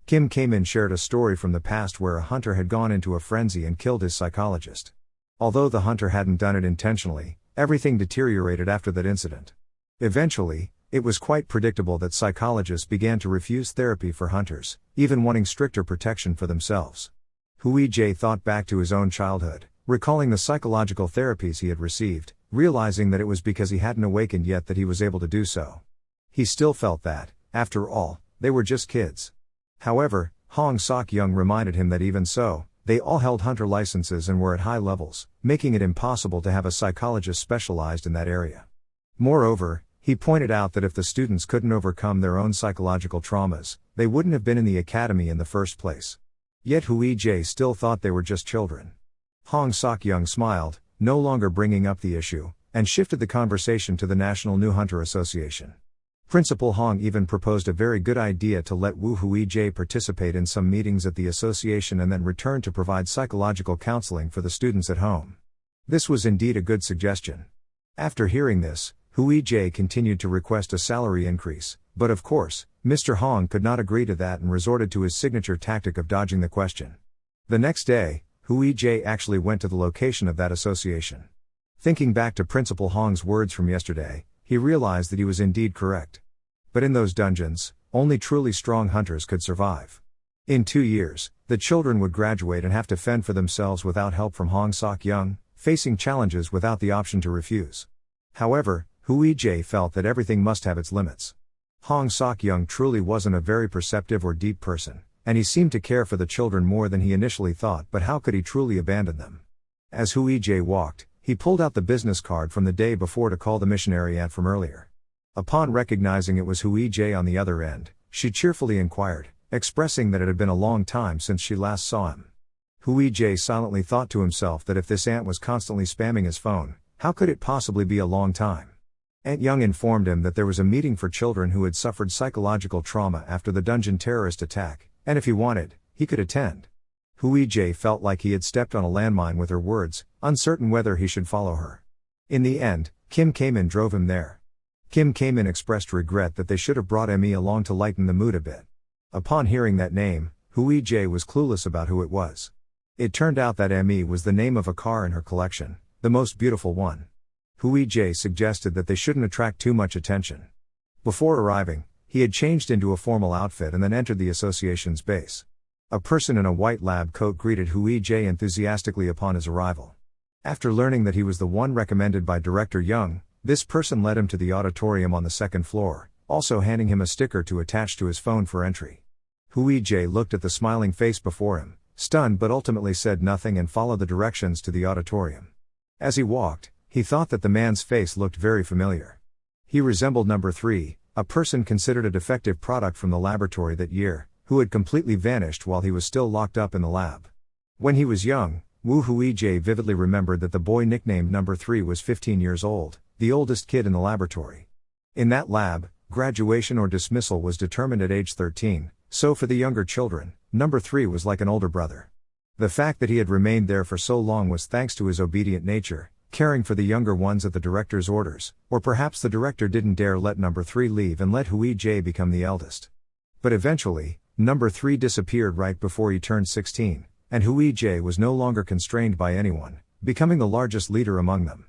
Kim Kae-min shared a story from the past where a hunter had gone into a frenzy and killed his psychologist. Although the hunter hadn't done it intentionally, everything deteriorated after that incident. Eventually, it was quite predictable that psychologists began to refuse therapy for hunters, even wanting stricter protection for themselves. Hui-jae thought back to his own childhood, recalling the psychological therapies he had received, realizing that it was because he hadn't awakened yet that he was able to do so. He still felt that, after all, they were just kids. However, Hong Sok-young reminded him that even so, they all held hunter licenses and were at high levels, making it impossible to have a psychologist specialized in that area. Moreover, he pointed out that if the students couldn't overcome their own psychological traumas, they wouldn't have been in the academy in the first place. Yet Hui-jae still thought they were just children. Hong Sok-young smiled, no longer bringing up the issue, and shifted the conversation to the National New Hunter Association. Principal Hong even proposed a very good idea to let Hui-jae participate in some meetings at the association and then return to provide psychological counseling for the students at home. This was indeed a good suggestion. After hearing this, Hui-jae continued to request a salary increase, but of course, Mr. Hong could not agree to that and resorted to his signature tactic of dodging the question. The next day, Hui-jae actually went to the location of that association. Thinking back to Principal Hong's words from yesterday, he realized that he was indeed correct. But in those dungeons, only truly strong hunters could survive. In 2 years, the children would graduate and have to fend for themselves without help from Hong Sok-young, facing challenges without the option to refuse. However, Hui-jae felt that everything must have its limits. Hong Sok-young truly wasn't a very perceptive or deep person, and he seemed to care for the children more than he initially thought, but how could he truly abandon them? As Hui-jae walked, he pulled out the business card from the day before to call the missionary aunt from earlier. Upon recognizing it was Hui-jae on the other end, she cheerfully inquired, expressing that it had been a long time since she last saw him. Hui-J silently thought to himself that if this aunt was constantly spamming his phone, how could it possibly be a long time? Aunt Young informed him that there was a meeting for children who had suffered psychological trauma after the dungeon terrorist attack, and if he wanted, he could attend. Hui-J felt like he had stepped on a landmine with her words, uncertain whether he should follow her. In the end, Kim Kae-min drove him there. Kim Kae-min expressed regret that they should have brought Me along to lighten the mood a bit. Upon hearing that name, Hui-J was clueless about who it was. It turned out that Me was the name of a car in her collection, the most beautiful one. Hui-J suggested that they shouldn't attract too much attention. Before arriving, he had changed into a formal outfit and then entered the association's base. A person in a white lab coat greeted Hui-J enthusiastically upon his arrival. After learning that he was the one recommended by Director Young, this person led him to the auditorium on the second floor, also handing him a sticker to attach to his phone for entry. Hui-J looked at the smiling face before him, stunned but ultimately said nothing and followed the directions to the auditorium. As he walked, he thought that the man's face looked very familiar. He resembled number 3, a person considered a defective product from the laboratory that year, who had completely vanished while he was still locked up in the lab. When he was young, Hui-J vividly remembered that the boy nicknamed number 3 was 15 years old, the oldest kid in the laboratory. In that lab, graduation or dismissal was determined at age 13, so for the younger children, number 3 was like an older brother. The fact that he had remained there for so long was thanks to his obedient nature, caring for the younger ones at the director's orders, or perhaps the director didn't dare let number 3 leave and let Hui-J become the eldest. But eventually, number 3 disappeared right before he turned 16, and Hui-J was no longer constrained by anyone, becoming the largest leader among them.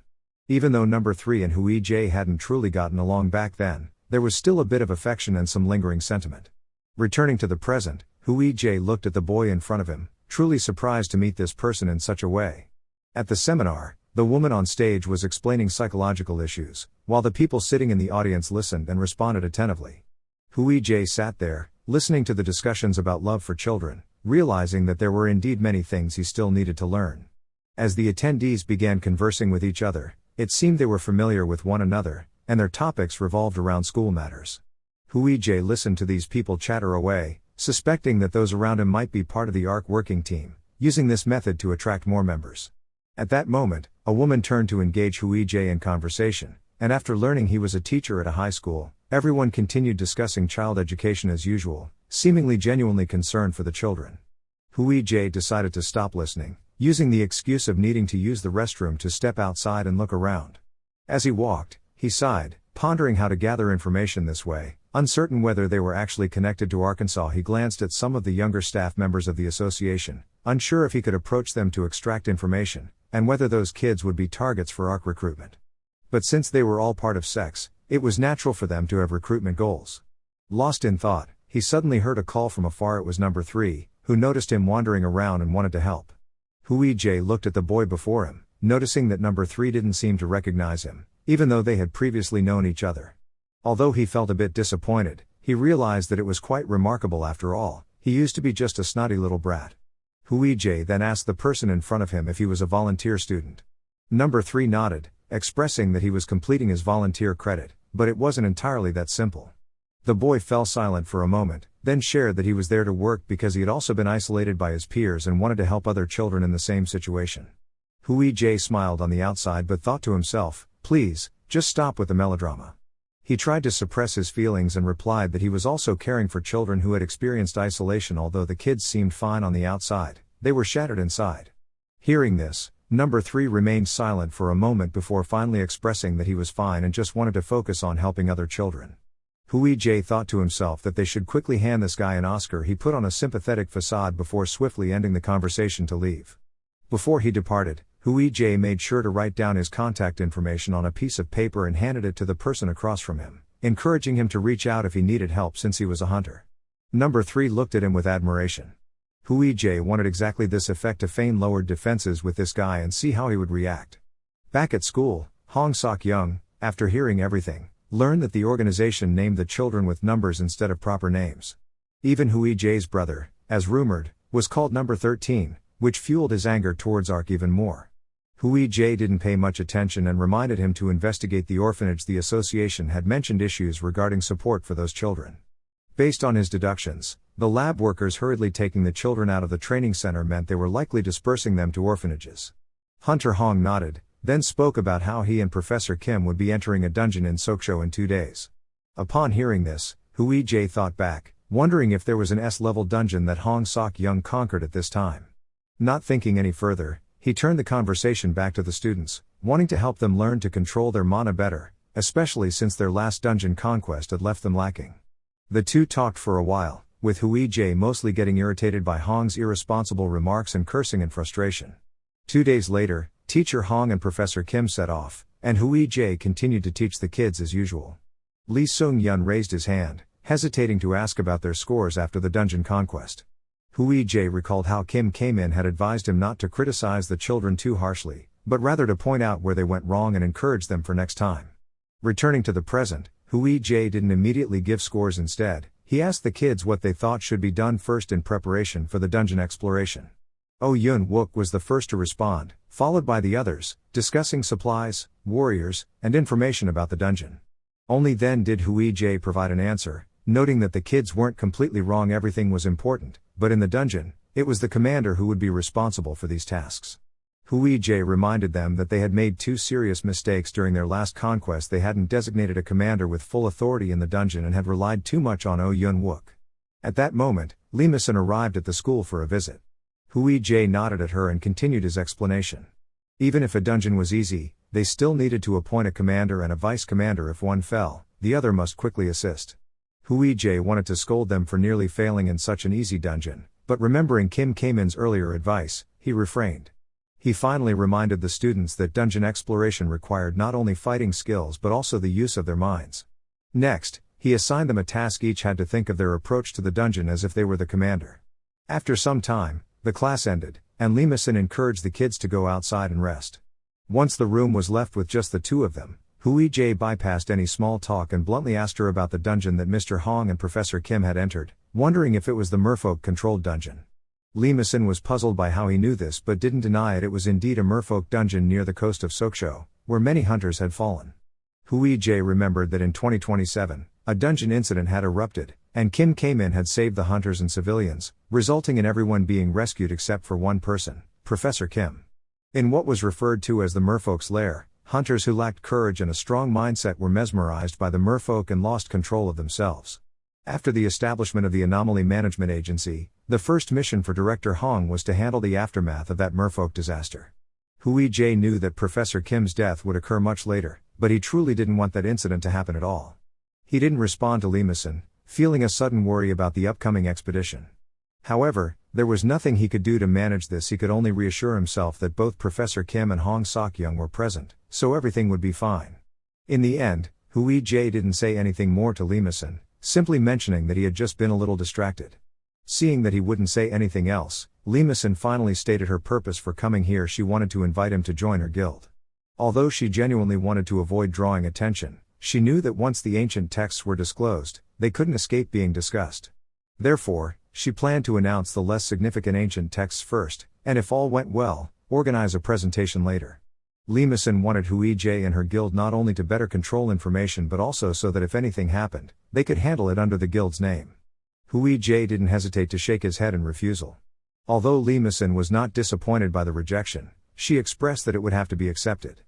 Even though number 3 and Hui-J hadn't truly gotten along back then, there was still a bit of affection and some lingering sentiment. Returning to the present, Hui-J looked at the boy in front of him, truly surprised to meet this person in such a way. At the seminar, the woman on stage was explaining psychological issues, while the people sitting in the audience listened and responded attentively. Hui-J sat there, listening to the discussions about love for children, realizing that there were indeed many things he still needed to learn. As the attendees began conversing with each other, it seemed they were familiar with one another, and their topics revolved around school matters. Hui-J listened to these people chatter away, suspecting that those around him might be part of the ARC working team, using this method to attract more members. At that moment, a woman turned to engage Hui-J in conversation, and after learning he was a teacher at a high school, everyone continued discussing child education as usual, seemingly genuinely concerned for the children. Hui-J decided to stop listening, using the excuse of needing to use the restroom to step outside and look around. As he walked, he sighed, pondering how to gather information this way, uncertain whether they were actually connected to Arkansas. He glanced at some of the younger staff members of the association, unsure if he could approach them to extract information, and whether those kids would be targets for ARC recruitment. But since they were all part of SEX, it was natural for them to have recruitment goals. Lost in thought, he suddenly heard a call from afar. It was number 3, who noticed him wandering around and wanted to help. Hui-J looked at the boy before him, noticing that number 3 didn't seem to recognize him, even though they had previously known each other. Although he felt a bit disappointed, he realized that it was quite remarkable after all, he used to be just a snotty little brat. Hui-J then asked the person in front of him if he was a volunteer student. Number 3 nodded, expressing that he was completing his volunteer credit, but it wasn't entirely that simple. The boy fell silent for a moment, then shared that he was there to work because he had also been isolated by his peers and wanted to help other children in the same situation. Hui-J smiled on the outside but thought to himself, please, just stop with the melodrama. He tried to suppress his feelings and replied that he was also caring for children who had experienced isolation. Although the kids seemed fine on the outside, they were shattered inside. Hearing this, number 3 remained silent for a moment before finally expressing that he was fine and just wanted to focus on helping other children. Hui-J thought to himself that they should quickly hand this guy an Oscar. He put on a sympathetic facade before swiftly ending the conversation to leave. Before he departed, Hui-J made sure to write down his contact information on a piece of paper and handed it to the person across from him, encouraging him to reach out if he needed help since he was a hunter. Number 3 looked at him with admiration. Hui-J wanted exactly this effect to feign lowered defenses with this guy and see how he would react. Back at school, Hong Sok-young, after hearing everything, learned that the organization named the children with numbers instead of proper names. Even Hui-J's brother, as rumored, was called number 13, which fueled his anger towards ARC even more. Hui-J didn't pay much attention and reminded him to investigate the orphanage. The association had mentioned issues regarding support for those children. Based on his deductions, the lab workers hurriedly taking the children out of the training center meant they were likely dispersing them to orphanages. Hunter Hong nodded, then spoke about how he and Professor Kim would be entering a dungeon in Soksho in 2 days. Upon hearing this, Hui Jae thought back, wondering if there was an S-level dungeon that Hong Sok-young conquered at this time. Not thinking any further, he turned the conversation back to the students, wanting to help them learn to control their mana better, especially since their last dungeon conquest had left them lacking. The two talked for a while, with Hui Jae mostly getting irritated by Hong's irresponsible remarks and cursing in frustration. 2 days later, Teacher Hong and Professor Kim set off, and Hui Jae continued to teach the kids as usual. Lee Sung-yun raised his hand, hesitating to ask about their scores after the dungeon conquest. Hui Jae recalled how Kim Kae-min had advised him not to criticize the children too harshly, but rather to point out where they went wrong and encourage them for next time. Returning to the present, Hui Jae didn't immediately give scores instead. He asked the kids what they thought should be done first in preparation for the dungeon exploration. Oh Yun-wook was the first to respond, followed by the others, discussing supplies, warriors, and information about the dungeon. Only then did Hui Jae provide an answer, noting that the kids weren't completely wrong. Everything was important, but in the dungeon, it was the commander who would be responsible for these tasks. Hui Jae reminded them that they had made 2 serious mistakes during their last conquest. They hadn't designated a commander with full authority in the dungeon and had relied too much on Oh Yun-wook. At that moment, Lee Mi-sun arrived at the school for a visit. Hui Jae nodded at her and continued his explanation. Even if a dungeon was easy, they still needed to appoint a commander and a vice commander. If one fell, the other must quickly assist. Hui Jae wanted to scold them for nearly failing in such an easy dungeon, but remembering Kim Kae-min's earlier advice, he refrained. He finally reminded the students that dungeon exploration required not only fighting skills but also the use of their minds. Next, he assigned them a task. Each had to think of their approach to the dungeon as if they were the commander. After some time, the class ended, and Lee Mi-sun encouraged the kids to go outside and rest. Once the room was left with just the two of them, Hui Jae bypassed any small talk and bluntly asked her about the dungeon that Mr. Hong and Professor Kim had entered, wondering if it was the merfolk-controlled dungeon. Lee Mi-sun was puzzled by how he knew this but didn't deny it. It was indeed a merfolk dungeon near the coast of Soksho, where many hunters had fallen. Hui Jae remembered that in 2027, a dungeon incident had erupted, and Kim Kae-min had saved the hunters and civilians, resulting in everyone being rescued except for one person, Professor Kim. In what was referred to as the merfolk's lair, hunters who lacked courage and a strong mindset were mesmerized by the merfolk and lost control of themselves. After the establishment of the Anomaly Management Agency, the first mission for Director Hong was to handle the aftermath of that merfolk disaster. Hui Jae knew that Professor Kim's death would occur much later, but he truly didn't want that incident to happen at all. He didn't respond to Lee Mi-sun, feeling a sudden worry about the upcoming expedition. However, there was nothing he could do to manage this. He could only reassure himself that both Professor Kim and Hong Sok-young were present, so everything would be fine. In the end, Hui Jae didn't say anything more to Lee Mi-sun, simply mentioning that he had just been a little distracted. Seeing that he wouldn't say anything else, Lee Mi-sun finally stated her purpose for coming here. She wanted to invite him to join her guild. Although she genuinely wanted to avoid drawing attention, she knew that once the ancient texts were disclosed, they couldn't escape being discussed. Therefore, she planned to announce the less significant ancient texts first, and if all went well, organize a presentation later. Lee Mi-sun wanted Hui Jae and her guild not only to better control information but also so that if anything happened, they could handle it under the guild's name. Hui Jae didn't hesitate to shake his head in refusal. Although Lee Mi-sun was not disappointed by the rejection, she expressed that it would have to be accepted.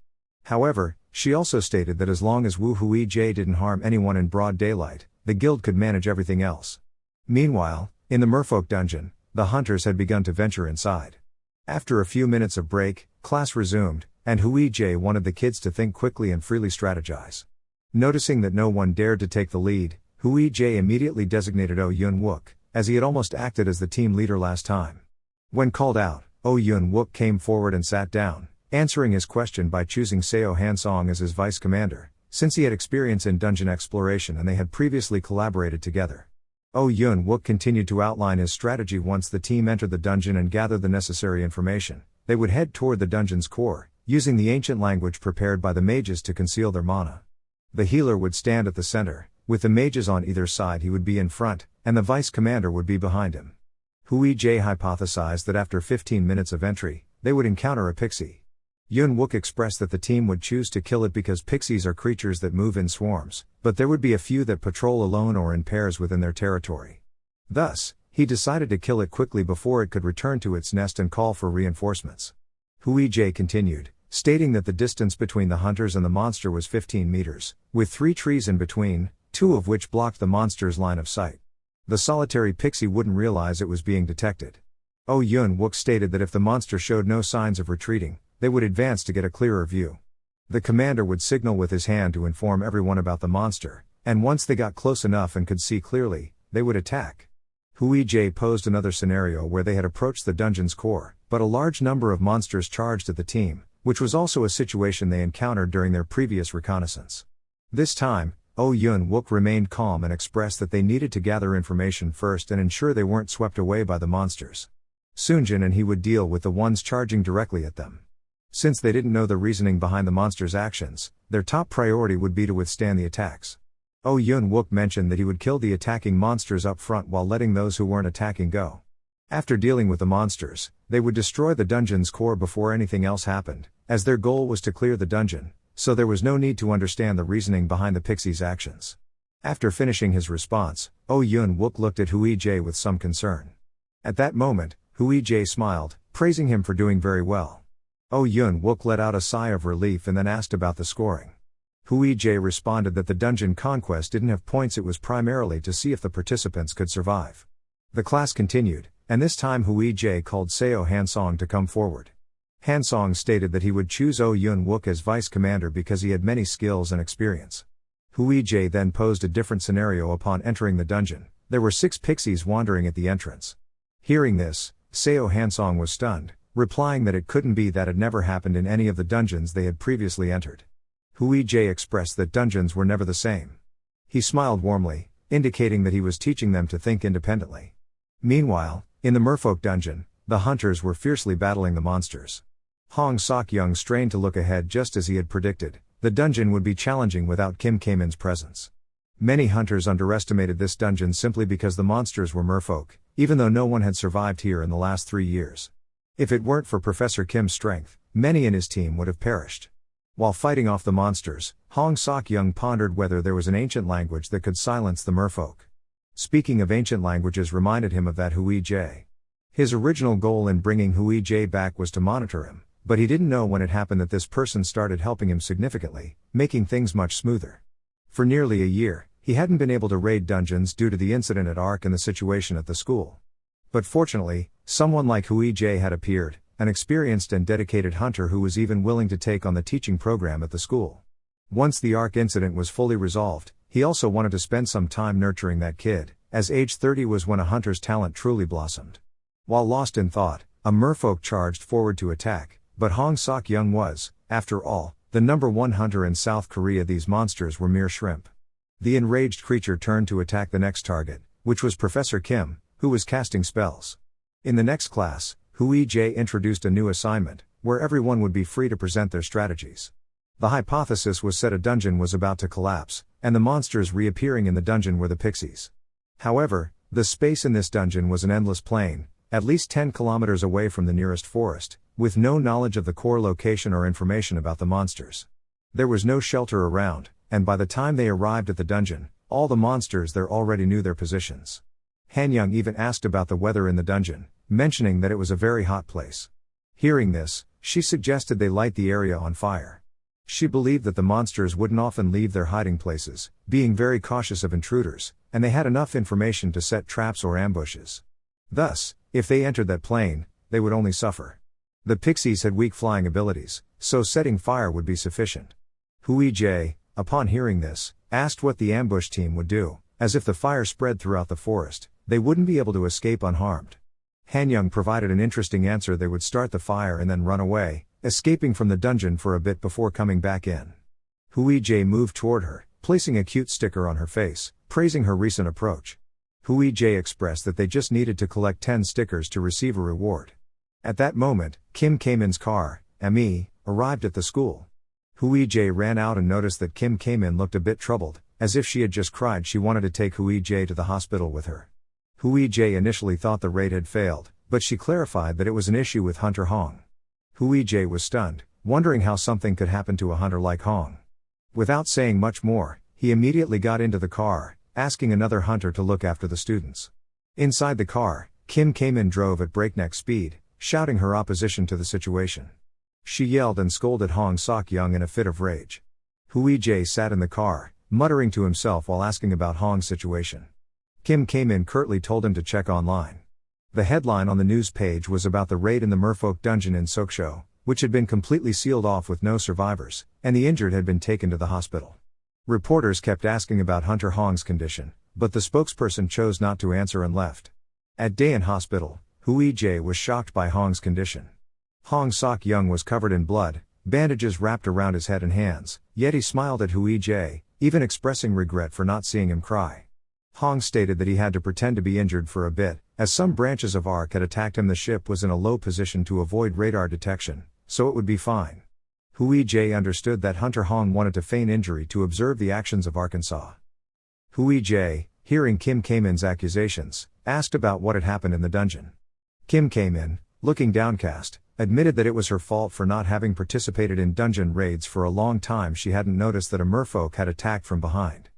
However, she also stated that as long as Hui Jae didn't harm anyone in broad daylight, the guild could manage everything else. Meanwhile, in the merfolk dungeon, the hunters had begun to venture inside. After a few minutes of break, class resumed, and Hui Jae wanted the kids to think quickly and freely strategize. Noticing that no one dared to take the lead, Hui Jae immediately designated Oh Yun-wook, as he had almost acted as the team leader last time. When called out, Oh Yun-wook came forward and sat down, answering his question by choosing Seo Han-song as his vice commander, since he had experience in dungeon exploration and they had previously collaborated together. Oh Yun-wook continued to outline his strategy. Once the team entered the dungeon and gathered the necessary information, they would head toward the dungeon's core, using the ancient language prepared by the mages to conceal their mana. The healer would stand at the center, with the mages on either side. He would be in front, and the vice commander would be behind him. Hui Jae hypothesized that after 15 minutes of entry, they would encounter a pixie. Yun Wook expressed that the team would choose to kill it because pixies are creatures that move in swarms, but there would be a few that patrol alone or in pairs within their territory. Thus, he decided to kill it quickly before it could return to its nest and call for reinforcements. Hui-jae continued, stating that the distance between the hunters and the monster was 15 meters, with 3 trees in between, 2 of which blocked the monster's line of sight. The solitary pixie wouldn't realize it was being detected. Yun Wook stated that if the monster showed no signs of retreating, they would advance to get a clearer view. The commander would signal with his hand to inform everyone about the monster, and once they got close enough and could see clearly, they would attack. Hui-jae posed another scenario where they had approached the dungeon's core, but a large number of monsters charged at the team, which was also a situation they encountered during their previous reconnaissance. This time, Yun Wook remained calm and expressed that they needed to gather information first and ensure they weren't swept away by the monsters. Soonjin and he would deal with the ones charging directly at them. Since they didn't know the reasoning behind the monster's actions, their top priority would be to withstand the attacks. Yun Wook mentioned that he would kill the attacking monsters up front while letting those who weren't attacking go. After dealing with the monsters, they would destroy the dungeon's core before anything else happened, as their goal was to clear the dungeon, so there was no need to understand the reasoning behind the pixie's actions. After finishing his response, Yun Wook looked at Hui-jae with some concern. At that moment, Hui-jae smiled, praising him for doing very well. Yun Wook let out a sigh of relief and then asked about the scoring. Hui-jae responded that the dungeon conquest didn't have points, it was primarily to see if the participants could survive. The class continued, and this time Hui-jae called Seo Hansong to come forward. Hansong stated that he would choose Yun Wook as vice commander because he had many skills and experience. Hui-jae then posed a different scenario upon entering the dungeon. There were 6 pixies wandering at the entrance. Hearing this, Seo Hansong was stunned, replying that it couldn't be, that had never happened in any of the dungeons they had previously entered. Hui-jae expressed that dungeons were never the same. He smiled warmly, indicating that he was teaching them to think independently. Meanwhile, in the merfolk dungeon, the hunters were fiercely battling the monsters. Hong Sok-young strained to look ahead just as he had predicted. The dungeon would be challenging without Kim Kae-min's presence. Many hunters underestimated this dungeon simply because the monsters were merfolk, even though no one had survived here in the last 3 years. If it weren't for Professor Kim's strength, many in his team would have perished. While fighting off the monsters, Hong Sok-young pondered whether there was an ancient language that could silence the merfolk. Speaking of ancient languages reminded him of that Hui-jae. His original goal in bringing Hui-jae back was to monitor him, but he didn't know when it happened that this person started helping him significantly, making things much smoother. For nearly a year, he hadn't been able to raid dungeons due to the incident at Ark and the situation at the school. But fortunately, someone like Hui-jae had appeared, an experienced and dedicated hunter who was even willing to take on the teaching program at the school. Once the Ark incident was fully resolved, he also wanted to spend some time nurturing that kid, as age 30 was when a hunter's talent truly blossomed. While lost in thought, a merfolk charged forward to attack, but Hong Sok-young was, after all, the #1 hunter in South Korea. These monsters were mere shrimp. The enraged creature turned to attack the next target, which was Professor Kim, who was casting spells. In the next class, Hui-jae introduced a new assignment, where everyone would be free to present their strategies. The hypothesis was set: a dungeon was about to collapse, and the monsters reappearing in the dungeon were the pixies. However, the space in this dungeon was an endless plain, at least 10 kilometers away from the nearest forest, with no knowledge of the core location or information about the monsters. There was no shelter around, and by the time they arrived at the dungeon, all the monsters there already knew their positions. Han-young even asked about the weather in the dungeon, mentioning that it was a very hot place. Hearing this, she suggested they light the area on fire. She believed that the monsters wouldn't often leave their hiding places, being very cautious of intruders, and they had enough information to set traps or ambushes. Thus, if they entered that plane, they would only suffer. The pixies had weak flying abilities, so setting fire would be sufficient. Hui-jae, upon hearing this, asked what the ambush team would do, as if the fire spread throughout the forest, they wouldn't be able to escape unharmed. Han-young provided an interesting answer: they would start the fire and then run away, escaping from the dungeon for a bit before coming back in. Hui-jae moved toward her, placing a cute sticker on her face, praising her recent approach. Hui-jae expressed that they just needed to collect 10 stickers to receive a reward. At that moment, Kim Kae-min's car, ME, arrived at the school. Hui-jae ran out and noticed that Kim Kae-min looked a bit troubled, as if she had just cried. She wanted to take Hui-jae to the hospital with her. Hui-jae initially thought the raid had failed, but she clarified that it was an issue with Hunter Hong. Hui-jae was stunned, wondering how something could happen to a hunter like Hong. Without saying much more, he immediately got into the car, asking another hunter to look after the students. Inside the car, Kim Kae-min drove at breakneck speed, shouting her opposition to the situation. She yelled and scolded Hong Sok-young in a fit of rage. Hui-jae sat in the car, muttering to himself while asking about Hong's situation. Kim Kae-min curtly told him to check online. The headline on the news page was about the raid in the merfolk dungeon in Sokcho, which had been completely sealed off with no survivors, and the injured had been taken to the hospital. Reporters kept asking about Hunter Hong's condition, but the spokesperson chose not to answer and left. At Daein Hospital, Hui-jae was shocked by Hong's condition. Hong Sok-young was covered in blood, bandages wrapped around his head and hands, yet he smiled at Hui-jae, even expressing regret for not seeing him cry. Hong stated that he had to pretend to be injured for a bit, as some branches of Ark had attacked him. The ship was in a low position to avoid radar detection, so it would be fine. Hui-jae understood that Hunter Hong wanted to feign injury to observe the actions of Arkansas. Hui-jae, hearing Kim Kae-min's accusations, asked about what had happened in the dungeon. Kim Kae-min, looking downcast, admitted that it was her fault for not having participated in dungeon raids for a long time. She hadn't noticed that a merfolk had attacked from behind.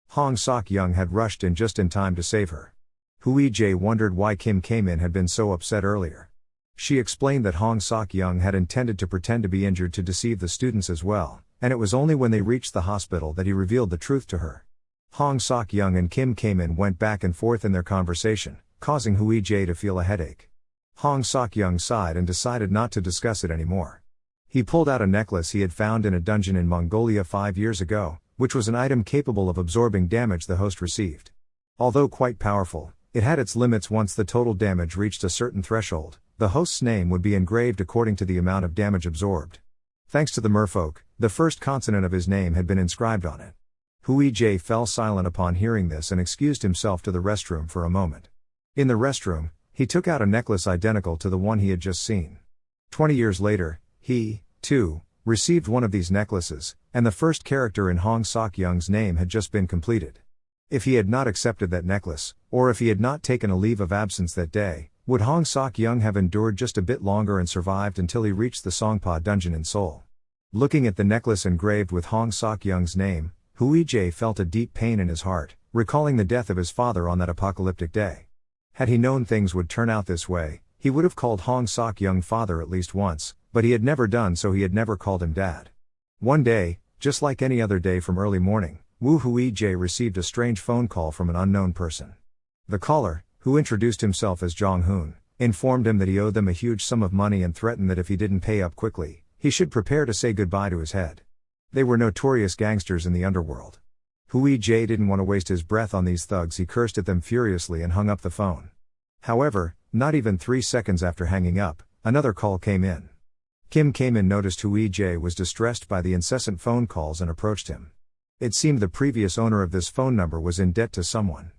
Hong Sok-young had rushed in just in time to save her. Hui-jae wondered why Kim Kae-min had been so upset earlier. She explained that Hong Sok-young had intended to pretend to be injured to deceive the students as well, and it was only when they reached the hospital that he revealed the truth to her. Hong Sok-young and Kim Kae-min went back and forth in their conversation, causing Hui-jae to feel a headache. Hong Sok-young sighed and decided not to discuss it anymore. He pulled out a necklace he had found in a dungeon in Mongolia 5 years ago, which was an item capable of absorbing damage the host received. Although quite powerful, it had its limits. Once the total damage reached a certain threshold, the host's name would be engraved according to the amount of damage absorbed. Thanks to the merfolk, the first consonant of his name had been inscribed on it. Hui-jae fell silent upon hearing this and excused himself to the restroom for a moment. In the restroom, he took out a necklace identical to the one he had just seen. 20 years later, he, too, received one of these necklaces, and the first character in Hong Sok-young's name had just been completed. If he had not accepted that necklace, or if he had not taken a leave of absence that day, would Hong Sok-young have endured just a bit longer and survived until he reached the Songpa dungeon in Seoul? Looking at the necklace engraved with Hong Sok-young's name, Hui-jae felt a deep pain in his heart, recalling the death of his father on that apocalyptic day. Had he known things would turn out this way, he would have called Hong Sok-young father at least once, but he had never done so. He had never called him dad. One day, just like any other day from early morning, Wu Hui-jae received a strange phone call from an unknown person. The caller, who introduced himself as Jong-hoon, informed him that he owed them a huge sum of money and threatened that if he didn't pay up quickly, he should prepare to say goodbye to his head. They were notorious gangsters in the underworld. Hui-jae didn't want to waste his breath on these thugs. He cursed at them furiously and hung up the phone. However, not even 3 seconds after hanging up, another call came in. Kim Kae-min noticed Hui-jae was distressed by the incessant phone calls and approached him. It seemed the previous owner of this phone number was in debt to someone.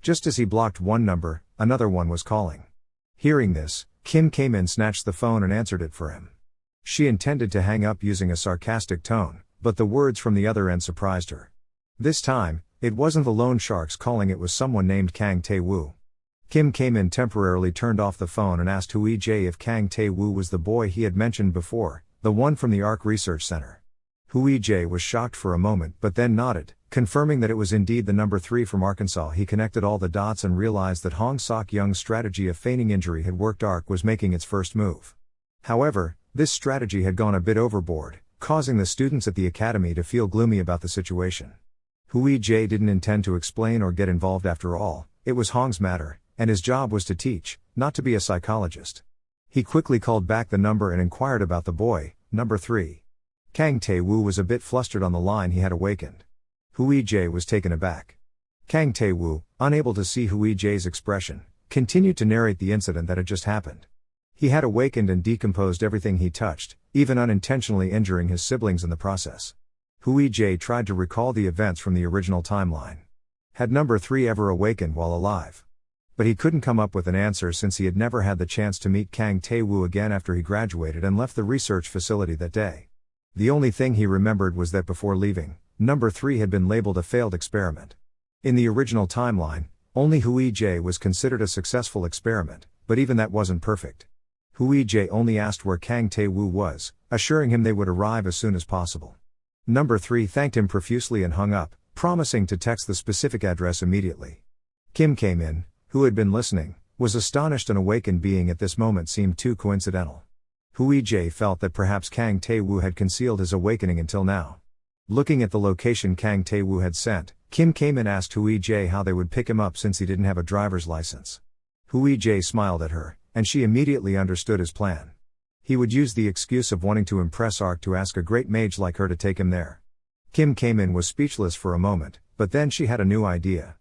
Just as he blocked one number, another one was calling. Hearing this, Kim Kae-min snatched the phone and answered it for him. She intended to hang up using a sarcastic tone, but the words from the other end surprised her. This time, it wasn't the loan sharks calling. It was someone named Kang Tae-woo. Kim Kae-min temporarily turned off the phone and asked Hui-jae if Kang Tae-woo was the boy he had mentioned before, the one from the Ark Research Center. Hui-jae was shocked for a moment but then nodded, confirming that it was indeed the number 3 from Arkansas. He connected all the dots and realized that Hong Sok-young's strategy of feigning injury had worked. Ark was making its first move. However, this strategy had gone a bit overboard, causing the students at the academy to feel gloomy about the situation. Hui-jae didn't intend to explain or get involved. After all, it was Hong's matter, and his job was to teach, not to be a psychologist. He quickly called back the number and inquired about the boy, number 3. Kang Tae-woo was a bit flustered on the line. He had awakened. Hui-jae was taken aback. Kang Tae-woo, unable to see Hui-jae's expression, continued to narrate the incident that had just happened. He had awakened and decomposed everything he touched, even unintentionally injuring his siblings in the process. Hui-jae tried to recall the events from the original timeline. Had number 3 ever awakened while alive? But he couldn't come up with an answer since he had never had the chance to meet Kang Tae-woo again after he graduated and left the research facility that day. The only thing he remembered was that before leaving, number 3 had been labeled a failed experiment. In the original timeline, only Hui-jae was considered a successful experiment, but even that wasn't perfect. Hui-jae only asked where Kang Tae-woo was, assuring him they would arrive as soon as possible. Number 3 thanked him profusely and hung up, promising to text the specific address immediately. Kim came in, who had been listening, was astonished. An awakened being at this moment seemed too coincidental. Hui-jae felt that perhaps Kang Tae-woo had concealed his awakening until now. Looking at the location Kang Tae-woo had sent, Kim came and asked Hui-jae how they would pick him up since he didn't have a driver's license. Hui-jae smiled at her, and she immediately understood his plan. He would use the excuse of wanting to impress Ark to ask a great mage like her to take him there. Kim came in was speechless for a moment, but then she had a new idea.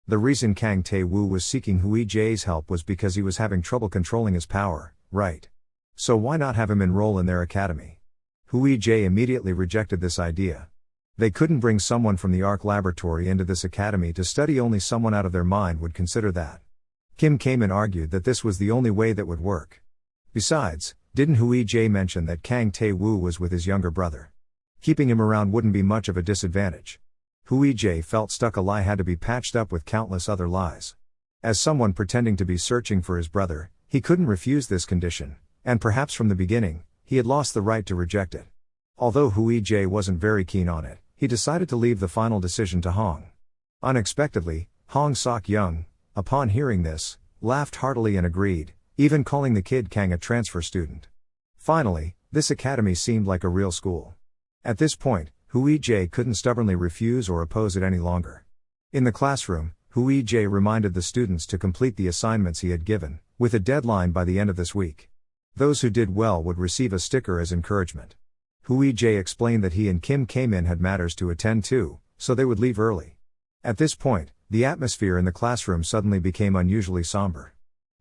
The reason Kang Tae-woo was seeking Hui-jae's help was because he was having trouble controlling his power, right? So why not have him enroll in their academy? Hui-jae immediately rejected this idea. They couldn't bring someone from the Ark laboratory into this academy to study. Only someone out of their mind would consider that. Kim came and argued that this was the only way that would work. Besides, didn't Hui-jae mention that Kang Tae-woo was with his younger brother? Keeping him around wouldn't be much of a disadvantage. Hui-jae felt stuck. A lie had to be patched up with countless other lies. As someone pretending to be searching for his brother, he couldn't refuse this condition, and perhaps from the beginning, he had lost the right to reject it. Although Hui-jae wasn't very keen on it, he decided to leave the final decision to Hong. Unexpectedly, Hong Sok-young, upon hearing this, laughed heartily and agreed, even calling the kid Kang a transfer student. Finally, this academy seemed like a real school. At this point, Hui-jae couldn't stubbornly refuse or oppose it any longer. In the classroom, Hui-jae reminded the students to complete the assignments he had given, with a deadline by the end of this week. Those who did well would receive a sticker as encouragement. Hui-jae explained that he and Kim came in had matters to attend to, so they would leave early. At this point, the atmosphere in the classroom suddenly became unusually somber.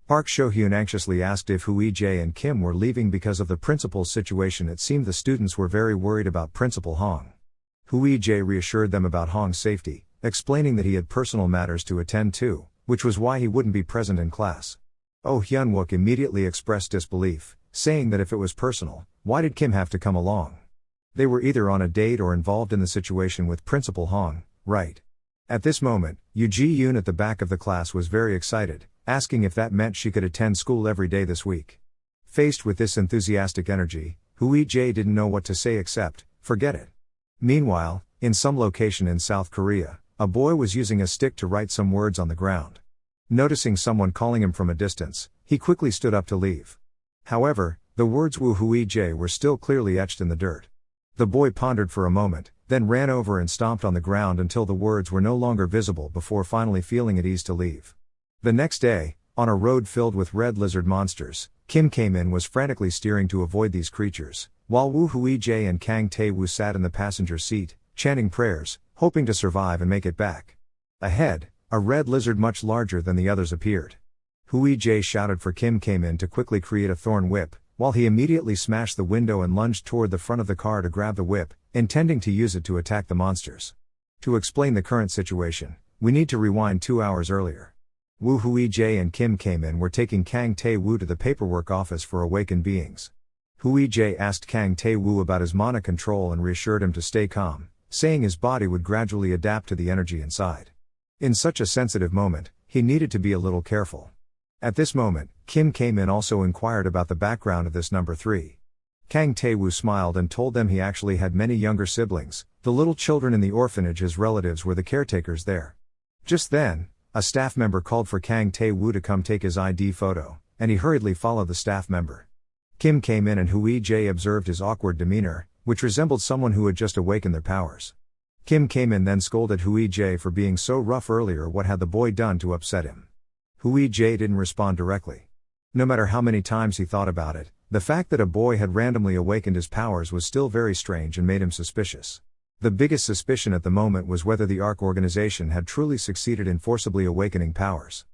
Park Sho-hyun anxiously asked if Hui-jae and Kim were leaving because of the principal's situation. It seemed the students were very worried about Principal Hong. Hui-jae reassured them about Hong's safety, explaining that he had personal matters to attend to, which was why he wouldn't be present in class. Oh Hyun-wook immediately expressed disbelief, saying that if it was personal, why did Kim have to come along? They were either on a date or involved in the situation with Principal Hong, right? At this moment, Yoo Ji-yoon at the back of the class was very excited, asking if that meant she could attend school every day this week. Faced with this enthusiastic energy, Hui-jae didn't know what to say except, forget it. Meanwhile, in some location in South Korea, a boy was using a stick to write some words on the ground. Noticing someone calling him from a distance, he quickly stood up to leave. However, the words Woo Hui-jae were still clearly etched in the dirt. The boy pondered for a moment, then ran over and stomped on the ground until the words were no longer visible before finally feeling at ease to leave. The next day, on a road filled with red lizard monsters, Kim came in was frantically steering to avoid these creatures, while Woo Hui-jae and Kang Tae-woo sat in the passenger seat, chanting prayers, hoping to survive and make it back. Ahead, a red lizard much larger than the others appeared. Hui-jae shouted for Kim came in to quickly create a thorn whip, while he immediately smashed the window and lunged toward the front of the car to grab the whip, intending to use it to attack the monsters. To explain the current situation, we need to rewind 2 hours earlier. Woo Hui-jae and Kim came in were taking Kang Tae-woo to the paperwork office for awakened beings. Hui-jae asked Kang Tae-woo about his mana control and reassured him to stay calm, saying his body would gradually adapt to the energy inside. In such a sensitive moment, he needed to be a little careful. At this moment, Kim came in also inquired about the background of this number 3. Kang Tae-woo smiled and told them he actually had many younger siblings, the little children in the orphanage. His relatives were the caretakers there. Just then, a staff member called for Kang Tae-woo to come take his ID photo, and he hurriedly followed the staff member. Kim came in and Hui-jae observed his awkward demeanor, which resembled someone who had just awakened their powers. Kim came in then scolded Hui-jae for being so rough earlier. What had the boy done to upset him? Hui-jae didn't respond directly. No matter how many times he thought about it, the fact that a boy had randomly awakened his powers was still very strange and made him suspicious. The biggest suspicion at the moment was whether the ARC organization had truly succeeded in forcibly awakening powers.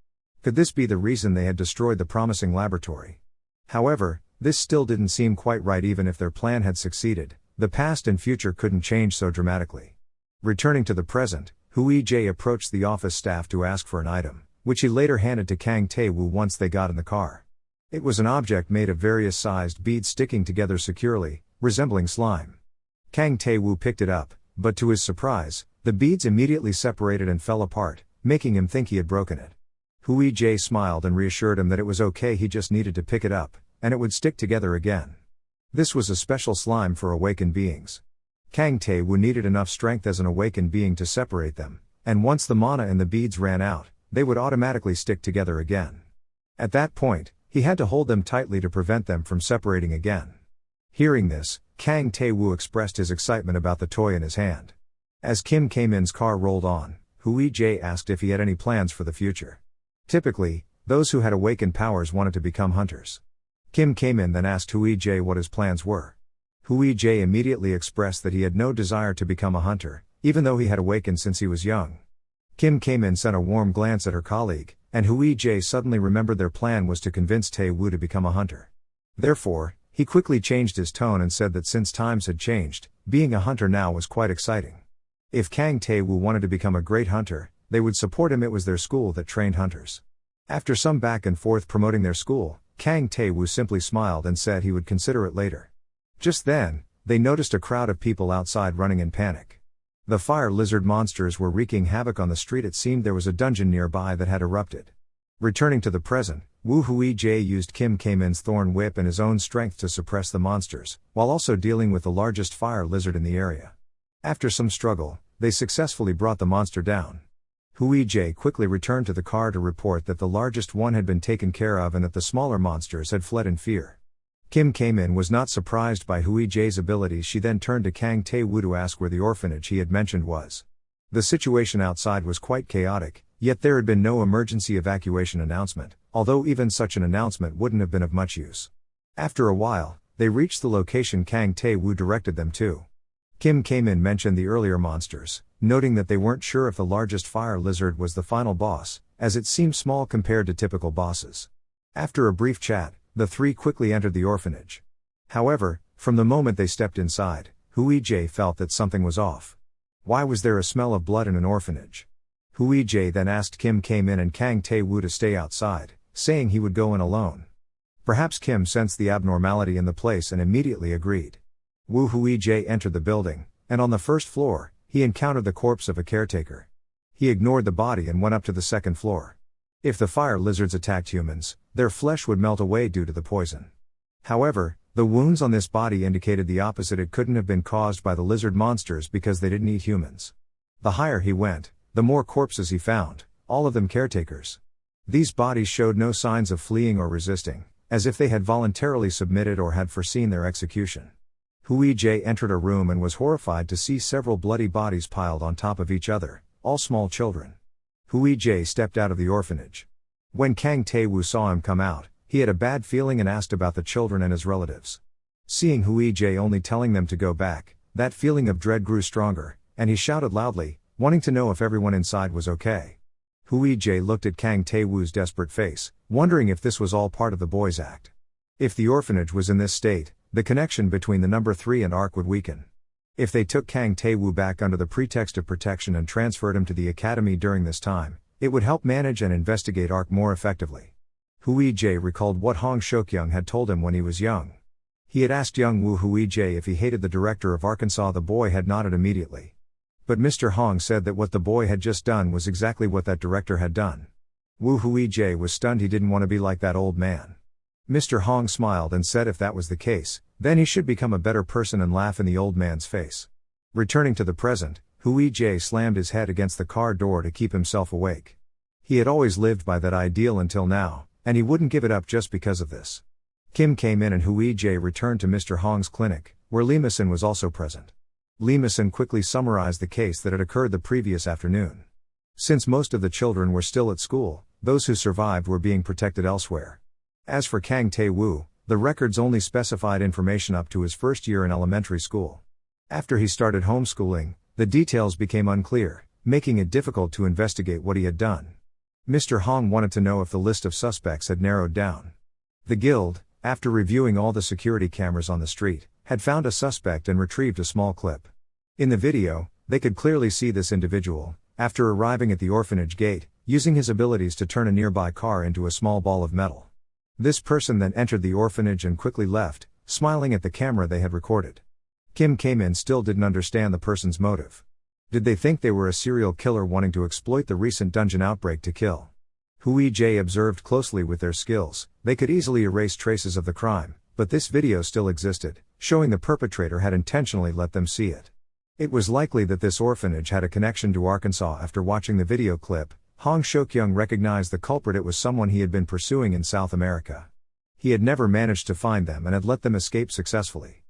Could this be the reason they had destroyed the promising laboratory? However, this still didn't seem quite right. Even if their plan had succeeded, the past and future couldn't change so dramatically. Returning to the present, Hui-jae approached the office staff to ask for an item, which he later handed to Kang Tae-woo once they got in the car. It was an object made of various sized beads sticking together securely, resembling slime. Kang Tae-woo picked it up, but to his surprise, the beads immediately separated and fell apart, making him think he had broken it. Hui-jae smiled and reassured him that it was okay, he just needed to pick it up, and it would stick together again. This was a special slime for awakened beings. Kang Tae-woo needed enough strength as an awakened being to separate them, and once the mana and the beads ran out, they would automatically stick together again. At that point, he had to hold them tightly to prevent them from separating again. Hearing this, Kang Tae-woo expressed his excitement about the toy in his hand. As Kim K-min's car rolled on, Hui-jae asked if he had any plans for the future. Typically, those who had awakened powers wanted to become hunters. Kim K-min then asked Hui-jae what his plans were. Hui-jae immediately expressed that he had no desire to become a hunter, even though he had awakened since he was young. Kim K-min sent a warm glance at her colleague, and Hui-jae suddenly remembered their plan was to convince Tae-woo to become a hunter. Therefore, he quickly changed his tone and said that since times had changed, being a hunter now was quite exciting. If Kang Tae-woo wanted to become a great hunter, they would support him. It was their school that trained hunters. After some back and forth promoting their school, Kang Tae-woo simply smiled and said he would consider it later. Just then, they noticed a crowd of people outside running in panic. The fire lizard monsters were wreaking havoc on the street. It seemed there was a dungeon nearby that had erupted. Returning to the present, Woo Hui-jae used Kim K-min's thorn whip and his own strength to suppress the monsters, while also dealing with the largest fire lizard in the area. After some struggle, they successfully brought the monster down. Hui-jae quickly returned to the car to report that the largest one had been taken care of and that the smaller monsters had fled in fear. Kim K-min was not surprised by Hui-jae's abilities. She then turned to Kang Tae-woo to ask where the orphanage he had mentioned was. The situation outside was quite chaotic, yet there had been no emergency evacuation announcement, although even such an announcement wouldn't have been of much use. After a while, they reached the location Kang Tae-woo directed them to. Kim K-min mentioned the earlier monsters, noting that they weren't sure if the largest fire lizard was the final boss, as it seemed small compared to typical bosses. After a brief chat, the three quickly entered the orphanage. However, from the moment they stepped inside, Hui-jae felt that something was off. Why was there a smell of blood in an orphanage? Hui-jae then asked Kim K-min and Kang Tae-woo to stay outside, saying he would go in alone. Perhaps Kim sensed the abnormality in the place and immediately agreed. Woo Hui-jae entered the building, and on the first floor, he encountered the corpse of a caretaker. He ignored the body and went up to the second floor. If the fire lizards attacked humans, their flesh would melt away due to the poison. However, the wounds on this body indicated the opposite. It couldn't have been caused by the lizard monsters because they didn't eat humans. The higher he went, the more corpses he found, all of them caretakers. These bodies showed no signs of fleeing or resisting, as if they had voluntarily submitted or had foreseen their execution. Hui-jae entered a room and was horrified to see several bloody bodies piled on top of each other, all small children. Hui-jae stepped out of the orphanage. When Kang Tae-woo saw him come out, he had a bad feeling and asked about the children and his relatives. Seeing Hui-jae only telling them to go back, that feeling of dread grew stronger, and he shouted loudly, wanting to know if everyone inside was okay. Hui-jae looked at Kang Tae-woo's desperate face, wondering if this was all part of the boy's act. If the orphanage was in this state, the connection between the number 3 and Ark would weaken. If they took Kang Tae-woo back under the pretext of protection and transferred him to the academy during this time, it would help manage and investigate Ark more effectively. Hui-jae recalled what Hong Shok-young had told him when he was young. He had asked young Woo Hui-jae if he hated the director of Arkansas. The boy had nodded immediately. But Mr. Hong said that what the boy had just done was exactly what that director had done. Woo Hui-jae was stunned. He didn't want to be like that old man. Mr. Hong smiled and said if that was the case, then he should become a better person and laugh in the old man's face. Returning to the present, Hui-jae slammed his head against the car door to keep himself awake. He had always lived by that ideal until now, and he wouldn't give it up just because of this. Kim came in and Hui-jae returned to Mr. Hong's clinic, where Lee Mason was also present. Lee Mason quickly summarized the case that had occurred the previous afternoon. Since most of the children were still at school, those who survived were being protected elsewhere. As for Kang Tae-woo, the records only specified information up to his first year in elementary school. After he started homeschooling, the details became unclear, making it difficult to investigate what he had done. Mr. Hong wanted to know if the list of suspects had narrowed down. The guild, after reviewing all the security cameras on the street, had found a suspect and retrieved a small clip. In the video, they could clearly see this individual, after arriving at the orphanage gate, using his abilities to turn a nearby car into a small ball of metal. This person then entered the orphanage and quickly left, smiling at the camera they had recorded. Kim K-min still didn't understand the person's motive. Did they think they were a serial killer wanting to exploit the recent dungeon outbreak to kill? Hui J observed closely with their skills. They could easily erase traces of the crime, but this video still existed, showing the perpetrator had intentionally let them see it. It was likely that this orphanage had a connection to Arkansas. After watching the video clip, Hong Shokyung recognized the culprit. It was someone he had been pursuing in South America. He had never managed to find them and had let them escape successfully.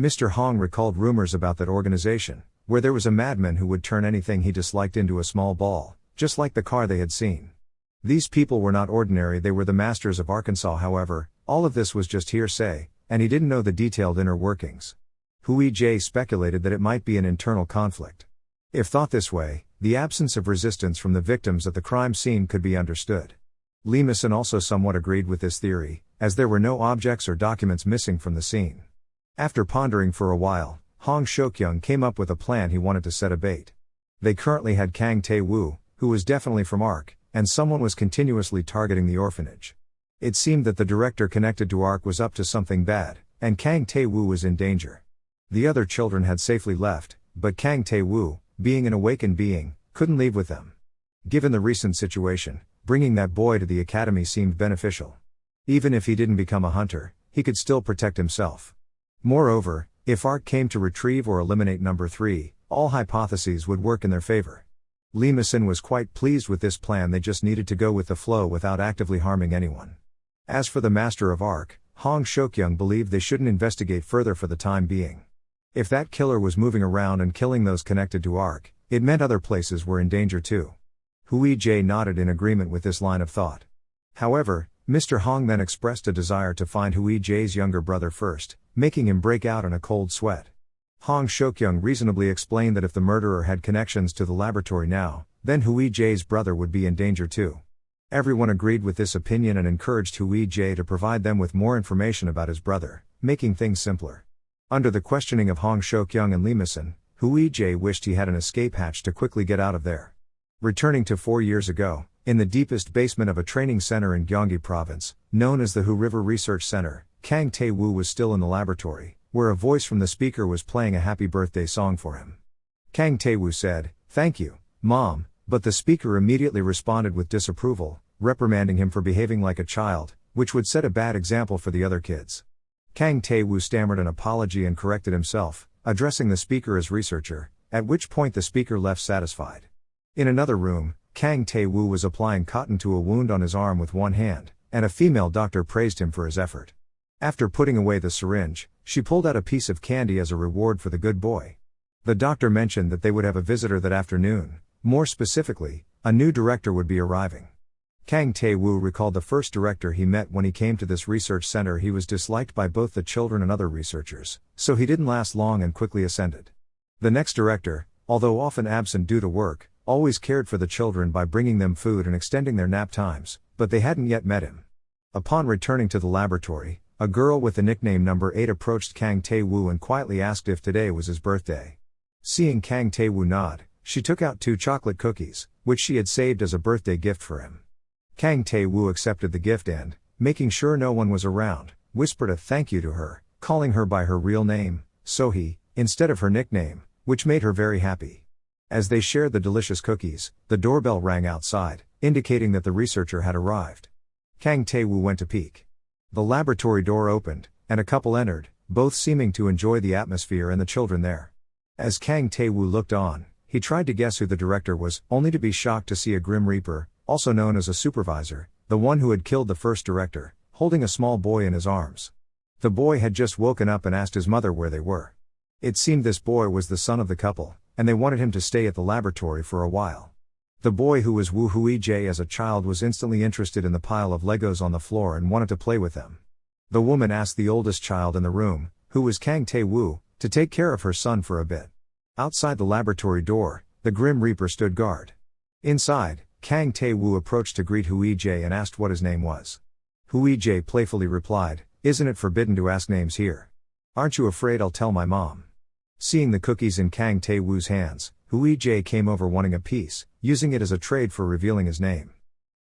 Mr. Hong recalled rumors about that organization, where there was a madman who would turn anything he disliked into a small ball, just like the car they had seen. These people were not ordinary, they were the masters of Arkansas. However, all of this was just hearsay, and he didn't know the detailed inner workings. Hui J speculated that it might be an internal conflict. If thought this way, the absence of resistance from the victims at the crime scene could be understood. Lee Mason also somewhat agreed with this theory, as there were no objects or documents missing from the scene. After pondering for a while, Hong Shokyung came up with a plan. He wanted to set a bait. They currently had Kang Tae-woo, who was definitely from ARK, and someone was continuously targeting the orphanage. It seemed that the director connected to ARK was up to something bad, and Kang Tae-woo was in danger. The other children had safely left, but Kang Tae-woo, being an awakened being, couldn't leave with them. Given the recent situation, bringing that boy to the academy seemed beneficial. Even if he didn't become a hunter, he could still protect himself. Moreover, if ARK came to retrieve or eliminate number 3, all hypotheses would work in their favor. Lee Mason was quite pleased with this plan. They just needed to go with the flow without actively harming anyone. As for the master of ARK, Hong Shokyung believed they shouldn't investigate further for the time being. If that killer was moving around and killing those connected to ARK, it meant other places were in danger too. Hui J nodded in agreement with this line of thought. However, Mr. Hong then expressed a desire to find Hui J's younger brother first, making him break out in a cold sweat. Hong Shokyung reasonably explained that if the murderer had connections to the laboratory now, then Hui J's brother would be in danger too. Everyone agreed with this opinion and encouraged Hui J to provide them with more information about his brother, making things simpler. Under the questioning of Hong Shokyung and Lee Mason, Hui J wished he had an escape hatch to quickly get out of there. Returning to 4 years ago, in the deepest basement of a training center in Gyeonggi Province, known as the Hu River Research Center, Kang Tae-woo was still in the laboratory, where a voice from the speaker was playing a happy birthday song for him. Kang Tae-woo said, "Thank you, Mom," but the speaker immediately responded with disapproval, reprimanding him for behaving like a child, which would set a bad example for the other kids. Kang Tae-woo stammered an apology and corrected himself, addressing the speaker as researcher, at which point the speaker left satisfied. In another room, Kang Tae-woo was applying cotton to a wound on his arm with one hand, and a female doctor praised him for his effort. After putting away the syringe, she pulled out a piece of candy as a reward for the good boy. The doctor mentioned that they would have a visitor that afternoon, more specifically, a new director would be arriving. Kang Tae-woo recalled the first director he met when he came to this research center. He was disliked by both the children and other researchers, so he didn't last long and quickly ascended. The next director, although often absent due to work, always cared for the children by bringing them food and extending their nap times, but they hadn't yet met him. Upon returning to the laboratory, a girl with the nickname number 8 approached Kang Tae-woo and quietly asked if today was his birthday. Seeing Kang Tae-woo nod, she took out 2 chocolate cookies, which she had saved as a birthday gift for him. Kang Tae-woo accepted the gift and, making sure no one was around, whispered a thank you to her, calling her by her real name, Sohee, instead of her nickname, which made her very happy. As they shared the delicious cookies, the doorbell rang outside, indicating that the researcher had arrived. Kang Tae-woo went to peek. The laboratory door opened, and a couple entered, both seeming to enjoy the atmosphere and the children there. As Kang Tae-woo looked on, he tried to guess who the director was, only to be shocked to see a Grim Reaper, also known as a supervisor, the one who had killed the first director, holding a small boy in his arms. The boy had just woken up and asked his mother where they were. It seemed this boy was the son of the couple, and they wanted him to stay at the laboratory for a while. The boy, who was Woo Hui Jae as a child, was instantly interested in the pile of Legos on the floor and wanted to play with them. The woman asked the oldest child in the room, who was Kang Tae-woo, to take care of her son for a bit. Outside the laboratory door, the Grim Reaper stood guard. Inside, Kang Tae-woo approached to greet Hui Jae and asked what his name was. Hui Jae playfully replied, "Isn't it forbidden to ask names here? Aren't you afraid I'll tell my mom?" Seeing the cookies in Kang Tae-woo's hands, Hui Jae came over wanting a piece, using it as a trade for revealing his name.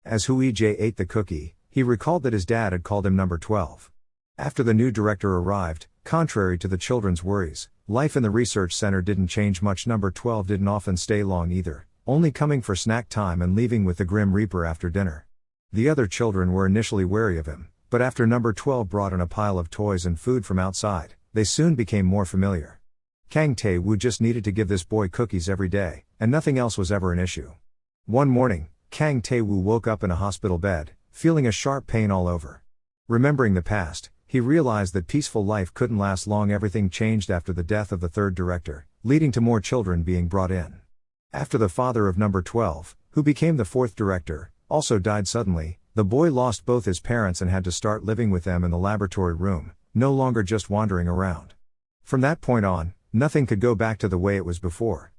As Hui Jae ate the cookie, he recalled that his dad had called him number 12. After the new director arrived, contrary to the children's worries, life in the research center didn't change much. Number 12 didn't often stay long either, only coming for snack time and leaving with the Grim Reaper after dinner. The other children were initially wary of him, but after number 12 brought in a pile of toys and food from outside, they soon became more familiar. Kang Tae-woo just needed to give this boy cookies every day, and nothing else was ever an issue. One morning, Kang Tae-woo woke up in a hospital bed, feeling a sharp pain all over. Remembering the past, he realized that peaceful life couldn't last long. Everything changed after the death of the third director, leading to more children being brought in. After the father of number 12, who became the fourth director, also died suddenly, the boy lost both his parents and had to start living with them in the laboratory room, no longer just wandering around. From that point on, nothing could go back to the way it was before.